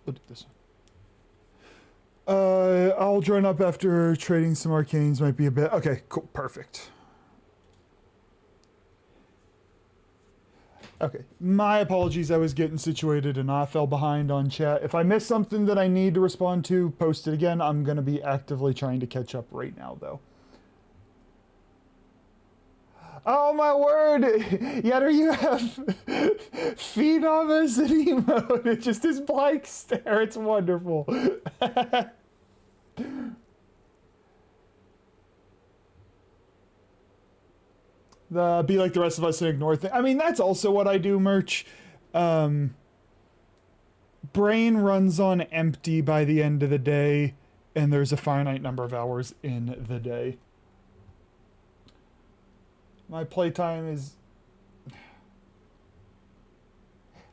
do this one. I'll join up after trading some arcanes. Might be a bit... Okay, cool. Perfect. Okay, my apologies. I was getting situated and I fell behind on chat. If I missed something that I need to respond to, post it again. I'm going to be actively trying to catch up right now, though. Oh my word! Yetter, you have Phenom as an emote. It just is blank stare. It's wonderful. Be like the rest of us and ignore things. I mean, that's also what I do, merch. Brain runs on empty by the end of the day, and there's a finite number of hours in the day. My playtime is...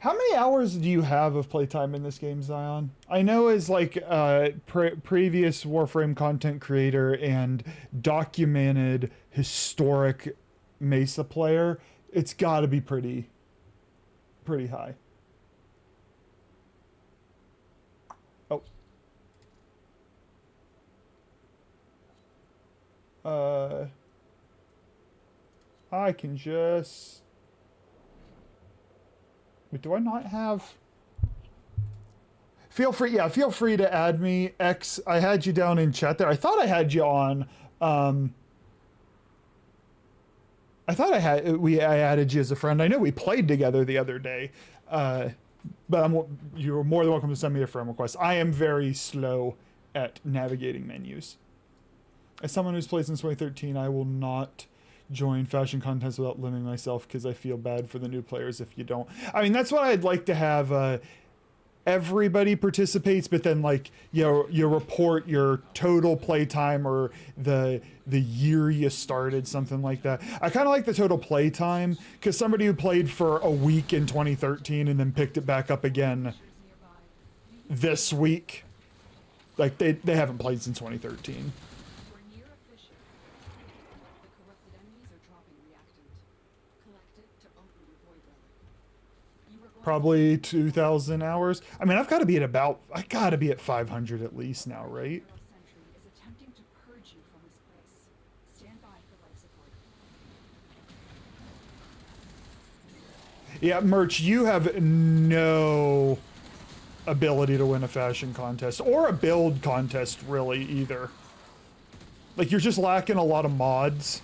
How many hours do you have of playtime in this game, Zion? I know as like previous Warframe content creator and documented historic Mesa player, it's got to be pretty high. Oh. I can just... Wait, do I not have... Feel free to add me. X, I had you down in chat there. I thought I had you on, I thought I added you as a friend. I know we played together the other day, but you're more than welcome to send me a friend request. I am very slow at navigating menus. As someone who's played since 2013, I will not join fashion contests without limiting myself because I feel bad for the new players if you don't. I mean, that's what I'd like to have. Everybody participates, but then like you report your total playtime or the year you started, something like that. I kind of like the total playtime because somebody who played for a week in 2013 and then picked it back up again this week, like they haven't played since 2013. We're near a fissure. The corrupted enemies are dropping reactant. Collect it to open the void relic. You were going Probably 2,000 hours. I mean, I gotta be at 500 at least now, right? Sentry is attempting to purge you from this place. Stand by for life support. Yeah, Merch, you have no ability to win a fashion contest or a build contest really either. Like you're just lacking a lot of mods.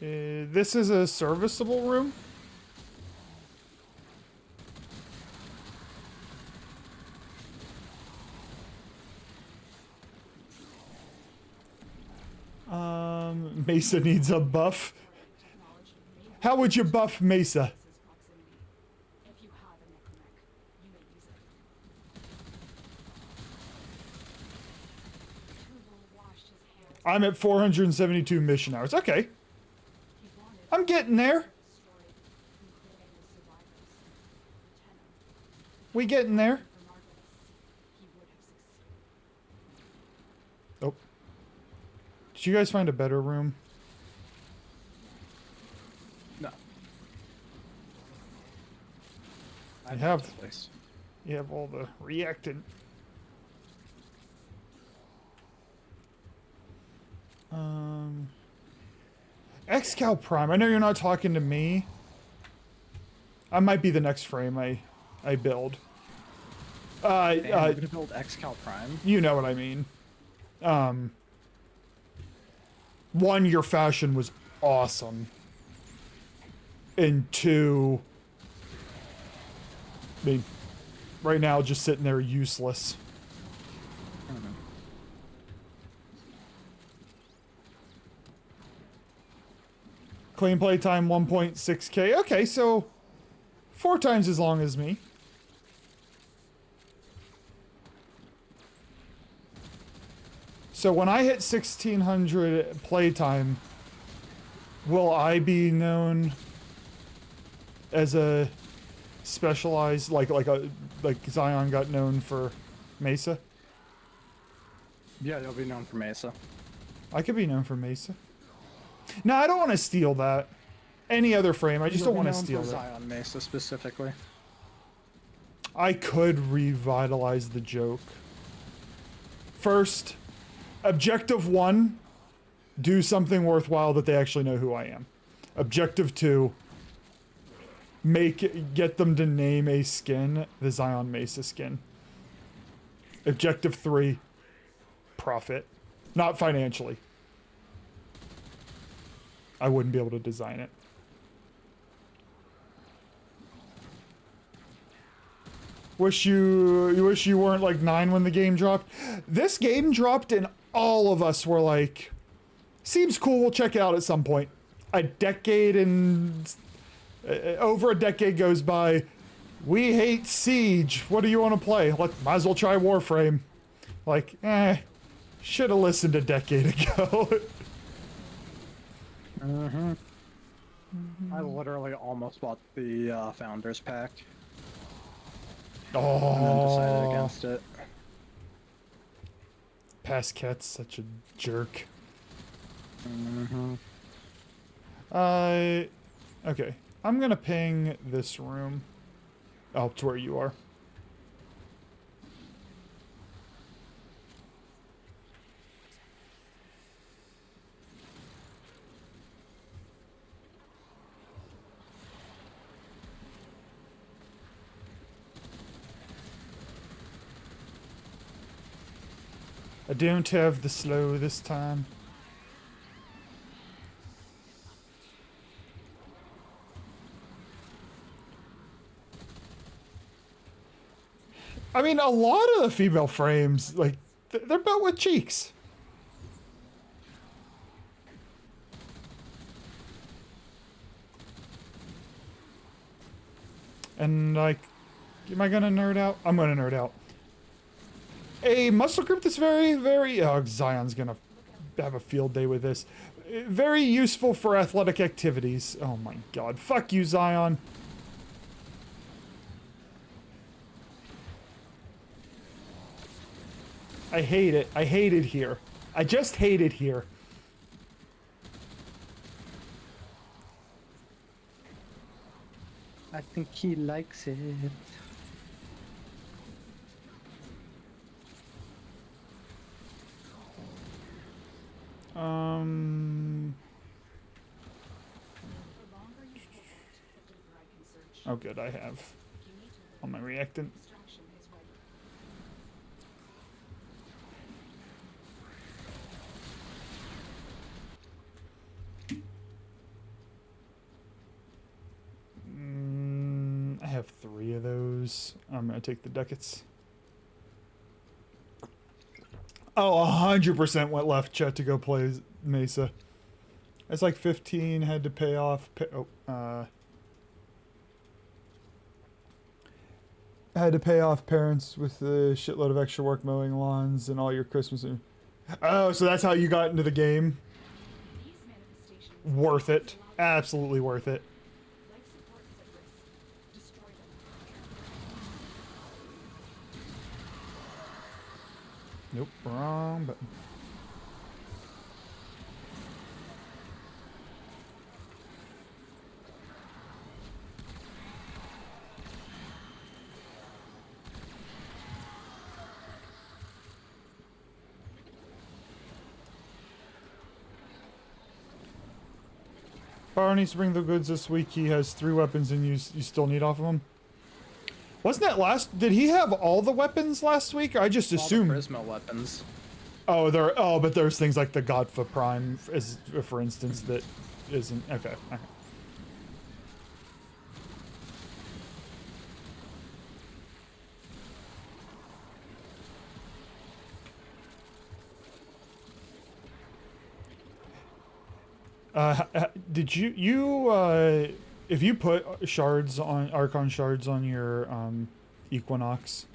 This is a serviceable room. Mesa needs a buff. How would you buff Mesa? If you have a necromech, you may use it. Turbo washed his hands. I'm at 472 mission hours. Okay. He wanted I'm getting there. destroyed, including the survivors. Tenno, We getting there. for Margulis, he would have succeeded. Oh. Did you guys find a better room? No. I have. this place. You have all the reactant. Xcal Prime. I know you're not talking to me. I might be the next frame I build. Damn, you're gonna build XCal Prime. You know what I mean. One, your fashion was awesome. And two, I mean, right now just sitting there useless. Clean play time 1.6k. Okay, so 4 times as long as me. So when I hit 1600 playtime, will I be known as a specialized like Zion got known for Mesa? Yeah, you'll be known for Mesa. I could be known for Mesa. No, I don't want to steal that. Any other frame, I just don't want to steal that. Zion Mesa specifically. I could revitalize the joke. First, objective 1, do something worthwhile that they actually know who I am. Objective 2, get them to name a skin the Zion Mesa skin. Objective 3, profit. Not financially. I wouldn't be able to design it. Wish you weren't like 9 when the game dropped. This game dropped and all of us were like, seems cool, we'll check it out at some point. A decade and over a decade goes by. We hate Siege. What do you want to play? Might as well try Warframe. Like, should have listened a decade ago. I literally almost bought the Founders Pack. Oh. And then decided against it. Pascat's such a jerk. Okay. I'm gonna ping this room. Oh, to where you are. I don't have the slow this time. I mean, a lot of the female frames, like, they're built with cheeks. And, like, am I gonna nerd out? I'm gonna nerd out. A muscle group that's very, very... Oh, Zion's gonna have a field day with this. Very useful for athletic activities. Oh my god. Fuck you, Zion. I hate it. I hate it here. I just hate it here. I think he likes it. Oh good, I have all my reactant. I have 3 of those. I'm gonna take the ducats. Oh, 100% went left Chet to go play Mesa. It's like 15, had to pay off. Had to pay off parents with a shitload of extra work mowing lawns and all your Christmas. Oh, so that's how you got into the game? Worth it. Absolutely worth it. Nope, wrong button. Bar needs to bring the goods this week. He has 3 weapons and you still need off of him. Wasn't that last? Did he have all the weapons last week? I just assumed. All the Prisma weapons. Oh, but there's things like the Godfa Prime, as for instance, that isn't okay. Did you if you put shards on Archon shards on your Equinox?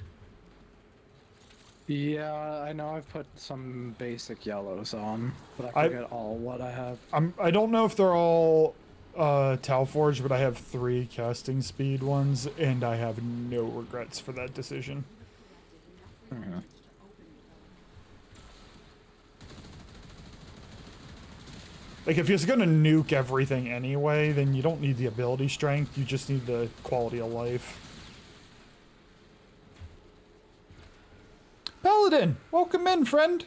Yeah, I know I've put some basic yellows on, but I forget all what I have. I don't know if they're all Tau Forge, but I have 3 casting speed ones, and I have no regrets for that decision. Like, if you're gonna nuke everything anyway, then you don't need the ability strength, you just need the quality of life. Paladin, welcome in, friend.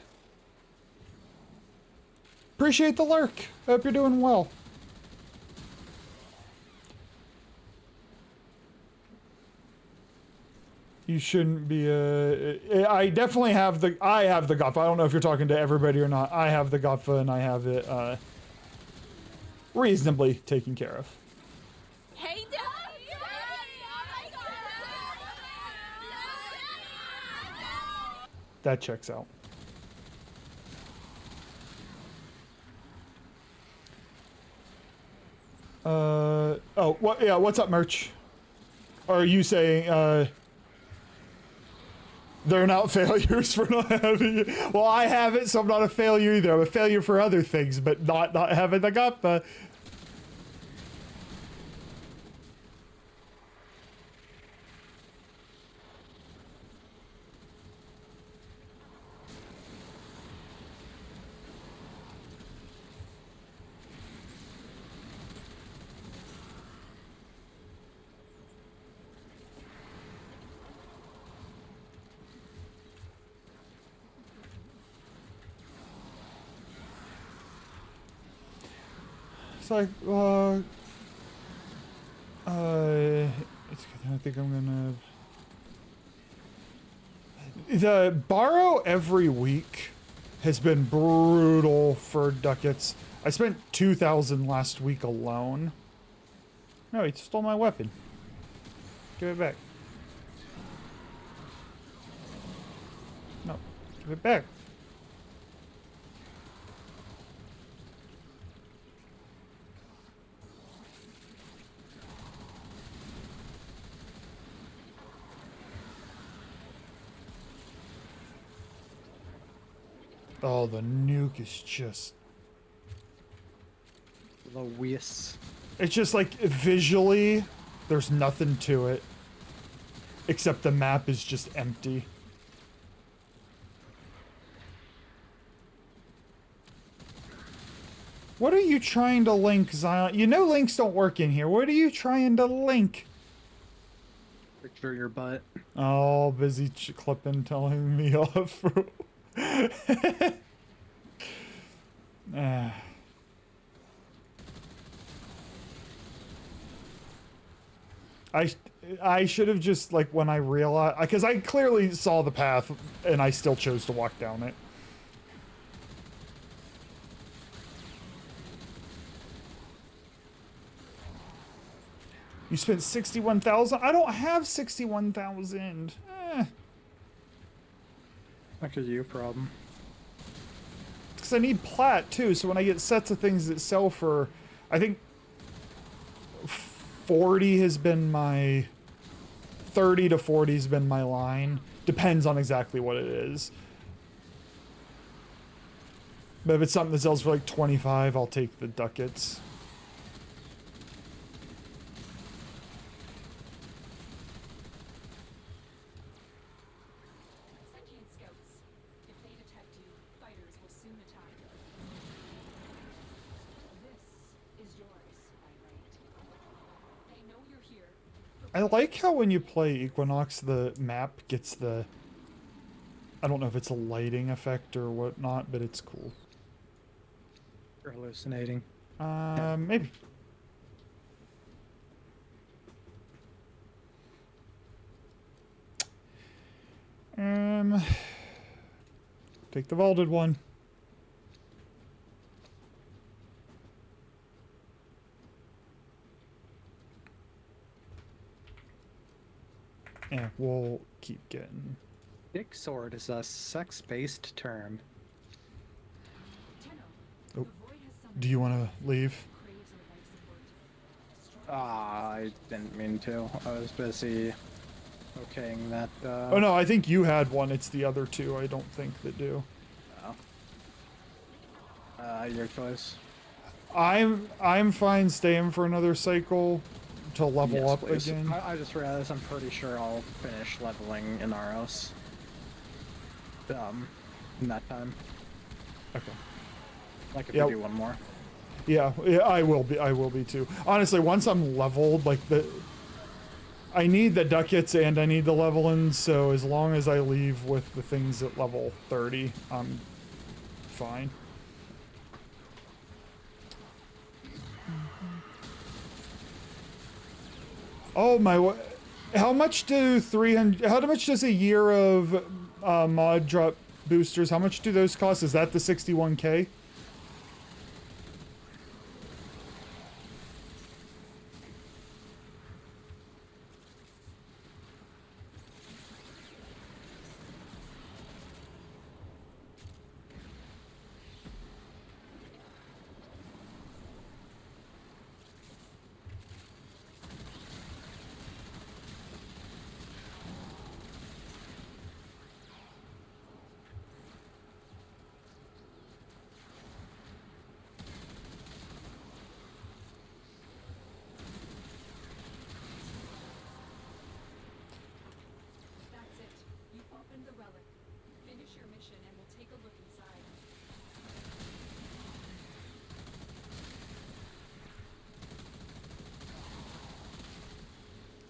Appreciate the lurk. Hope you're doing well. You shouldn't be I definitely have the Gotfa. I don't know if you're talking to everybody or not. I have the Gotfa and I have it reasonably taken care of. Hey, Dad! That checks out. Oh, what? Yeah, what's up, merch? Or are you saying, they're not failures for not having it? Well, I have it, so I'm not a failure either. I'm a failure for other things, but not having the Gotha. It's like, I think I'm gonna borrow every week has been brutal for ducats. I spent 2,000 last week alone. No, he stole my weapon. Give it back. No, give it back. Oh, the nuke is just... Louis. It's just like, visually, there's nothing to it. Except the map is just empty. What are you trying to link, Zion? You know links don't work in here. What are you trying to link? Picture your butt. Oh, busy clipping telling me off. Ah. I should have just, like, when I realized, because I clearly saw the path and I still chose to walk down it. You spent 61,000? I don't have 61,000. Like a you problem. Because I need plat too, so when I get sets of things that sell for, I think 40 has been my, 30 to 40 has been my line. Depends on exactly what it is. But if it's something that sells for like 25, I'll take the ducats. Sentient scouts. If they detect you, fighters will soon attack. This is yours, by right. They know you're here. I like how when you play Equinox, the map gets the... I don't know if it's a lighting effect or whatnot, but it's cool. You're hallucinating. Maybe. Take the vaulted one. Yeah, we'll keep getting... Dick sword is a sex-based term. Oh. Do you want to leave? I didn't mean to. I was busy okaying that, Oh no, I think you had one. It's the other two I don't think that do. Your choice. I'm fine staying for another cycle to level Yes, up please. again. I just realized I'm pretty sure I'll finish leveling in Aros. In that time. Okay. Like if Yep. we do one more. Yeah, I will be too. Honestly, once I'm leveled, like I need the ducats and I need the leveling, so as long as I leave with the things at level 30, I'm fine. Oh my, how much do 300, how much does a year of mod drop boosters, how much do those cost? Is that the 61K? That's it. You opened the relic. Finish your mission and we'll take a look inside.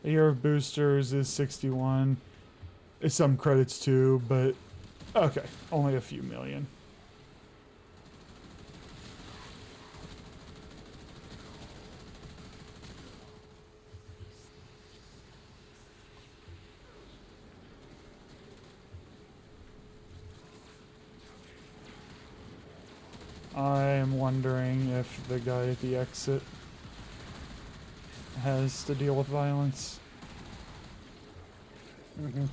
A year of boosters is 61. It's some credits too, but okay, only a few million. I'm wondering if the guy at the exit has to deal with violence. Mm-hmm.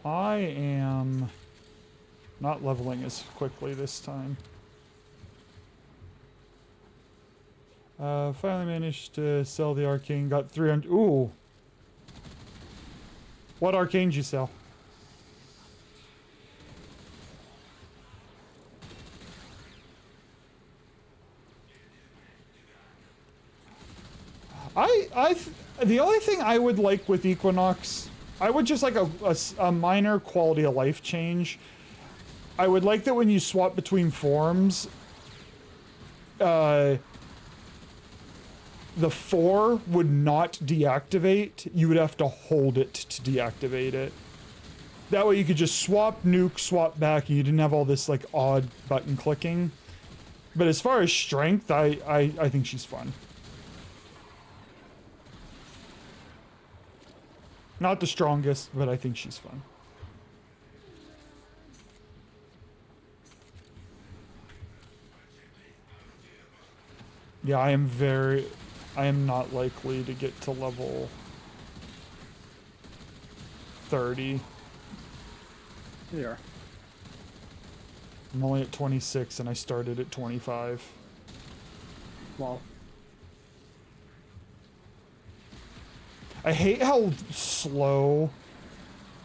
I am not leveling as quickly this time. Finally managed to sell the arcane, got 300. Ooh. What arcane did you sell? The only thing I would like with Equinox, I would just like a minor quality of life change. I would like that when you swap between forms, the 4 would not deactivate. You would have to hold it to deactivate it. That way you could just swap, nuke, swap back, and you didn't have all this like odd button clicking. But as far as strength, I think she's fun. Not the strongest, but I think she's fun. Yeah, I am not likely to get to level 30. Yeah. I'm only at 26 and I started at 25. Well, I hate how slow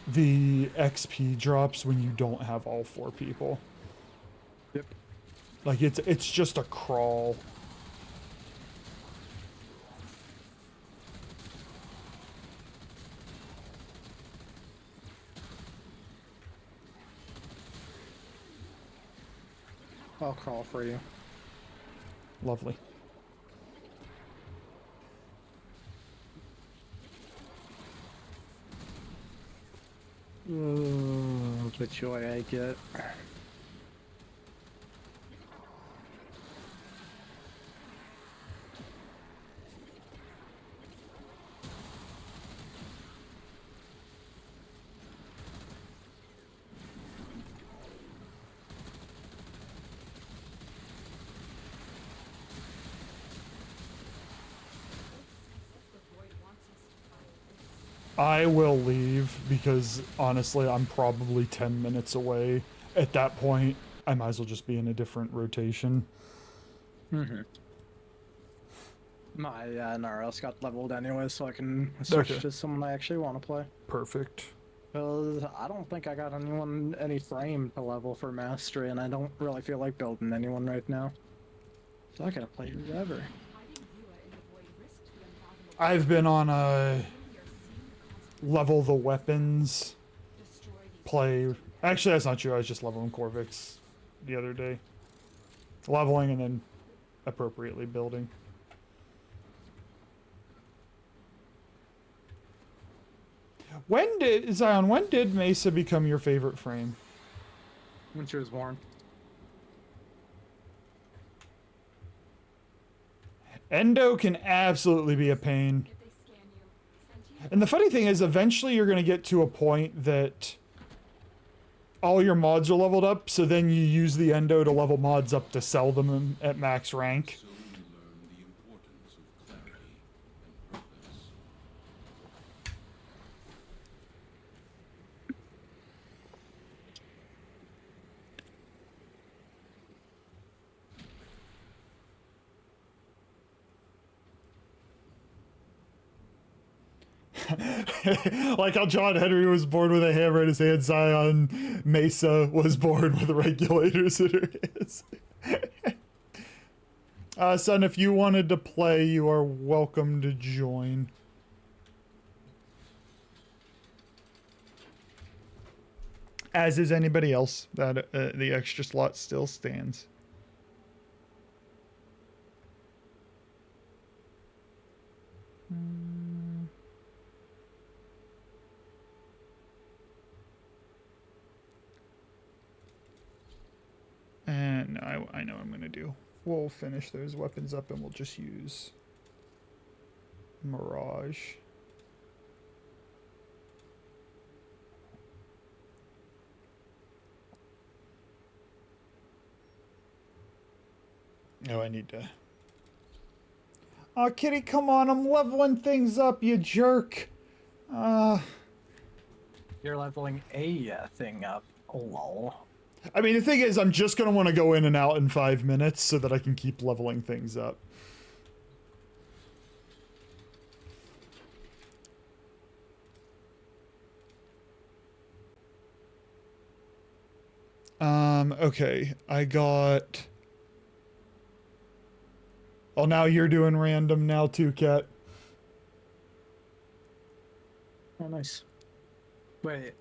the XP drops when you don't have all 4 people. Yep. Like it's just a crawl. I'll crawl for you. Lovely. Oh, the joy I get. I will leave because honestly, I'm probably 10 minutes away. At that point, I might as well just be in a different rotation. Mm-hmm. My NRS got leveled anyway, so I can switch to someone I actually want to play. Perfect. Because I don't think I got any frame to level for mastery, and I don't really feel like building anyone right now. So I gotta play whoever. I've been on a level the weapons play. Actually, that's not true. I was just leveling Corvix the other day. Leveling and then appropriately building. Zion, when did Mesa become your favorite frame? When she was born. Endo can absolutely be a pain. And the funny thing is, eventually you're going to get to a point that all your mods are leveled up, so then you use the Endo to level mods up to sell them at max rank. So you learn the importance of clarity and purpose. Like how John Henry was born with a hammer in his hand, Zion Mesa was born with regulators in her hands. Son, if you wanted to play, you are welcome to join. As is anybody else. That the extra slot still stands. I'm gonna do. We'll finish those weapons up and we'll just use Mirage. Oh, I need to. Oh, Kitty, come on! I'm leveling things up, you jerk. You're leveling a thing up. Oh, lol. I mean, the thing is, I'm just gonna want to go in and out in 5 minutes so that I can keep leveling things up. Okay, I got... Oh, now you're doing random now too, Kat. Oh, nice. Wait.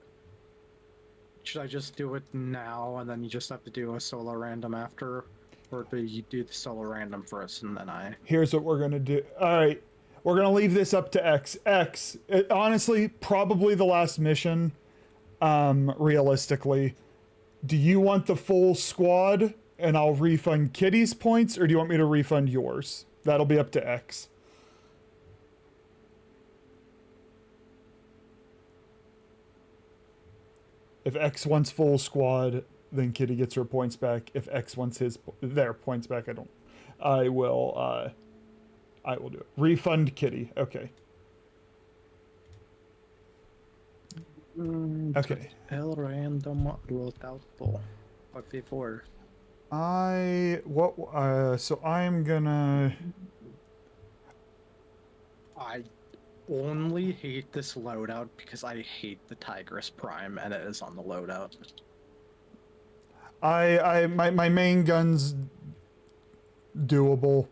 Should I just do it now and then you just have to do a solo random after? Or do you do the solo random first and then I... Here's what we're gonna do. Alright, we're gonna leave this up to X. X, honestly, probably the last mission, realistically. Do you want the full squad and I'll refund Kitty's points, or do you want me to refund yours? That'll be up to X. If X wants full squad, then Kitty gets her points back. If X wants their points back, I will do it. Refund Kitty. Okay. Okay. El random rolled for 54. So I'm gonna... I only hate this loadout because I hate the Tigress Prime and it is on the loadout. My main gun's doable.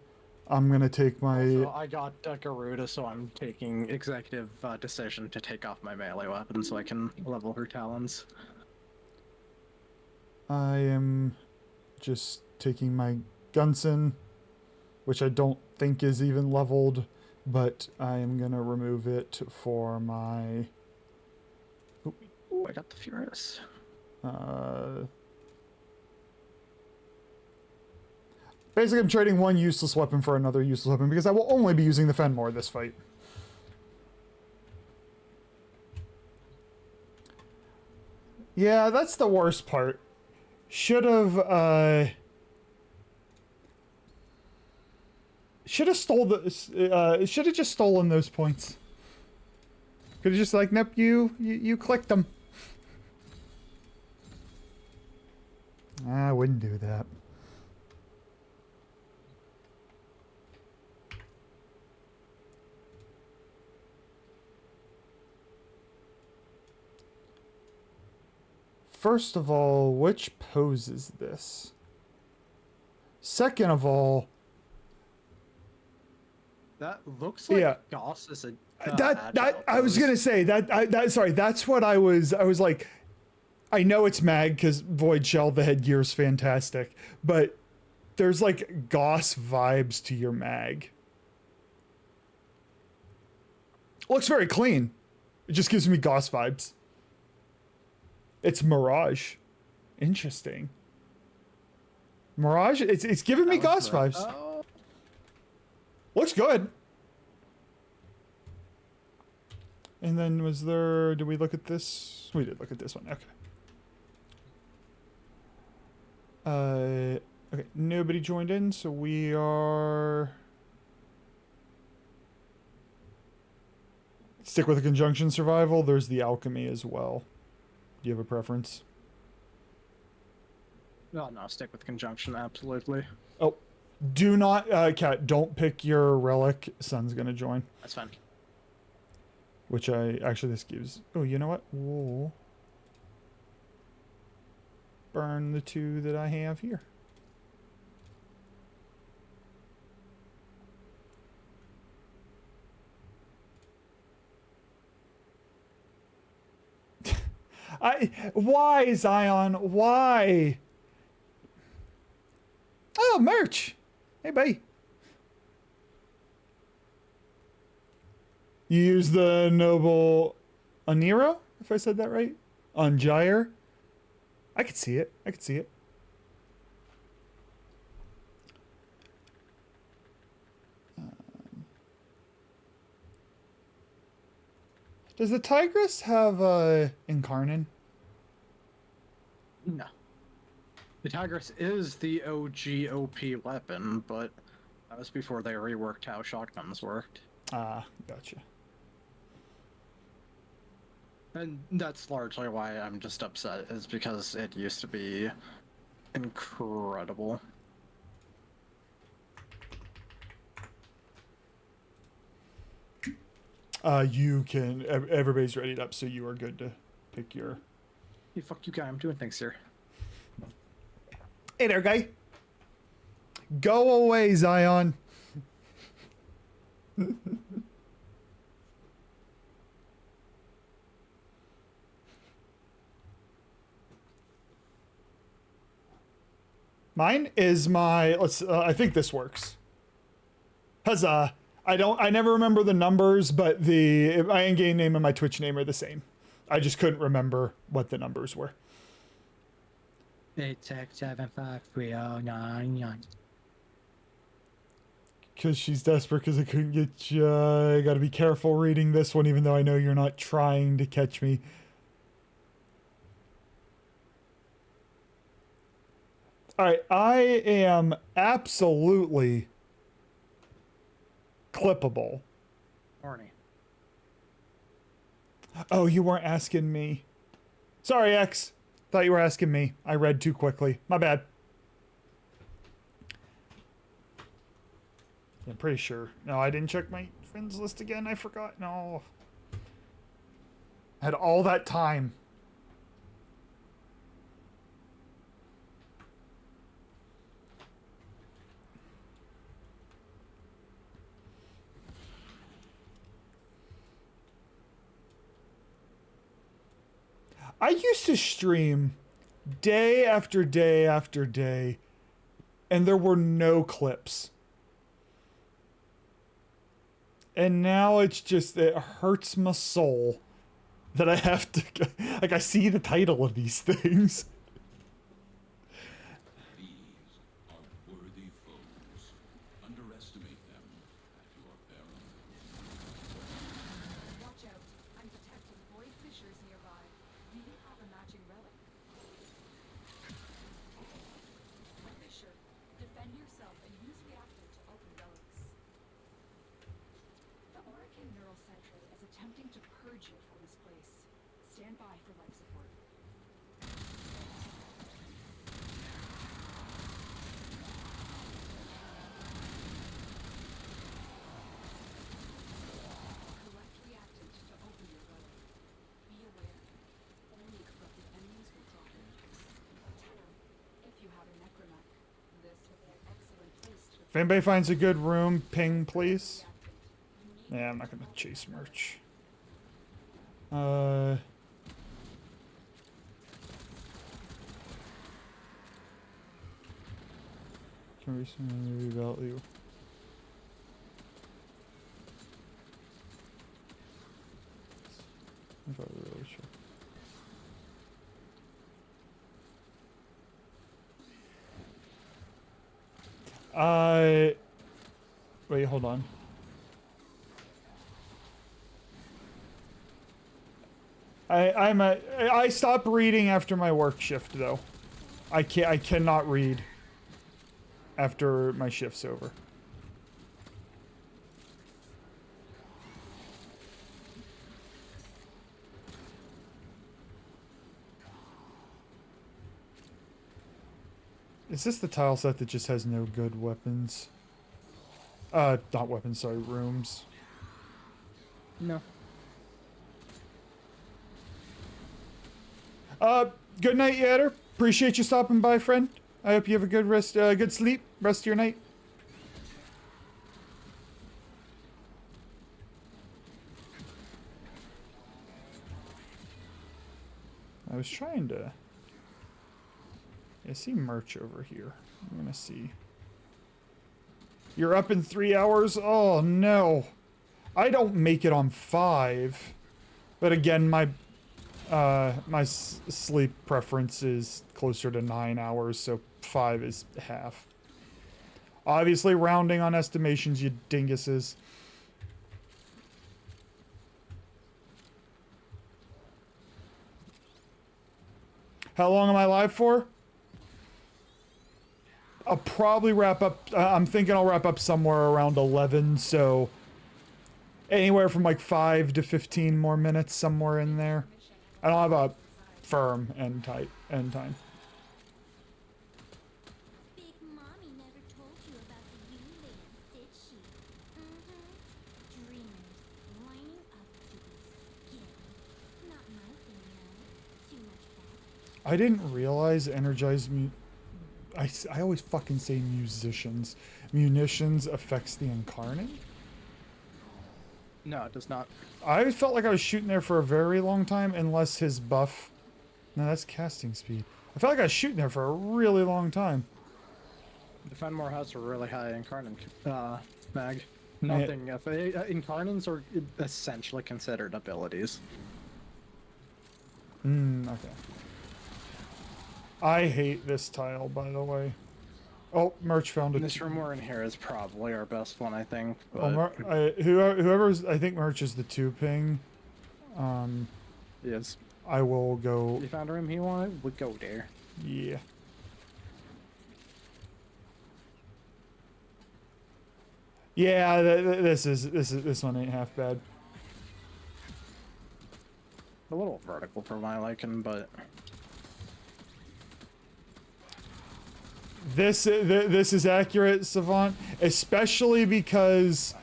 I'm gonna take my... So I got Garuda, so I'm taking executive decision to take off my melee weapon so I can level her talons. I am just taking my Gunson, which I don't think is even leveled, but I am gonna remove it for my... Ooh, I got the Furious. Basically, I'm trading one useless weapon for another useless weapon because I will only be using the Fenmore this fight. Yeah, that's the worst part. Should have just stolen those points. Could have just like, nope, you clicked them. I wouldn't do that. First of all, which pose is this? Second of all, that looks like yeah. Goss is a I was gonna say that's what I was like, I know it's mag because Void Shell, the headgear is fantastic, but there's like Goss vibes to your mag. Looks very clean. It just gives me Goss vibes. It's Mirage. Interesting. Mirage, it's giving me Goss vibes. Oh. Looks good. And then did we look at this? We did look at this one, okay. Okay, nobody joined in, so we are... Stick with the conjunction survival. There's the alchemy as well. Do you have a preference? No, stick with conjunction, absolutely. Oh, do not, Kat, don't pick your relic. Sun's gonna join. That's fine. Which this gives... Oh, you know what? We'll burn the 2 that I have here. Why, Zion? Why? Oh, merch. Hey, buddy. You use the noble Oniro, if I said that right? On Gyre? I could see it. Does the Tigress have Incarnon? No. The Tigress is the OG OP weapon, but that was before they reworked how shotguns worked. Ah, gotcha. And that's largely why I'm just upset, is because it used to be incredible. You can. Everybody's readied up, so you are good to pick your. Hey, fuck you guy, I'm doing things here. Hey there, guy. Go away, Zion. Mine is my. Let's. I think this works. Huzzah! I never remember the numbers, but my in-game name and my Twitch name are the same. I just couldn't remember what the numbers were. 8675309. Because she's desperate because I couldn't get you. I gotta be careful reading this one, even though I know you're not trying to catch me. Alright, I am absolutely clippable. Horny. Oh, you weren't asking me. Sorry, X. Thought you were asking me. I read too quickly. My bad. I'm pretty sure. No, I didn't check my friends list again. I forgot. No. I had all that time. I used to stream day after day after day, and there were no clips. And now it's just, it hurts my soul that I have to, like, I see the title of these things. These are worthy foes. Underestimate them at your peril. Watch out. I'm detecting void fissures nearby. Do you have a matching relic? Fissure. Defend yourself and use reactant to open relics. The Oracle Neural Sentry is attempting to purge you from this place. Stand by for life support. Collect reactant to open your relic. Be aware. Only corrupted enemies will drop in. If you have a necromech, this would be an excellent place to If anybody finds a good room, ping, please. Yeah, I'm not gonna chase merch. Can we see movie about you? If I were really sure. Wait, hold on. I stop reading after my work shift though. I cannot read after my shift's over. Is this the tile set that just has no good weapons? Not weapons, sorry, rooms. No. Good night, Yatter. Appreciate you stopping by, friend. I hope you have a good good sleep, rest of your night. I was trying to... I see merch over here. I'm gonna see. You're up in 3 hours? Oh, no. I don't make it on 5. But again, my sleep preference is closer to 9 hours, so 5 is half. Obviously, rounding on estimations, you dinguses. How long am I live for? I'll probably wrap up. I'm thinking I'll wrap up somewhere around 11, so anywhere from like 5 to 15 more minutes, somewhere in there. I don't have a firm end time. Big Mommy never told you about the Ulands, did she? Dreamers lining up to be scary. Not my thing, no. Too much fat. I didn't realize energized I always fucking say musicians. Munitions affects the incarnate? No, it does not. I felt like I was shooting there for a very long time, unless his buff... No, that's casting speed. I felt like I was shooting there for a really long time. The Fenmore has a really high incarnate mag. Nothing. Incarnates are essentially considered abilities. Okay. I hate this tile, by the way. Oh, Merch found it. This room we're in here is probably our best one, I think. Oh, But whoever's... I think Merch is the 2-ping. yes. I will go... You found a room he wanted? We'd go there. Yeah. Yeah, this one ain't half bad. A little vertical for my liking, but This is accurate, Savant, especially because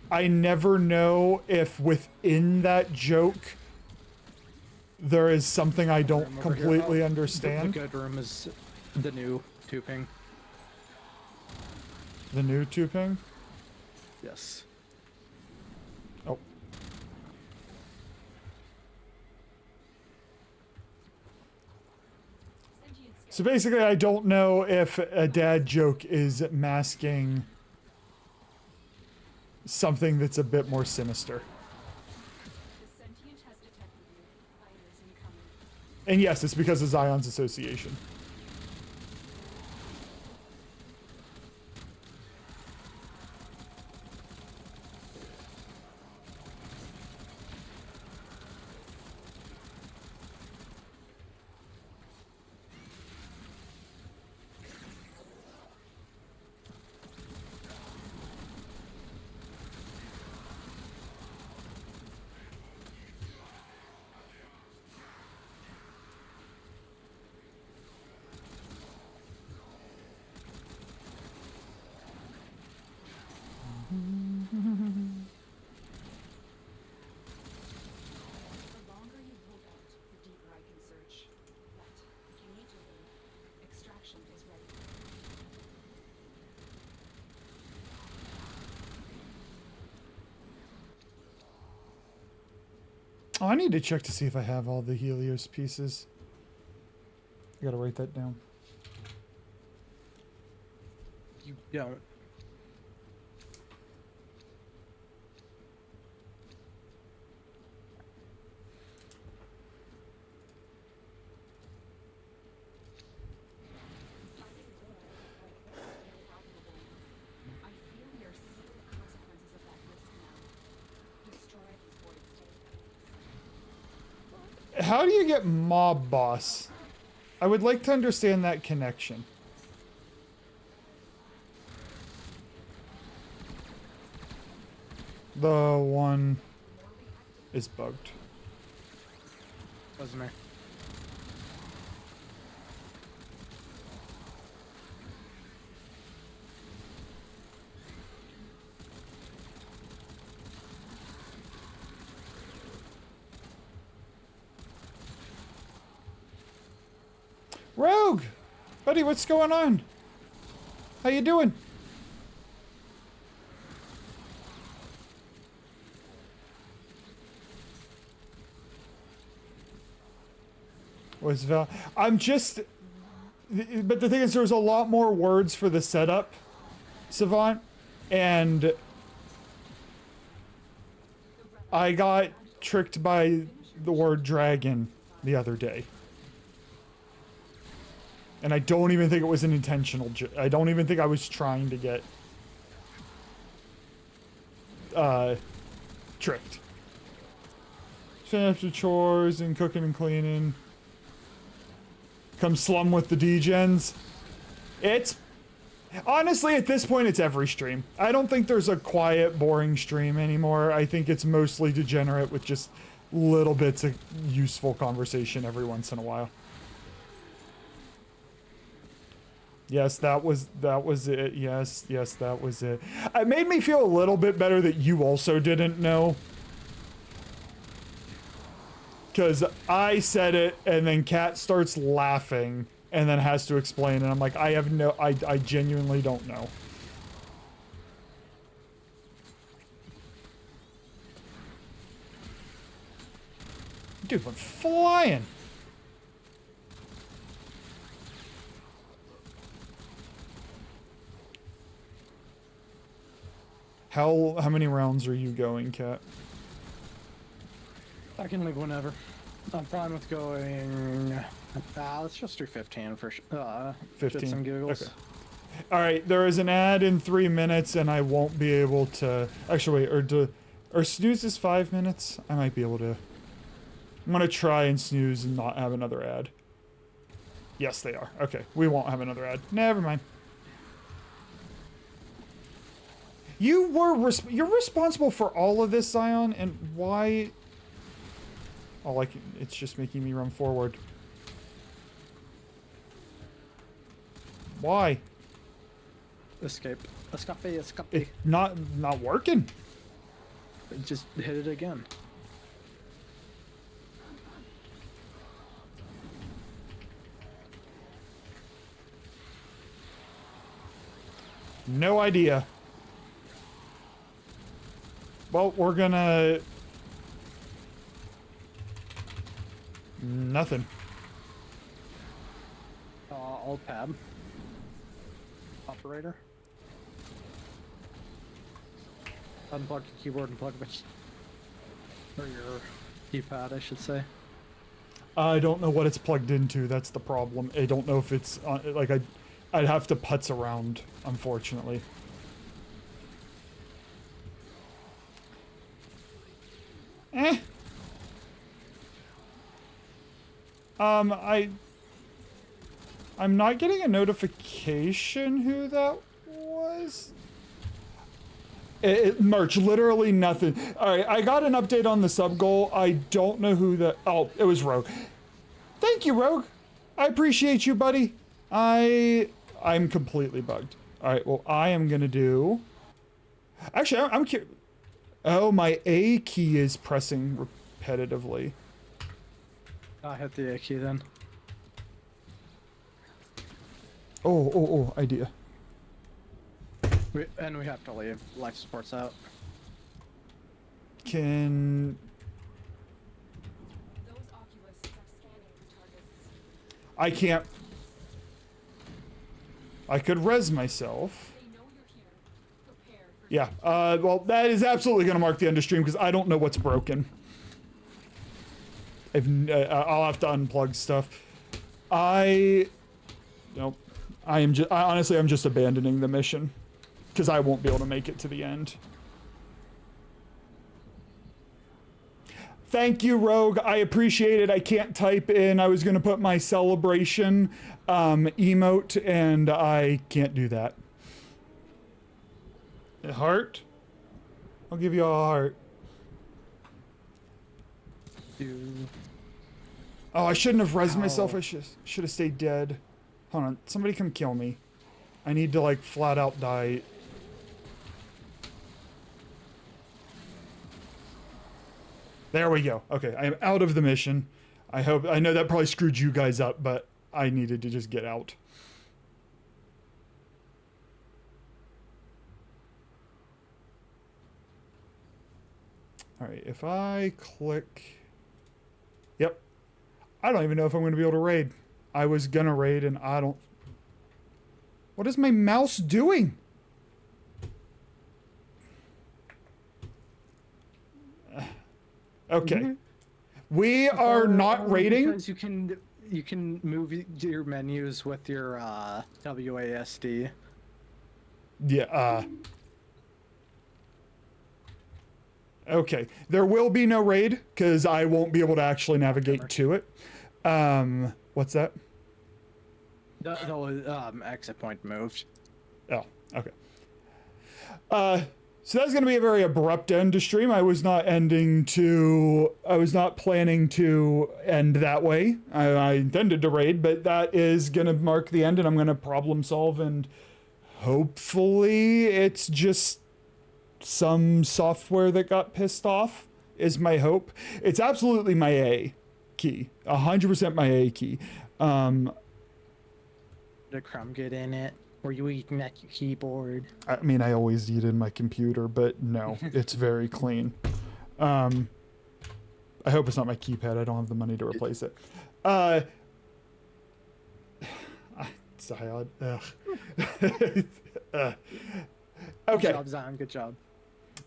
I never know if within that joke there is something I don't room over here. completely Oh, understand. The good room is the new 2-ping. The new 2-ping? Yes. Oh. So basically, I don't know if a dad joke is masking something that's a bit more sinister. The sentient has detected you. Ira's incoming. And yes, it's because of Zion's association. The longer you hold out, the deeper I can search. But if you need to leave, extraction is ready. Oh, I need to check to see if I have all the Helios pieces. I gotta write that down. You don't. I feel we are seeing the consequences of that risk now. Destroy it before it stays. How do you get mob boss? I would like to understand that connection. The one is bugged. Wasn't me. Rogue! Buddy, what's going on? How you doing? What's Val? I'm just... But the thing is, there was a lot more words for the setup, Savant, and I got tricked by the word dragon the other day. And I don't even think it was an intentional I don't even think I was trying to get tricked. Finish the chores and cooking and cleaning. Come slum with the degens. It's honestly at this point it's every stream. I don't think there's a quiet, boring stream anymore. I think it's mostly degenerate with just little bits of useful conversation every once in a while. Yes, that was it. Yes, that was it. It made me feel a little bit better that you also didn't know. Because I said it, and then Kat starts laughing, and then has to explain, and I'm like, I genuinely don't know. Dude, we're flying. How many rounds are you going, Kat? I can leave whenever. I'm fine with going. Let's just do 15 for 15. shits and giggles. Okay. All right, there is an ad in 3 minutes, and I won't be able to. Actually, wait, or snooze is 5 minutes. I might be able to. I'm gonna try and snooze and not have another ad. Yes, they are. Okay, we won't have another ad. Never mind. You're responsible for all of this, Zion, and why? Oh, like it's just making me run forward. Why? Escape. Escape. It not working. Just hit it again. No idea. Well, we're gonna... Nothing. Alt tab. Operator. Unplug your keyboard and plug it. Or your keypad, I should say. I don't know what it's plugged into. That's the problem. I don't know if it's like I'd have to putz around, unfortunately. I'm not getting a notification who that was. Merch, literally nothing. Alright, I got an update on the sub goal. I don't know who the... Oh, it was Rogue. Thank you, Rogue. I appreciate you, buddy. I'm completely bugged. Alright, well, I am gonna do... Actually, I'm curious. Oh, my A key is pressing repetitively. I hit the A key then. Oh, idea. And we have to leave. Life support's out. Can... Those oculists are scanning for targets. I can't... I could res myself. They know you're here. Prepare for Yeah, well, that is absolutely going to mark the end of stream because I don't know what's broken. I'll have to unplug stuff. Nope. Honestly, I'm just abandoning the mission. Because I won't be able to make it to the end. Thank you, Rogue. I appreciate it. I can't type in. I was going to put my celebration emote, and I can't do that. A heart? I'll give you a heart. Oh, I shouldn't have rezzed myself. I should have stayed dead. Hold on. Somebody come kill me. I need to, like, flat out die. There we go. Okay, I am out of the mission. I know that probably screwed you guys up, but I needed to just get out. Alright, if I click... Yep. I don't even know if I'm going to be able to raid. I was gonna raid and I don't... What is my mouse doing? Okay. We are not raiding. Because you can move your menus with your WASD. Yeah, okay. There will be no raid, because I won't be able to actually navigate to it. What's that? The exit point moved. Oh, okay. So that's going to be a very abrupt end to stream. I was not planning to end that way. I intended to raid, but that is going to mark the end, and I'm going to problem solve, and hopefully it's just some software that got pissed off is my hope. It's absolutely my A key. 100% my A key. Did crumb get in it? Were you eating at your keyboard? I mean, I always eat in my computer, but no, it's very clean. I hope it's not my keypad. I don't have the money to replace it. Zion. Okay. Good job, Zion. Good job.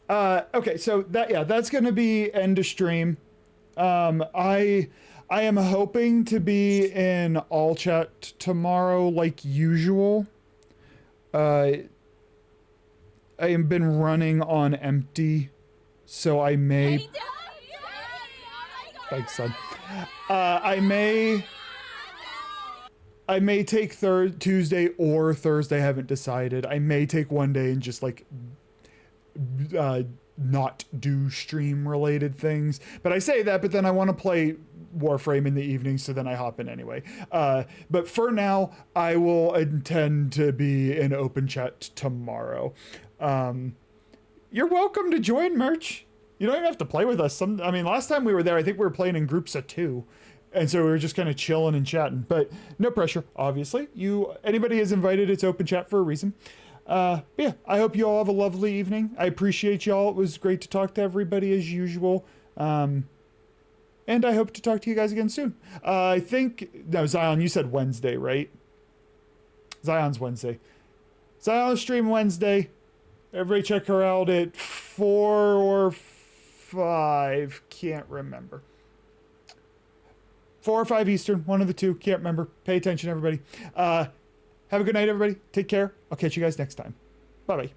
Okay, so that's gonna be end of stream. I am hoping to be in all chat tomorrow like usual. I have been running on empty, so I may. Thanks, son. I may take Tuesday or Thursday. I haven't decided. I may take one day and just like not do stream related things. But I say that, but then I want to play Warframe in the evening, so then I hop in anyway. But for now, I will intend to be in open chat tomorrow. You're welcome to join, Merch. You don't even have to play with us. Last time we were there, I think we were playing in groups of 2. And so we were just kind of chilling and chatting, but no pressure, obviously. Anybody is invited, it's open chat for a reason. But yeah, I hope you all have a lovely evening. I appreciate y'all. It was great to talk to everybody as usual. And I hope to talk to you guys again soon. Zion, you said Wednesday, right? Zion's Wednesday. Zion stream Wednesday. Everybody check her out at 4 or 5. Can't remember. 4 or 5 Eastern, one of the two. Can't remember. Pay attention, everybody. Have a good night, everybody. Take care. I'll catch you guys next time. Bye-bye.